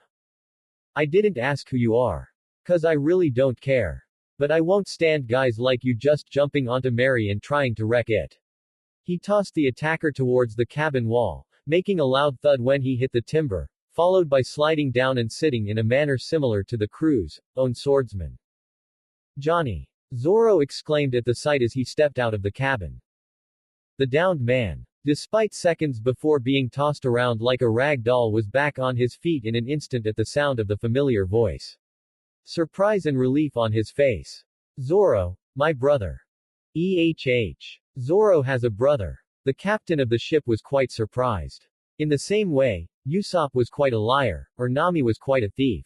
[SPEAKER 1] I didn't ask who you are. 'Cause I really don't care. But I won't stand guys like you just jumping onto Mary and trying to wreck it. He tossed the attacker towards the cabin wall, making a loud thud when he hit the timber, followed by sliding down and sitting in a manner similar to the crew's own swordsman. Johnny! Zoro exclaimed at the sight as he stepped out of the cabin. The downed man, despite seconds before being tossed around like a rag doll, was back on his feet in an instant at the sound of the familiar voice. Surprise and relief on his face. Zoro, my brother. Zoro has a brother. The captain of the ship was quite surprised. In the same way, Usopp was quite a liar, or Nami was quite a thief.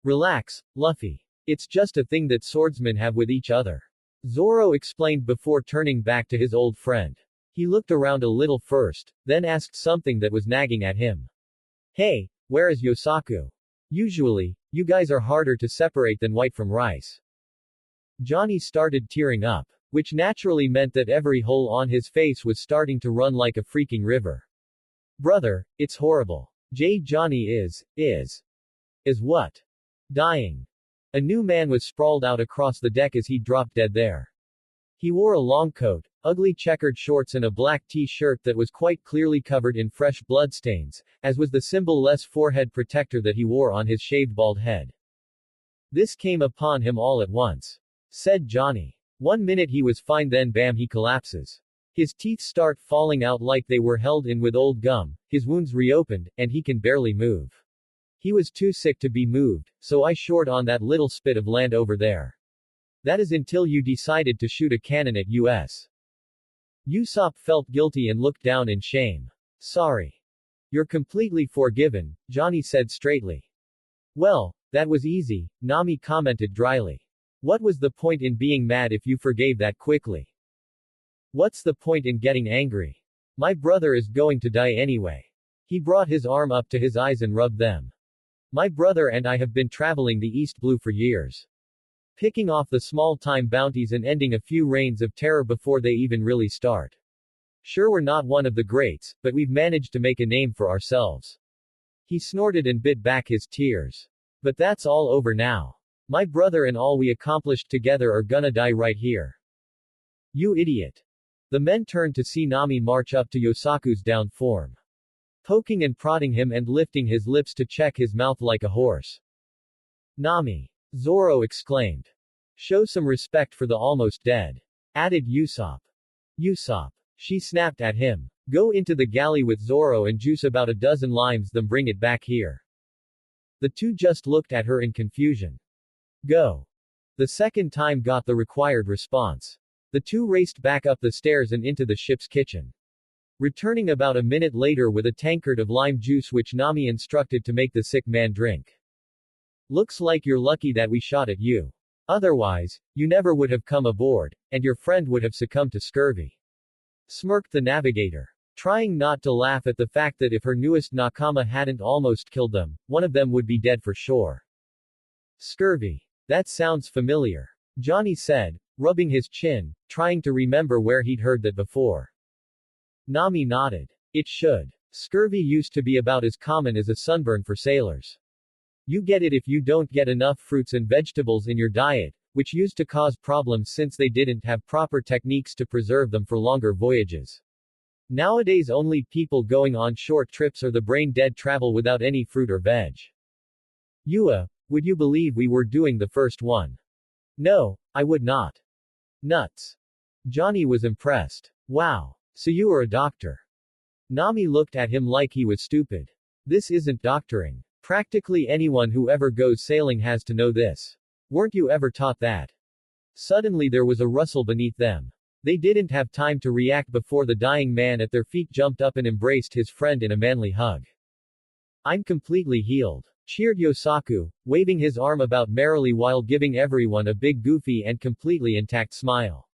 [SPEAKER 1] Relax, Luffy. It's just a thing that swordsmen have with each other. Zoro explained before turning back to his old friend. He looked around a little first, then asked something that was nagging at him. Hey, where is Yosaku? Usually, you guys are harder to separate than white from rice. Johnny started tearing up, which naturally meant that every hole on his face was starting to run like a freaking river. Brother, it's horrible. Johnny is what? Dying. A new man was sprawled out across the deck as he dropped dead there. He wore a long coat, ugly checkered shorts and a black t-shirt that was quite clearly covered in fresh bloodstains, as was the symbol-less forehead protector that he wore on his shaved bald head. This came upon him all at once, said Johnny. 1 minute he was fine, then bam, he collapses. His teeth start falling out like they were held in with old gum, his wounds reopened, and he can barely move. He was too sick to be moved, so I short on that little spit of land over there. That is until you decided to shoot a cannon at us. Usopp felt guilty and looked down in shame. Sorry. You're completely forgiven, Johnny said straightly. Well, that was easy, Nami commented dryly. What was the point in being mad if you forgave that quickly? What's the point in getting angry? My brother is going to die anyway. He brought his arm up to his eyes and rubbed them. My brother and I have been traveling the East Blue for years. Picking off the small-time bounties and ending a few reigns of terror before they even really start. Sure, we're not one of the greats, but we've managed to make a name for ourselves. He snorted and bit back his tears. But that's all over now. My brother and all we accomplished together are gonna die right here. You idiot. The men turned to see Nami march up to Yosaku's downed form. Poking and prodding him and lifting his lips to check his mouth like a horse. Nami. Zoro exclaimed. Show some respect for the almost dead. Added Usopp. Usopp. She snapped at him. Go into the galley with Zoro and juice about a dozen limes, then bring it back here. The two just looked at her in confusion. Go. The second time got the required response. The two raced back up the stairs and into the ship's kitchen. Returning about a minute later with a tankard of lime juice which Nami instructed to make the sick man drink. Looks like you're lucky that we shot at you. Otherwise, you never would have come aboard, and your friend would have succumbed to scurvy. Smirked the navigator, trying not to laugh at the fact that if her newest nakama hadn't almost killed them, one of them would be dead for sure. Scurvy. That sounds familiar. Johnny said, rubbing his chin, trying to remember where he'd heard that before. Nami nodded. It should. Scurvy used to be about as common as a sunburn for sailors. You get it if you don't get enough fruits and vegetables in your diet, which used to cause problems since they didn't have proper techniques to preserve them for longer voyages. Nowadays only people going on short trips or the brain-dead travel without any fruit or veg. Would you believe we were doing the first one? No, I would not. Nuts. Johnny was impressed. Wow. So you are a doctor. Nami looked at him like he was stupid. This isn't doctoring. Practically anyone who ever goes sailing has to know this. Weren't you ever taught that? Suddenly there was a rustle beneath them. They didn't have time to react before the dying man at their feet jumped up and embraced his friend in a manly hug. I'm completely healed, cheered Yosaku, waving his arm about merrily while giving everyone a big goofy and completely intact smile.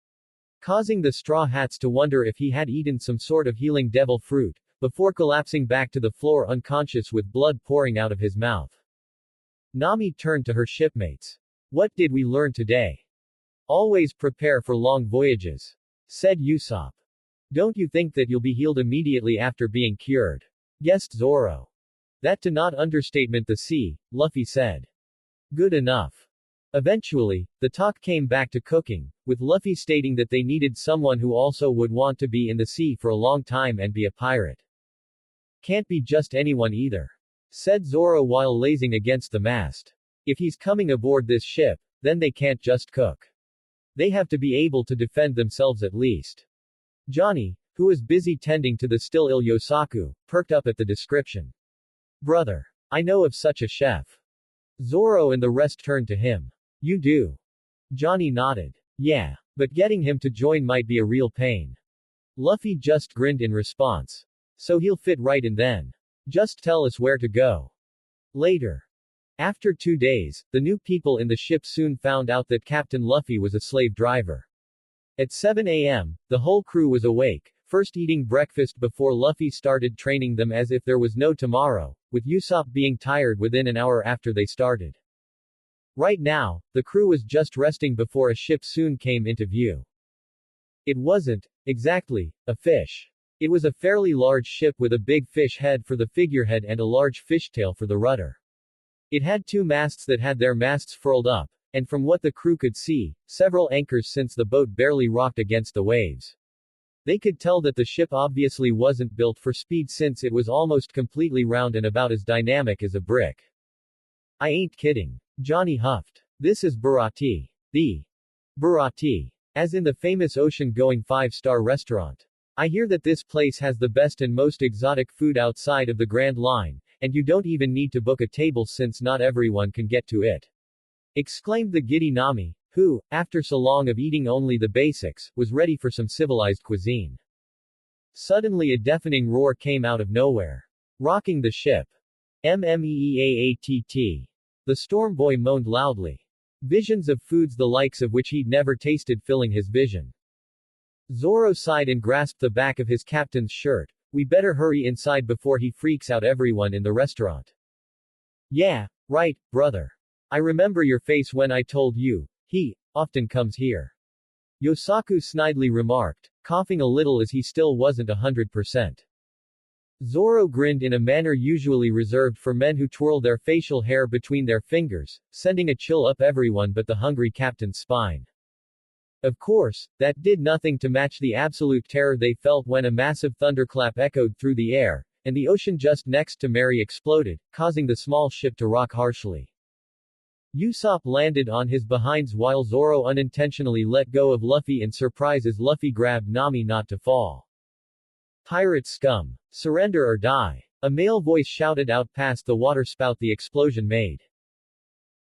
[SPEAKER 1] Causing the Straw Hats to wonder if he had eaten some sort of healing devil fruit, before collapsing back to the floor unconscious with blood pouring out of his mouth. Nami turned to her shipmates. What did we learn today? Always prepare for long voyages, said Usopp. Don't you think that you'll be healed immediately after being cured? Guessed Zoro. That to not understatement the sea, Luffy said. Good enough. Eventually, the talk came back to cooking, with Luffy stating that they needed someone who also would want to be in the sea for a long time and be a pirate. Can't be just anyone either, said Zoro while lazing against the mast. If he's coming aboard this ship, then they can't just cook. They have to be able to defend themselves at least. Johnny, who was busy tending to the still ill Yosaku, perked up at the description. Brother, I know of such a chef. Zoro and the rest turned to him. You do? Johnny nodded. Yeah, but getting him to join might be a real pain. Luffy just grinned in response. So he'll fit right in then. Just tell us where to go. Later. After 2 days, the new people in the ship soon found out that Captain Luffy was a slave driver. At 7 a.m., the whole crew was awake, first eating breakfast before Luffy started training them as if there was no tomorrow, with Usopp being tired within an hour after they started. Right now, the crew was just resting before a ship soon came into view. It wasn't, exactly, a fish. It was a fairly large ship with a big fish head for the figurehead and a large fishtail for the rudder. It had 2 masts that had their masts furled up, and from what the crew could see, several anchors since the boat barely rocked against the waves. They could tell that the ship obviously wasn't built for speed since it was almost completely round and about as dynamic as a brick. I ain't kidding. Johnny huffed. This is Burrati. The Burrati. As in the famous ocean-going 5-star restaurant. I hear that this place has the best and most exotic food outside of the Grand Line, and you don't even need to book a table since not everyone can get to it. Exclaimed the giddy Nami, who, after so long of eating only the basics, was ready for some civilized cuisine. Suddenly a deafening roar came out of nowhere. Rocking the ship. Mmeeatt. The Storm Boy moaned loudly. Visions of foods the likes of which he'd never tasted filling his vision. Zoro sighed and grasped the back of his captain's shirt. We better hurry inside before he freaks out everyone in the restaurant. Yeah, right, brother. I remember your face when I told you, he often comes here. Yosaku snidely remarked, coughing a little as he still wasn't 100%. Zoro grinned in a manner usually reserved for men who twirl their facial hair between their fingers, sending a chill up everyone but the hungry captain's spine. Of course, that did nothing to match the absolute terror they felt when a massive thunderclap echoed through the air, and the ocean just next to Mary exploded, causing the small ship to rock harshly. Usopp landed on his behinds while Zoro unintentionally let go of Luffy in surprise as Luffy grabbed Nami not to fall. Pirate scum. Surrender or die. A male voice shouted out past the waterspout the explosion made.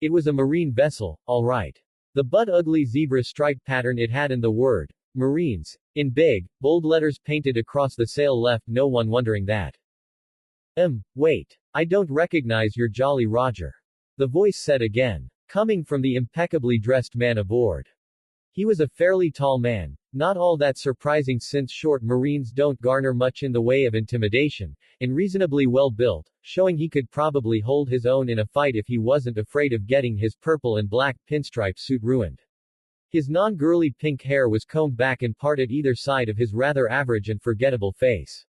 [SPEAKER 1] It was a marine vessel, all right. The ugly zebra stripe pattern it had and the word, Marines, in big, bold letters painted across the sail left no one wondering that. Wait. I don't recognize your Jolly Roger. The voice said again. Coming from the impeccably dressed man aboard. He was a fairly tall man, not all that surprising since short Marines don't garner much in the way of intimidation, and reasonably well built, showing he could probably hold his own in a fight if he wasn't afraid of getting his purple and black pinstripe suit ruined. His non-girly pink hair was combed back in part at either side of his rather average and forgettable face.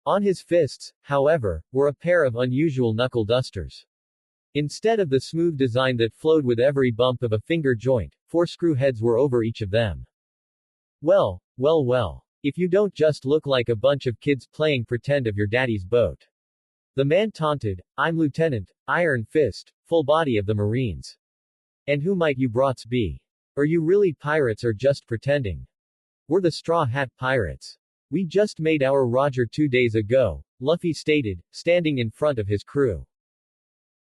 [SPEAKER 1] On his fists, however, were a pair of unusual knuckle dusters. Instead of the smooth design that flowed with every bump of a finger joint, 4 screw heads were over each of them. Well. If you don't just look like a bunch of kids playing pretend of your daddy's boat. The man taunted, I'm Lieutenant, Iron Fist, full body of the Marines. And who might you brats be? Are you really pirates or just pretending? We're the Straw Hat Pirates. We just made our Roger 2 days ago, Luffy stated, standing in front of his crew.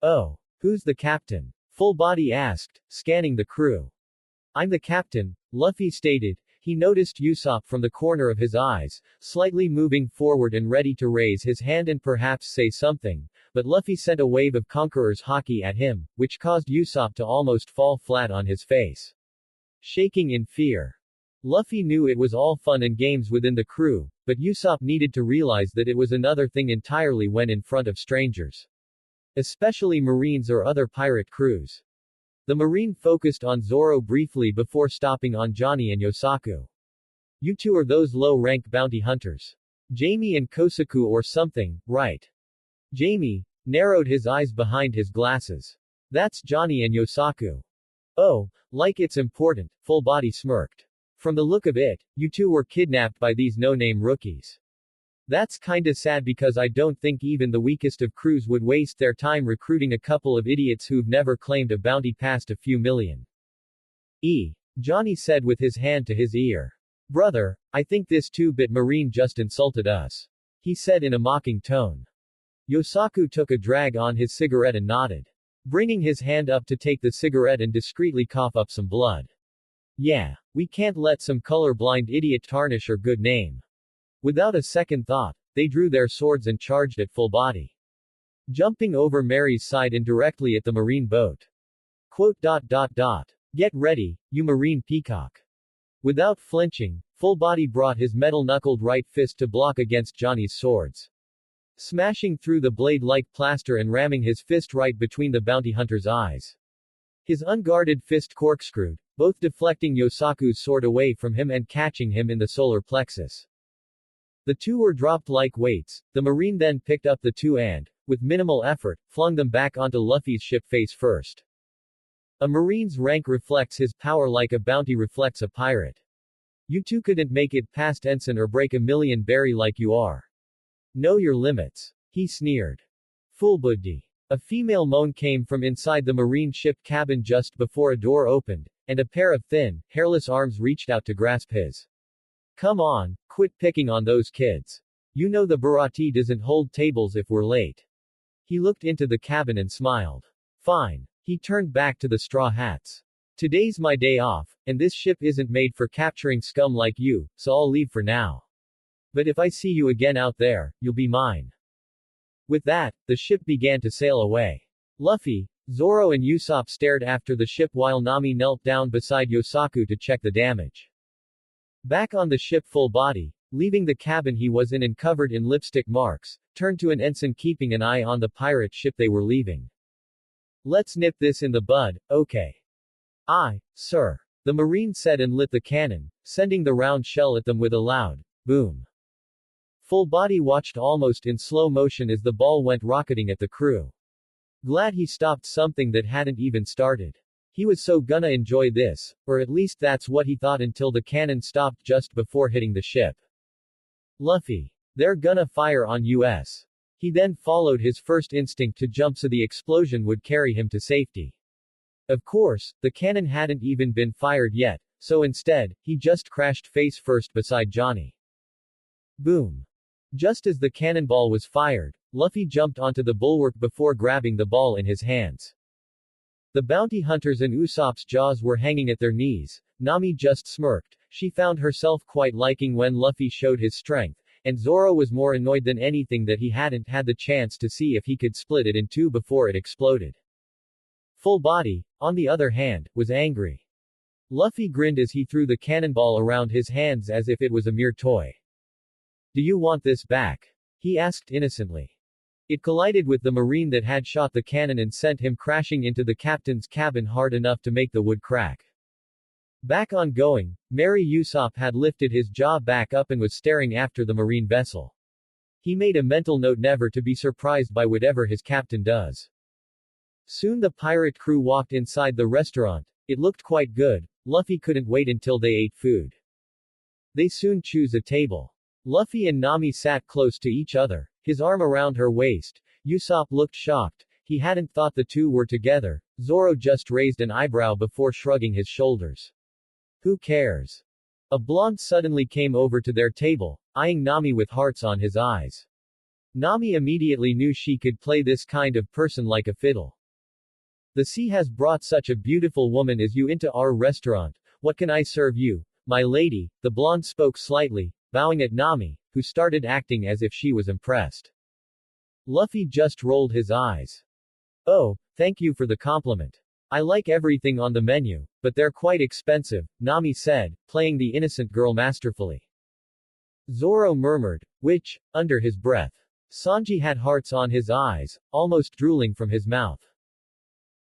[SPEAKER 1] Oh. Who's the captain? Full Body asked, scanning the crew. I'm the captain, Luffy stated. He noticed Usopp from the corner of his eyes, slightly moving forward and ready to raise his hand and perhaps say something, but Luffy sent a wave of Conqueror's Haki at him, which caused Usopp to almost fall flat on his face. Shaking in fear. Luffy knew it was all fun and games within the crew, but Usopp needed to realize that it was another thing entirely when in front of strangers. Especially Marines or other pirate crews. The Marine focused on Zoro briefly before stopping on Johnny and Yosaku. You two are those low-rank bounty hunters. Jamie and Kosaku or something, right? Jamie narrowed his eyes behind his glasses. That's Johnny and Yosaku. Oh, like it's important, Full Body smirked. From the look of it, you two were kidnapped by these no-name rookies. That's kinda sad because I don't think even the weakest of crews would waste their time recruiting a couple of idiots who've never claimed a bounty past a few million. Johnny said with his hand to his ear. Brother, I think this two-bit Marine just insulted us. He said in a mocking tone. Yosaku took a drag on his cigarette and nodded. Bringing his hand up to take the cigarette and discreetly cough up some blood. Yeah, we can't let some color-blind idiot tarnish our good name. Without a second thought, they drew their swords and charged at full body. Jumping over Mary's side indirectly at the marine boat. Quote. Get ready, you marine peacock. Without flinching, Full Body brought his metal-knuckled right fist to block against Johnny's swords. Smashing through the blade like plaster and ramming his fist right between the bounty hunter's eyes. His unguarded fist corkscrewed, both deflecting Yosaku's sword away from him and catching him in the solar plexus. The two were dropped like weights. The Marine then picked up the two and, with minimal effort, flung them back onto Luffy's ship face first. A Marine's rank reflects his power like a bounty reflects a pirate. You two couldn't make it past ensign or break a million berry like you are. Know your limits. He sneered. Full buddy. A female moan came from inside the Marine ship cabin just before a door opened, and a pair of thin, hairless arms reached out to grasp his. Come on, quit picking on those kids. You know the Bharati doesn't hold tables if we're late. He looked into the cabin and smiled. Fine. He turned back to the straw hats. Today's my day off, and this ship isn't made for capturing scum like you, so I'll leave for now. But if I see you again out there, you'll be mine. With that, the ship began to sail away. Luffy, Zoro and Usopp stared after the ship while Nami knelt down beside Yosaku to check the damage. Back on the ship Full Body, leaving the cabin he was in and covered in lipstick marks, turned to an ensign keeping an eye on the pirate ship they were leaving. Let's nip this in the bud, okay? Aye, sir. The Marine said and lit the cannon, sending the round shell at them with a loud boom. Full Body watched almost in slow motion as the ball went rocketing at the crew. Glad he stopped something that hadn't even started. He was so gonna enjoy this, or at least that's what he thought until the cannon stopped just before hitting the ship. Luffy. They're gonna fire on us. He then followed his first instinct to jump so the explosion would carry him to safety. Of course, the cannon hadn't even been fired yet, so instead, he just crashed face first beside Johnny. Boom. Just as the cannonball was fired, Luffy jumped onto the bulwark before grabbing the ball in his hands. The bounty hunters and Usopp's jaws were hanging at their knees. Nami just smirked. She found herself quite liking when Luffy showed his strength, and Zoro was more annoyed than anything that he hadn't had the chance to see if he could split it in two before it exploded. Full Body, on the other hand, was angry. Luffy grinned as he threw the cannonball around his hands as if it was a mere toy. Do you want this back? He asked innocently. It collided with the Marine that had shot the cannon and sent him crashing into the captain's cabin hard enough to make the wood crack. Back on going, Mary Usopp had lifted his jaw back up and was staring after the Marine vessel. He made a mental note never to be surprised by whatever his captain does. Soon the pirate crew walked inside the restaurant. It looked quite good. Luffy couldn't wait until they ate food. They soon chose a table. Luffy and Nami sat close to each other, his arm around her waist. Usopp looked shocked. He hadn't thought the two were together. Zoro just raised an eyebrow before shrugging his shoulders. Who cares? A blonde suddenly came over to their table, eyeing Nami with hearts on his eyes. Nami immediately knew she could play this kind of person like a fiddle. The sea has brought such a beautiful woman as you into our restaurant. What can I serve you, my lady? The blonde spoke slightly, bowing at Nami, who started acting as if she was impressed. Luffy just rolled his eyes. Oh, thank you for the compliment. I like everything on the menu, but they're quite expensive, Nami said, playing the innocent girl masterfully. Zoro murmured, which, under his breath. Sanji had hearts on his eyes, almost drooling from his mouth.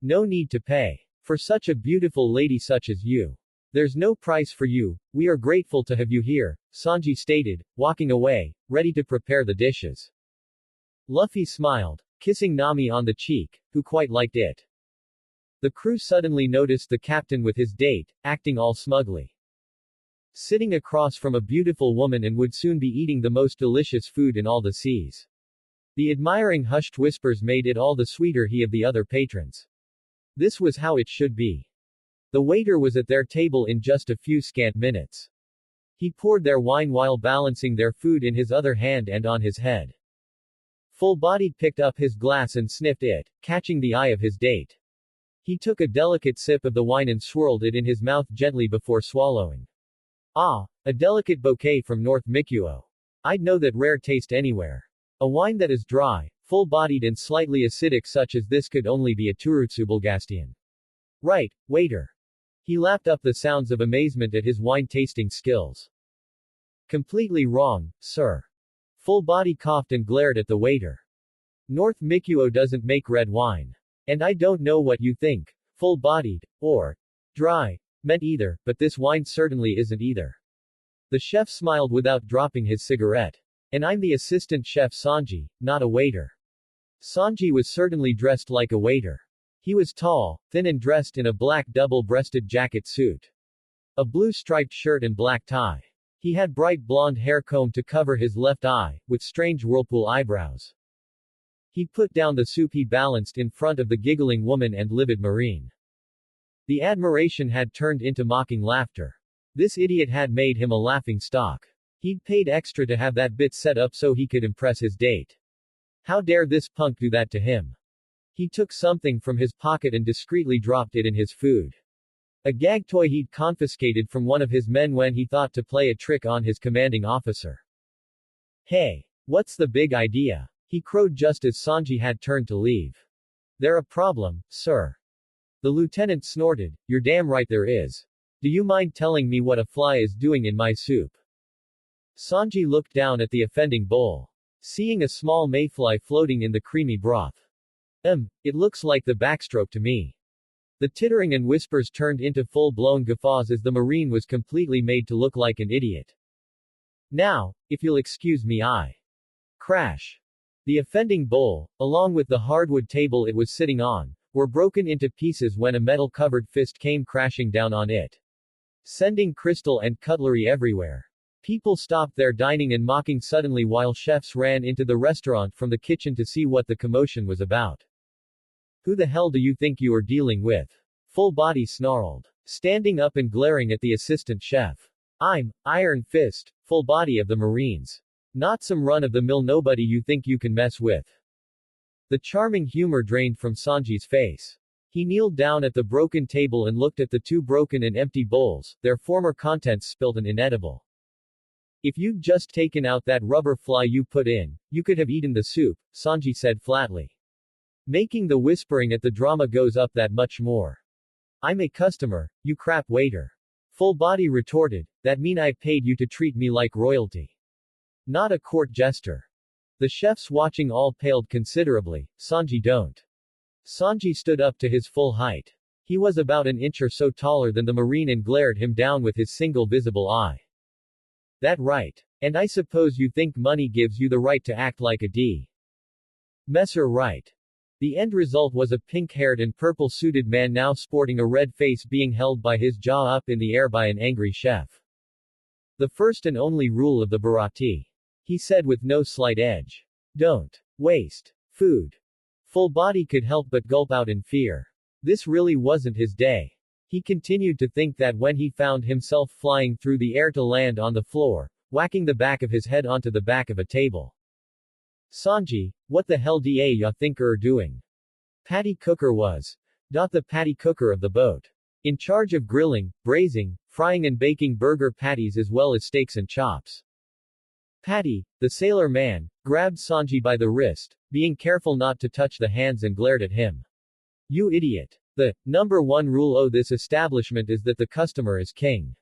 [SPEAKER 1] No need to pay. For such a beautiful lady such as you. There's no price for you. We are grateful to have you here, Sanji stated, walking away, ready to prepare the dishes. Luffy smiled, kissing Nami on the cheek, who quite liked it. The crew suddenly noticed the captain with his date, acting all smugly. Sitting across from a beautiful woman and would soon be eating the most delicious food in all the seas. The admiring hushed whispers made it all the sweeter he of the other patrons. This was how it should be. The waiter was at their table in just a few scant minutes. He poured their wine while balancing their food in his other hand and on his head. Full-bodied picked up his glass and sniffed it, catching the eye of his date. He took a delicate sip of the wine and swirled it in his mouth gently before swallowing. Ah, a delicate bouquet from North Mikuo. I'd know that rare taste anywhere. A wine that is dry, full-bodied and slightly acidic such as this could only be a Turutsubulgastian. Right, waiter. He lapped up the sounds of amazement at his wine-tasting skills. Completely wrong, sir. Full-body coughed and glared at the waiter. North Mikuo doesn't make red wine. And I don't know what you think, full-bodied, or dry, meant either, but this wine certainly isn't either. The chef smiled without dropping his cigarette. And I'm the assistant chef Sanji, not a waiter. Sanji was certainly dressed like a waiter. He was tall, thin and dressed in a black double-breasted jacket suit. A blue striped shirt and black tie. He had bright blonde hair combed to cover his left eye, with strange whirlpool eyebrows. He put down the soup he balanced in front of the giggling woman and livid marine. The admiration had turned into mocking laughter. This idiot had made him a laughing stock. He'd paid extra to have that bit set up so he could impress his date. How dare this punk do that to him? He took something from his pocket and discreetly dropped it in his food. A gag toy he'd confiscated from one of his men when he thought to play a trick on his commanding officer. Hey, what's the big idea? He crowed just as Sanji had turned to leave. There a problem, sir? The lieutenant snorted. You're damn right there is. Do you mind telling me what a fly is doing in my soup? Sanji looked down at the offending bowl. Seeing a small mayfly floating in the creamy broth. It looks like the backstroke to me. The tittering and whispers turned into full-blown guffaws as the marine was completely made to look like an idiot. Now, if you'll excuse me Crash. The offending bowl, along with the hardwood table it was sitting on, were broken into pieces when a metal-covered fist came crashing down on it, sending crystal and cutlery everywhere. People stopped their dining and mocking suddenly while chefs ran into the restaurant from the kitchen to see what the commotion was about. Who the hell do you think you are dealing with? Full Body snarled, standing up and glaring at the assistant chef. I'm Iron Fist, Full Body of the Marines. Not some run-of-the-mill nobody you think you can mess with. The charming humor drained from Sanji's face. He kneeled down at the broken table and looked at the two broken and empty bowls, their former contents spilled and inedible. If you'd just taken out that rubber fly you put in, you could have eaten the soup, Sanji said flatly. Making the whispering at the drama goes up that much more. I'm a customer, you crap waiter. Full Body retorted, that mean I paid you to treat me like royalty. Not a court jester. The chefs watching all paled considerably. Sanji don't. Sanji stood up to his full height. He was about an inch or so taller than the marine and glared him down with his single visible eye. That right. And I suppose you think money gives you the right to act like a D. Messer right. The end result was a pink-haired and purple-suited man now sporting a red face being held by his jaw up in the air by an angry chef. The first and only rule of the Bharati. He said with no slight edge. Don't waste food. Full Body could help but gulp out in fear. This really wasn't his day. He continued to think that when he found himself flying through the air to land on the floor, whacking the back of his head onto the back of a table. Sanji, what the hell da ya think doing? Patty cooker was. The patty cooker of the boat. In charge of grilling, braising, frying and baking burger patties as well as steaks and chops. Patty, the sailor man, grabbed Sanji by the wrist, being careful not to touch the hands and glared at him. You idiot. The number one rule of this establishment is that the customer is king.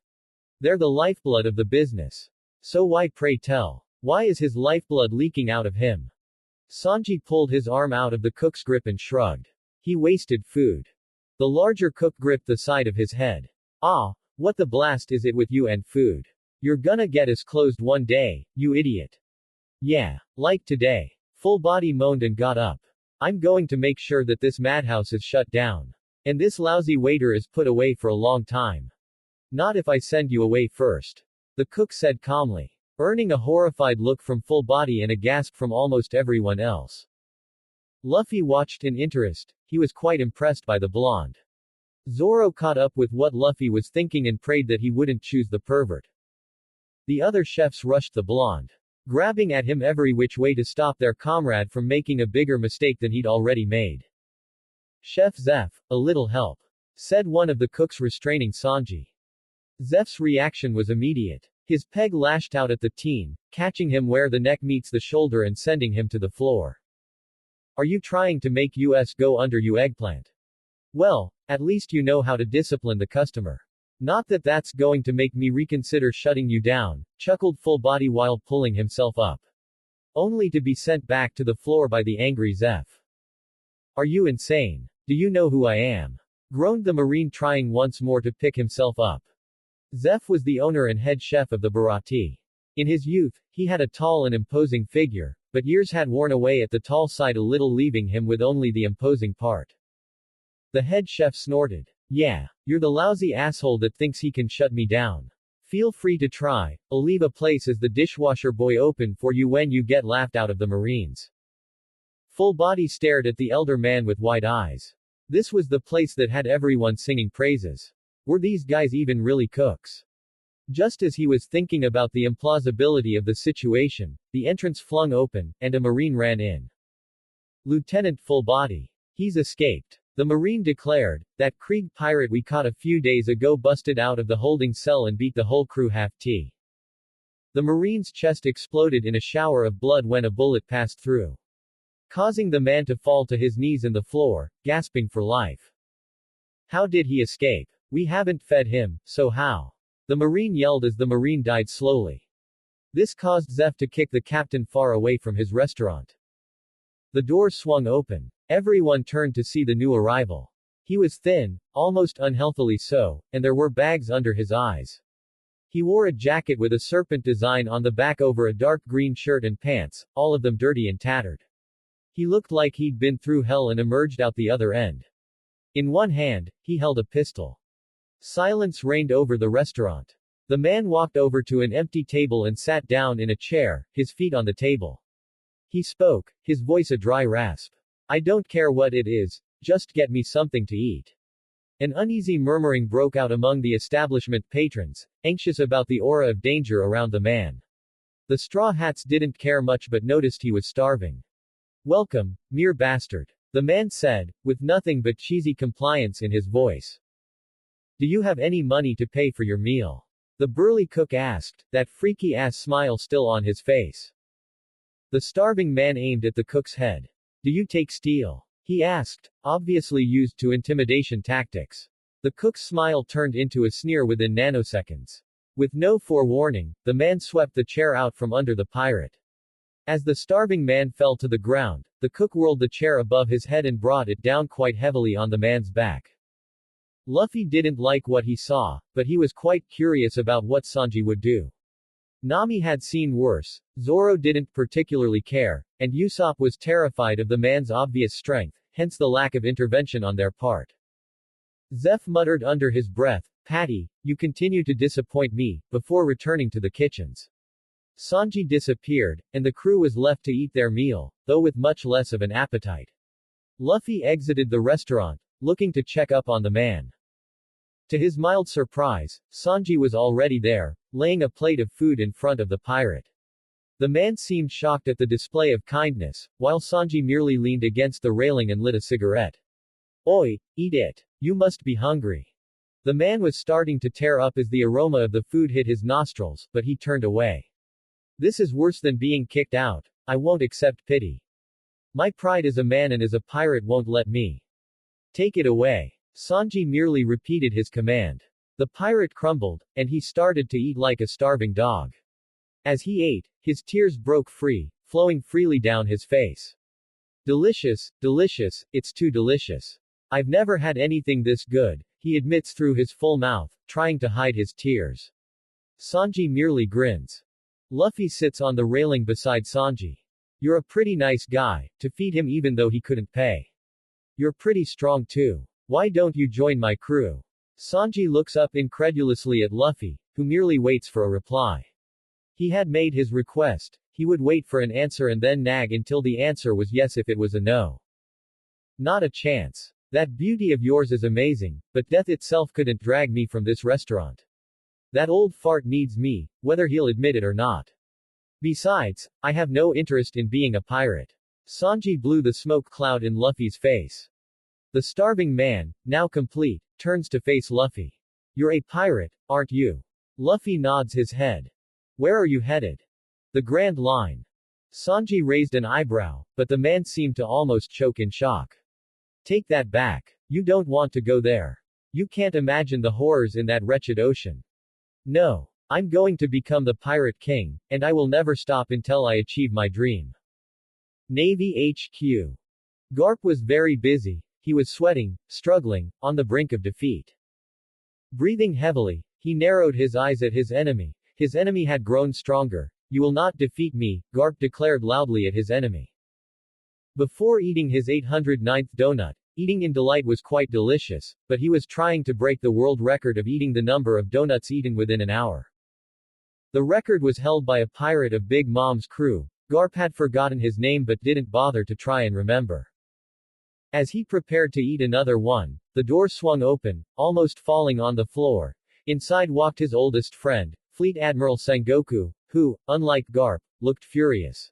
[SPEAKER 1] They're the lifeblood of the business. So why pray tell? Why is his lifeblood leaking out of him? Sanji pulled his arm out of the cook's grip and shrugged. He wasted food. The larger cook gripped the side of his head. Ah, what the blast is it with you and food? You're gonna get us closed one day, you idiot. Yeah, like today. Full Body moaned and got up. I'm going to make sure that this madhouse is shut down. And this lousy waiter is put away for a long time. Not if I send you away first. The cook said calmly, earning a horrified look from Full Body and a gasp from almost everyone else. Luffy watched in interest. He was quite impressed by the blonde. Zoro caught up with what Luffy was thinking and prayed that he wouldn't choose the pervert. The other chefs rushed the blonde, grabbing at him every which way to stop their comrade from making a bigger mistake than he'd already made. Chef Zeph, a little help, said one of the cooks restraining Sanji. Zeph's reaction was immediate. His peg lashed out at the teen, catching him where the neck meets the shoulder and sending him to the floor. Are you trying to make us go under, you eggplant? Well, at least you know how to discipline the customer. Not that that's going to make me reconsider shutting you down, chuckled Full Body while pulling himself up. Only to be sent back to the floor by the angry Zeph. Are you insane? Do you know who I am? Groaned the Marine, trying once more to pick himself up. Zeph was the owner and head chef of the Piirates. In his youth, he had a tall and imposing figure, but years had worn away at the tall side a little, leaving him with only the imposing part. The head chef snorted. Yeah, you're the lousy asshole that thinks he can shut me down. Feel free to try. I'll leave a place as the dishwasher boy open for you when you get laughed out of the Marines. Full Body stared at the elder man with wide eyes. This was the place that had everyone singing praises. Were these guys even really cooks? Just as he was thinking about the implausibility of the situation, the entrance flung open, and a Marine ran in. Lieutenant Full Body. He's escaped. The Marine declared. That Krieg pirate we caught a few days ago busted out of the holding cell and beat the whole crew half-T. The Marine's chest exploded in a shower of blood when a bullet passed through, causing the man to fall to his knees in the floor, gasping for life. How did he escape? We haven't fed him, so how? The Marine yelled as the Marine died slowly. This caused Zeph to kick the captain far away from his restaurant. The door swung open. Everyone turned to see the new arrival. He was thin, almost unhealthily so, and there were bags under his eyes. He wore a jacket with a serpent design on the back over a dark green shirt and pants, all of them dirty and tattered. He looked like he'd been through hell and emerged out the other end. In one hand, he held a pistol. Silence reigned over the restaurant. The man walked over to an empty table and sat down in a chair, his feet on the table. He spoke, his voice a dry rasp. I don't care what it is, just get me something to eat. An uneasy murmuring broke out among the establishment patrons, anxious about the aura of danger around the man. The straw hats didn't care much but noticed he was starving. Welcome, mere bastard, the man said, with nothing but cheesy compliance in his voice. Do you have any money to pay for your meal? The burly cook asked, that freaky-ass smile still on his face. The starving man aimed at the cook's head. Do you take steel? He asked, obviously used to intimidation tactics. The cook's smile turned into a sneer within nanoseconds. With no forewarning, the man swept the chair out from under the pirate. As the starving man fell to the ground, the cook whirled the chair above his head and brought it down quite heavily on the man's back. Luffy didn't like what he saw, but he was quite curious about what Sanji would do. Nami had seen worse, Zoro didn't particularly care, and Usopp was terrified of the man's obvious strength, hence the lack of intervention on their part. Zeph muttered under his breath, Patty, you continue to disappoint me, before returning to the kitchens. Sanji disappeared, and the crew was left to eat their meal, though with much less of an appetite. Luffy exited the restaurant, looking to check up on the man. To his mild surprise, Sanji was already there, laying a plate of food in front of the pirate. The man seemed shocked at the display of kindness, while Sanji merely leaned against the railing and lit a cigarette. Oi, eat it. You must be hungry. The man was starting to tear up as the aroma of the food hit his nostrils, but he turned away. This is worse than being kicked out. I won't accept pity. My pride as a man and as a pirate won't let me. Take it away. Sanji merely repeated his command. The pirate crumbled, and he started to eat like a starving dog. As he ate, his tears broke free, flowing freely down his face. Delicious, delicious, it's too delicious. I've never had anything this good, he admits through his full mouth, trying to hide his tears. Sanji merely grins. Luffy sits on the railing beside Sanji. You're a pretty nice guy, to feed him even though he couldn't pay. You're pretty strong too. Why don't you join my crew? Sanji looks up incredulously at Luffy, who merely waits for a reply. He had made his request. He would wait for an answer and then nag until the answer was yes if it was a no. Not a chance. That beauty of yours is amazing, but death itself couldn't drag me from this restaurant. That old fart needs me, whether he'll admit it or not. Besides, I have no interest in being a pirate. Sanji blew the smoke cloud in Luffy's face. The starving man, now complete, turns to face Luffy. You're a pirate, aren't you? Luffy nods his head. Where are you headed? The Grand Line. Sanji raised an eyebrow, but the man seemed to almost choke in shock. Take that back. You don't want to go there. You can't imagine the horrors in that wretched ocean. No. I'm going to become the Pirate King, and I will never stop until I achieve my dream. Navy HQ. Garp was very busy. He was sweating, struggling, on the brink of defeat. Breathing heavily, he narrowed his eyes at his enemy. His enemy had grown stronger. You will not defeat me, Garp declared loudly at his enemy. Before eating his 809th donut, eating in delight was quite delicious, but he was trying to break the world record of eating the number of donuts eaten within an hour. The record was held by a pirate of Big Mom's crew. Garp had forgotten his name but didn't bother to try and remember. As he prepared to eat another one, the door swung open, almost falling on the floor. Inside walked his oldest friend, Fleet Admiral Sengoku, who, unlike Garp, looked furious.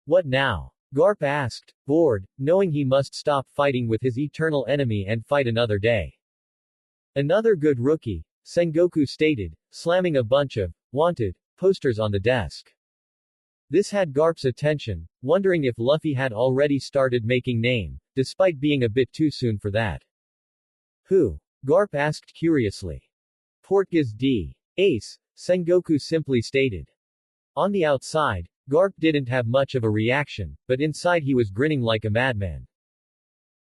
[SPEAKER 1] What now? Garp asked, bored, knowing he must stop fighting with his eternal enemy and fight another day. Another good rookie, Sengoku stated, slamming a bunch of wanted posters on the desk. This had Garp's attention, wondering if Luffy had already started making name, despite being a bit too soon for that. Who? Garp asked curiously. Portgas D. Ace, Sengoku simply stated. On the outside, Garp didn't have much of a reaction, but inside he was grinning like a madman.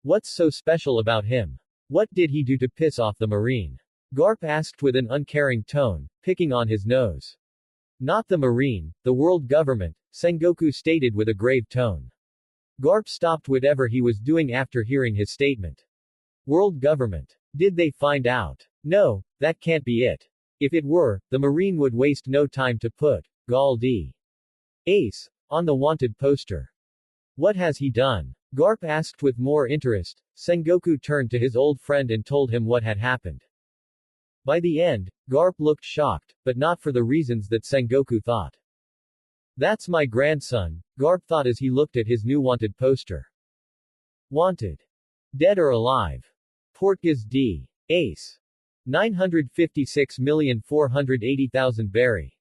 [SPEAKER 1] What's so special about him? What did he do to piss off the Marine? Garp asked with an uncaring tone, picking on his nose. Not the Marine, the world government, Sengoku stated with a grave tone. Garp stopped whatever he was doing after hearing his statement. World government. Did they find out? No, that can't be it. If it were, the Marine would waste no time to put Gal D. Ace on the wanted poster. What has he done? Garp asked with more interest. Sengoku turned to his old friend and told him what had happened. By the end, Garp looked shocked, but not for the reasons that Sengoku thought. That's my grandson, Garp thought as he looked at his new wanted poster. Wanted. Dead or alive? Portgas D. Ace. 956,480,000 berry.